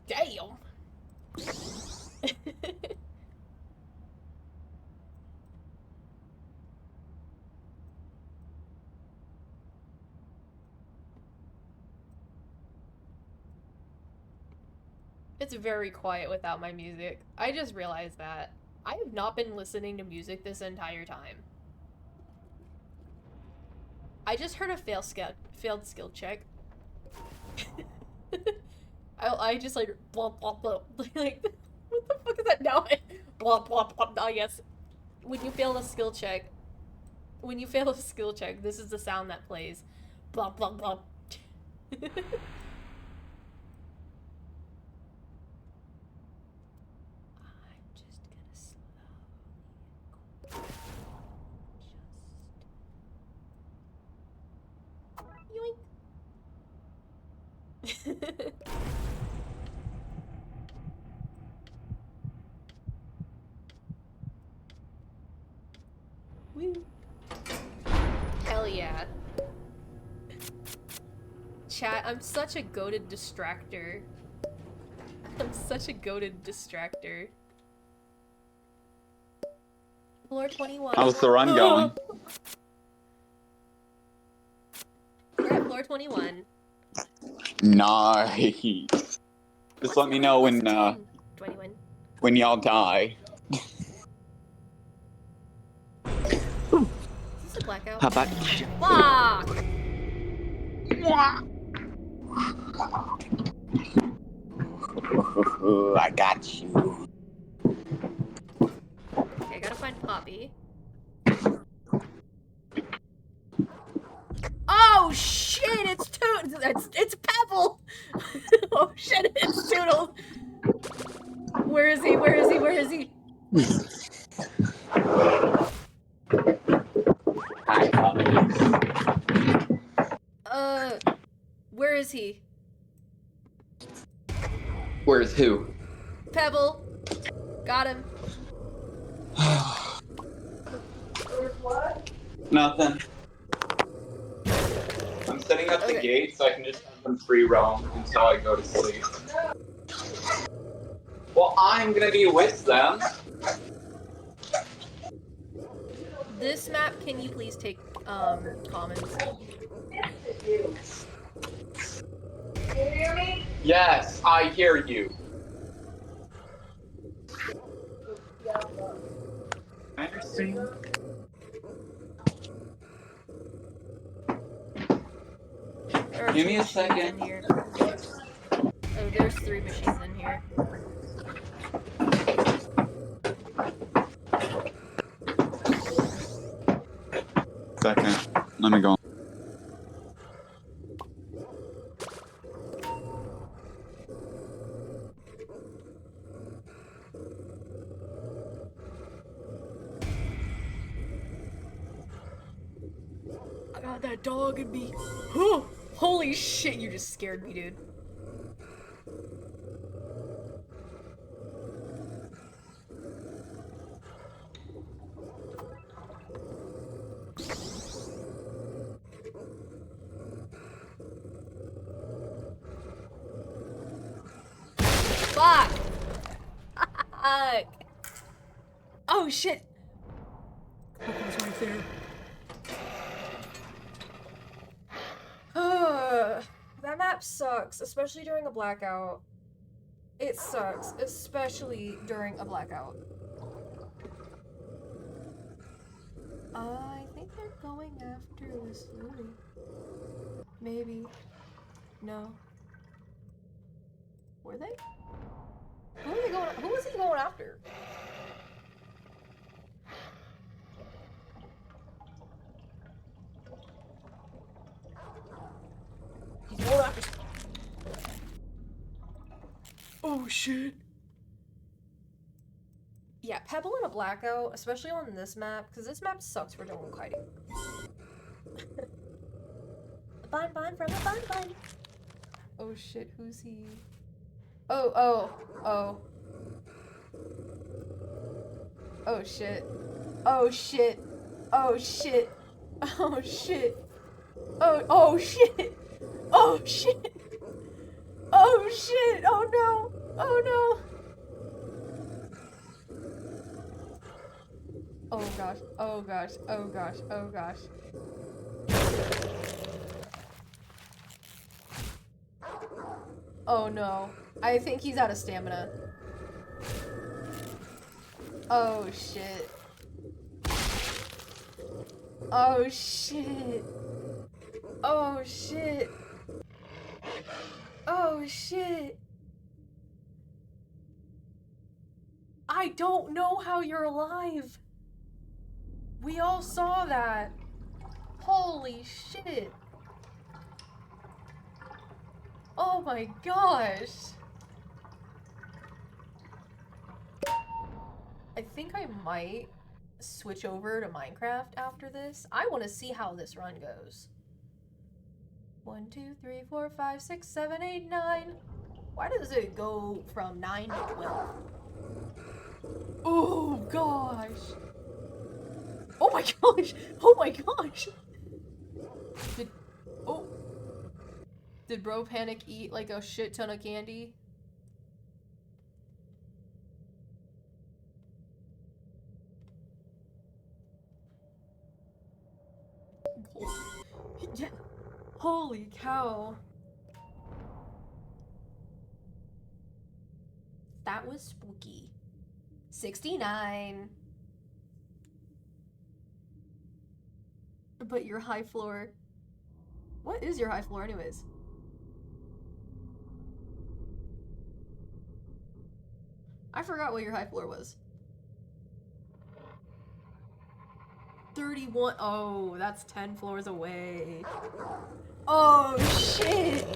Damn. It's very quiet without my music. I just realized that. I have not been listening to music this entire time. I just heard a failed skill check. I just like blah blah blah. Like what the fuck is that now? Blah blah blah. Ah yes. When you fail a skill check, this is the sound that plays. Blah blah blah. I'm just gonna slowly yoink. Woo. Hell yeah. Chat, I'm such a goated distractor. I'm such a goated distractor. Floor 21. How's the run going? We're at floor 21. Nice. Just let me know when 21. when y'all die. Is this a blackout? How about Fuck! I got you. Okay, I gotta find Poppy. Oh shit! It's it's Pebble! Oh shit! It's Toodles! Where is he? Where is he? Where is he? Hi, Where is he? Where's who? Pebble. Got him. Nothing. I'm setting up the Okay. gate so I can just have them free roam until I go to sleep. Well, I'm gonna be with them. This map, can you please take comments? Yes, I hear you. I understand. There are Give two me a machines second. in here. Oh, there's 3 machines in here. Second. Let me go. I got that dog in me. Holy shit, you just scared me, dude. Fuck! back. Oh shit. Coco's right there. That map sucks, especially during a blackout. It sucks, especially during a blackout. I think they're going after this Lily. Maybe. No. Were they? Who was he going after? He's going after. Oh shit. Yeah, Pebble in a blackout, especially on this map, because this map sucks for jungle kiting. Bun from a bun. Oh shit, who's he? Oh. Oh shit. Oh shit. Oh shit. Oh shit. Oh shit. Oh shit. Oh shit. Oh no. Oh no. Oh gosh. Oh gosh. Oh gosh. Oh gosh. Oh no. I think he's out of stamina. Oh shit. Oh shit. Oh shit. Oh shit. I don't know how you're alive. We all saw that. Holy shit. Oh my gosh. I think I might switch over to Minecraft after this. I want to see how this run goes. 1, 2, 3, 4, 5, 6, 7, 8, 9. Why does it go from 9 to 12? Oh gosh. Oh my gosh. Oh my gosh. Did Bro Panic eat like a shit ton of candy? Yeah. Holy cow. That was spooky. 69. But your high floor. What is your high floor anyways? I forgot what your high floor was. 31. Oh, that's 10 floors away. Oh, shit.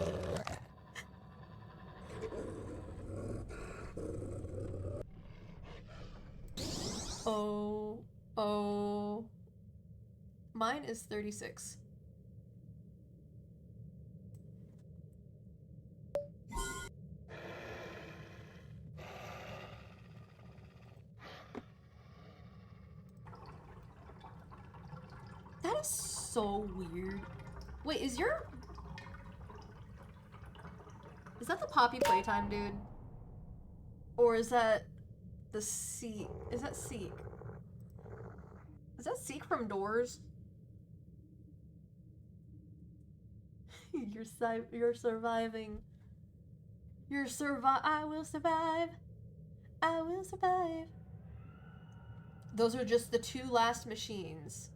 Oh. Mine is 36. That is so weird. Wait, is that the Poppy Playtime dude? Or is that the Seek? Is that Seek? Is that Seek from Doors? You're surviving. I will survive. I will survive. Those are just the 2 last machines.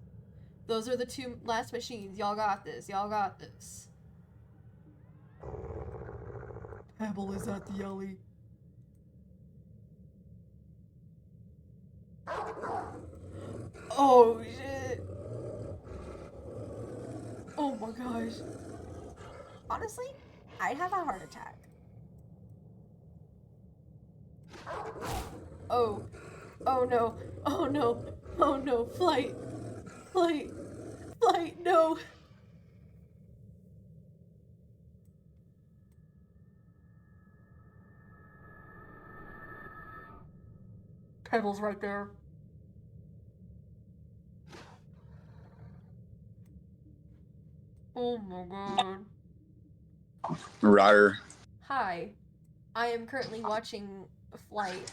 Those are the 2 last machines. Y'all got this. Y'all got this. Pebble is at the alley. Oh shit. Oh my gosh. Honestly, I'd have a heart attack. Oh. Oh no. Oh no. Oh no. Flight. Flight. Flight. No. Pebble's right there. Oh my god. Rawr. Hi. I am currently watching Flight.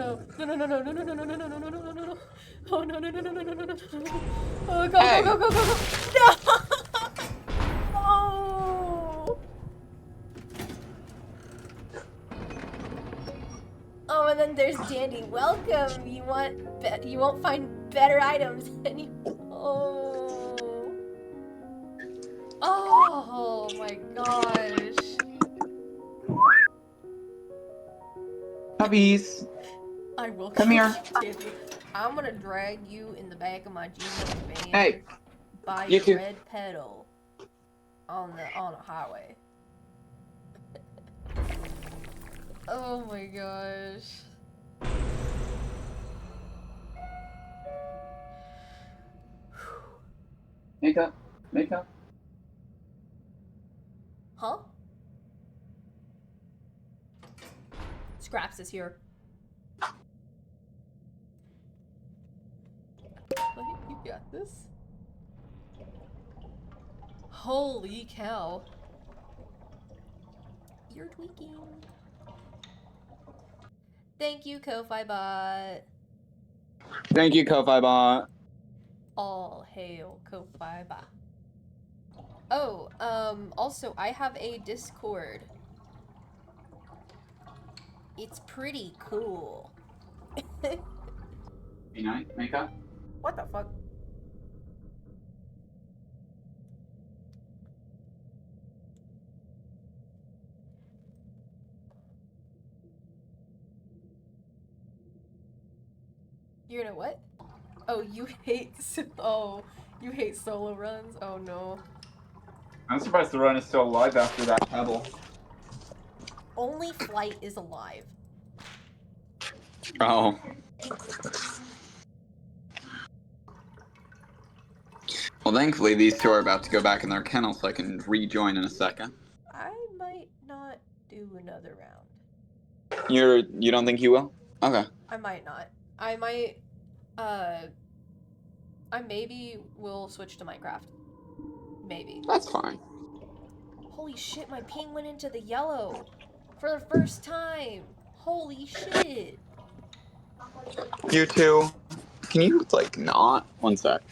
no, no, no, no, no, no, no, no, no, no, no, no, no, no, no. Oh no, no, no, no, no, no, no, no, no, no. Oh, go, Hey. go, go, go, go, go. No. Oh. Oh, and then there's Dandy. Welcome. You won't find better items any. Oh. Oh my gosh. Puppies. I will Come kill here. you, Dandy. I'm gonna drag you in the back of my G-Max van Hey, by you your too. red pedal on a highway. Oh my gosh. Makeup. Makeup. Huh? Scraps is here. Like, you got this. Holy cow. You're tweaking. Thank you, Ko-Fi Bot. Thank you, Ko-Fi Bot. All hail Ko-Fi Bot. Oh, also, I have a Discord. It's pretty cool. Be nice. Makeup. What the fuck? You're gonna what? Oh, you hate you hate solo runs? Oh no. I'm surprised the run is still alive after that pebble. Only Flight is alive. Oh. Well, thankfully these two are about to go back in their kennel so I can rejoin in a second. I might not do another round. You don't think you will? Okay. I might not. I maybe will switch to Minecraft. Maybe. That's fine. Holy shit, my ping went into the yellow. For the first time. Holy shit. You two. Can you, like, not? One sec.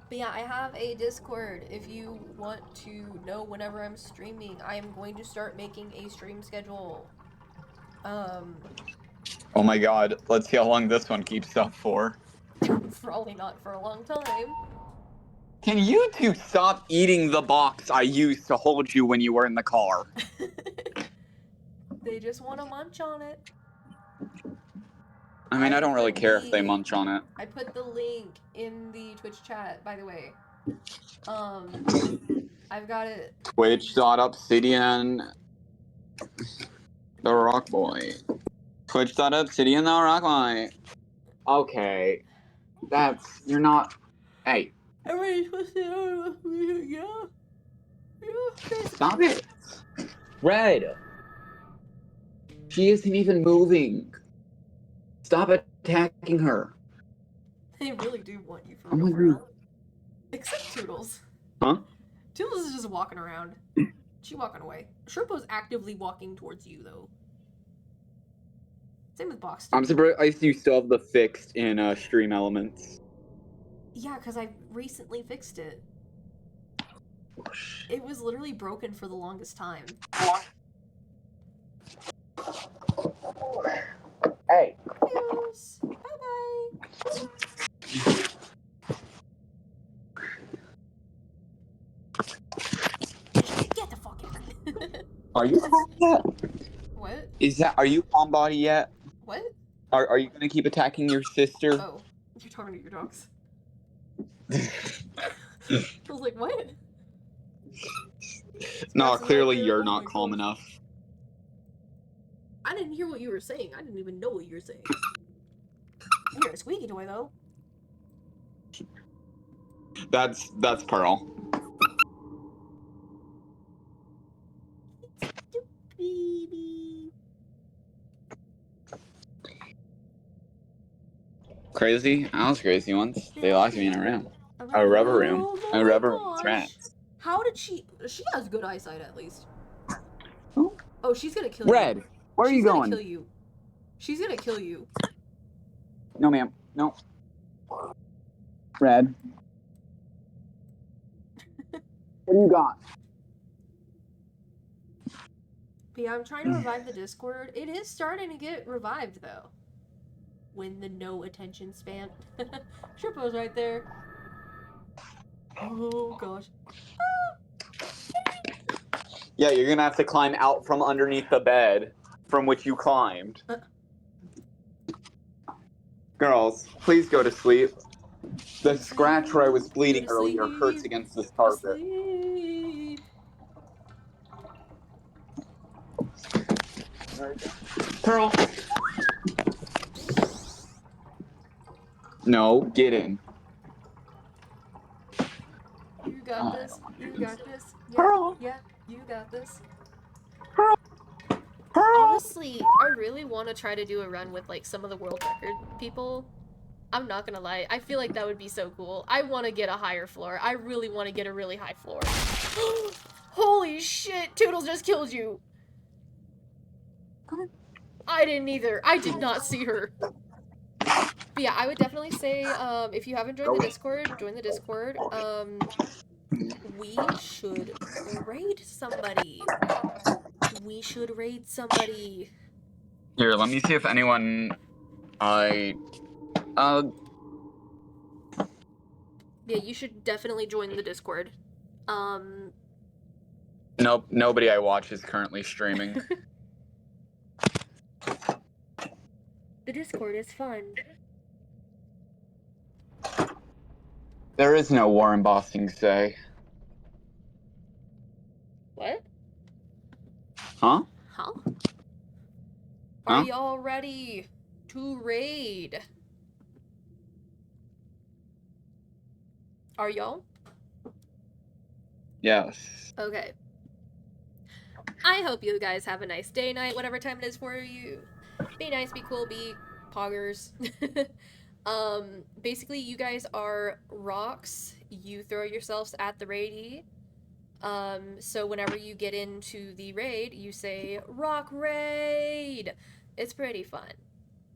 But yeah, I have a Discord if you want to know whenever I'm streaming. I am going to start making a stream schedule. Oh my god, let's see how long this one keeps up for. Probably not for a long time. Can you two stop eating the box I used to hold you when you were in the car? They just want to munch on it. I mean, I don't really put care if they the- munch on it. I put the link in the Twitch chat, by the way. I've got it. Twitch.obsidian the Rock Boy. Twitch.obsidian the Rock Boy. Okay. You're not. Hey, Everybody's supposed to know. Yeah. Yeah. stop it. Red. She isn't even moving. Stop attacking her. They really do want you for Oh my real. God. Except Toodles. Huh? Toodles is just walking around. She walking away. Sherpo's actively walking towards you, though. Same with Box. I'm surprised you still have the fixed in Stream Elements. Yeah, because I recently fixed it. It was literally broken for the longest time. Hey. Adios. Bye-bye. Get the fuck out. Are you calm yet? What? Are you calm body yet? What? Are you gonna keep attacking your sister? Oh, you're talking to your dogs. I was like, what? No, That's clearly not- you're oh not my calm gosh. enough. I didn't hear what you were saying. I didn't even know what you were saying. You're a squeaky toy, though. That's Pearl. Baby. Crazy? I was crazy once. They locked me in a room. A rubber room. Oh A my rubber room gosh. with rats. How did she? She has good eyesight, at least. Who? Oh, she's gonna kill Red, you. where are She's you gonna going? kill you. She's gonna kill you. No, ma'am. No. Red. What do you got? But yeah, I'm trying to revive the Discord. It is starting to get revived, though. When the no attention span. Sherpo's right there. Oh gosh. Yeah, you're gonna have to climb out from underneath the bed from which you climbed. Girls, please go to sleep. The scratch where I was bleeding Go to earlier hurts sleep. against this Go to carpet. sleep. Pearl. No, get in. You got this. You got this. Yeah, Pearl. yeah, you got this. Pearl. Honestly, I really want to try to do a run with like some of the world record people. I'm not gonna lie, I feel like that would be so cool. I want to get a higher floor. I really want to get a really high floor. Holy shit, Toodles just killed you. I didn't either. I did not see her. But yeah, I would definitely say, if you haven't joined the Discord, join the Discord. We should raid somebody. We should raid somebody. Here, let me see if anyone Yeah, you should definitely join the Discord. Nope, nobody I watch is currently streaming. The Discord is fun. There is no war in Bossing Say. What? Huh? Huh? Huh? Are y'all ready to raid? Are y'all? Yes. Okay. I hope you guys have a nice day, night, whatever time it is for you. Be nice, be cool, be poggers. Basically, you guys are rocks. You throw yourselves at the raidee. So whenever you get into the raid, you say, "Rock raid!" It's pretty fun.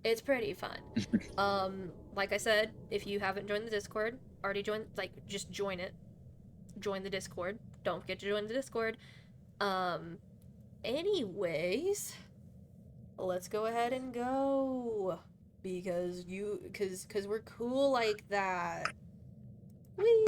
It's pretty fun. Like I said, if you haven't joined the Discord, already joined, like, just join it. Join the Discord. Don't forget to join the Discord. Anyways, let's go ahead and go. Because we're cool like that. Whee!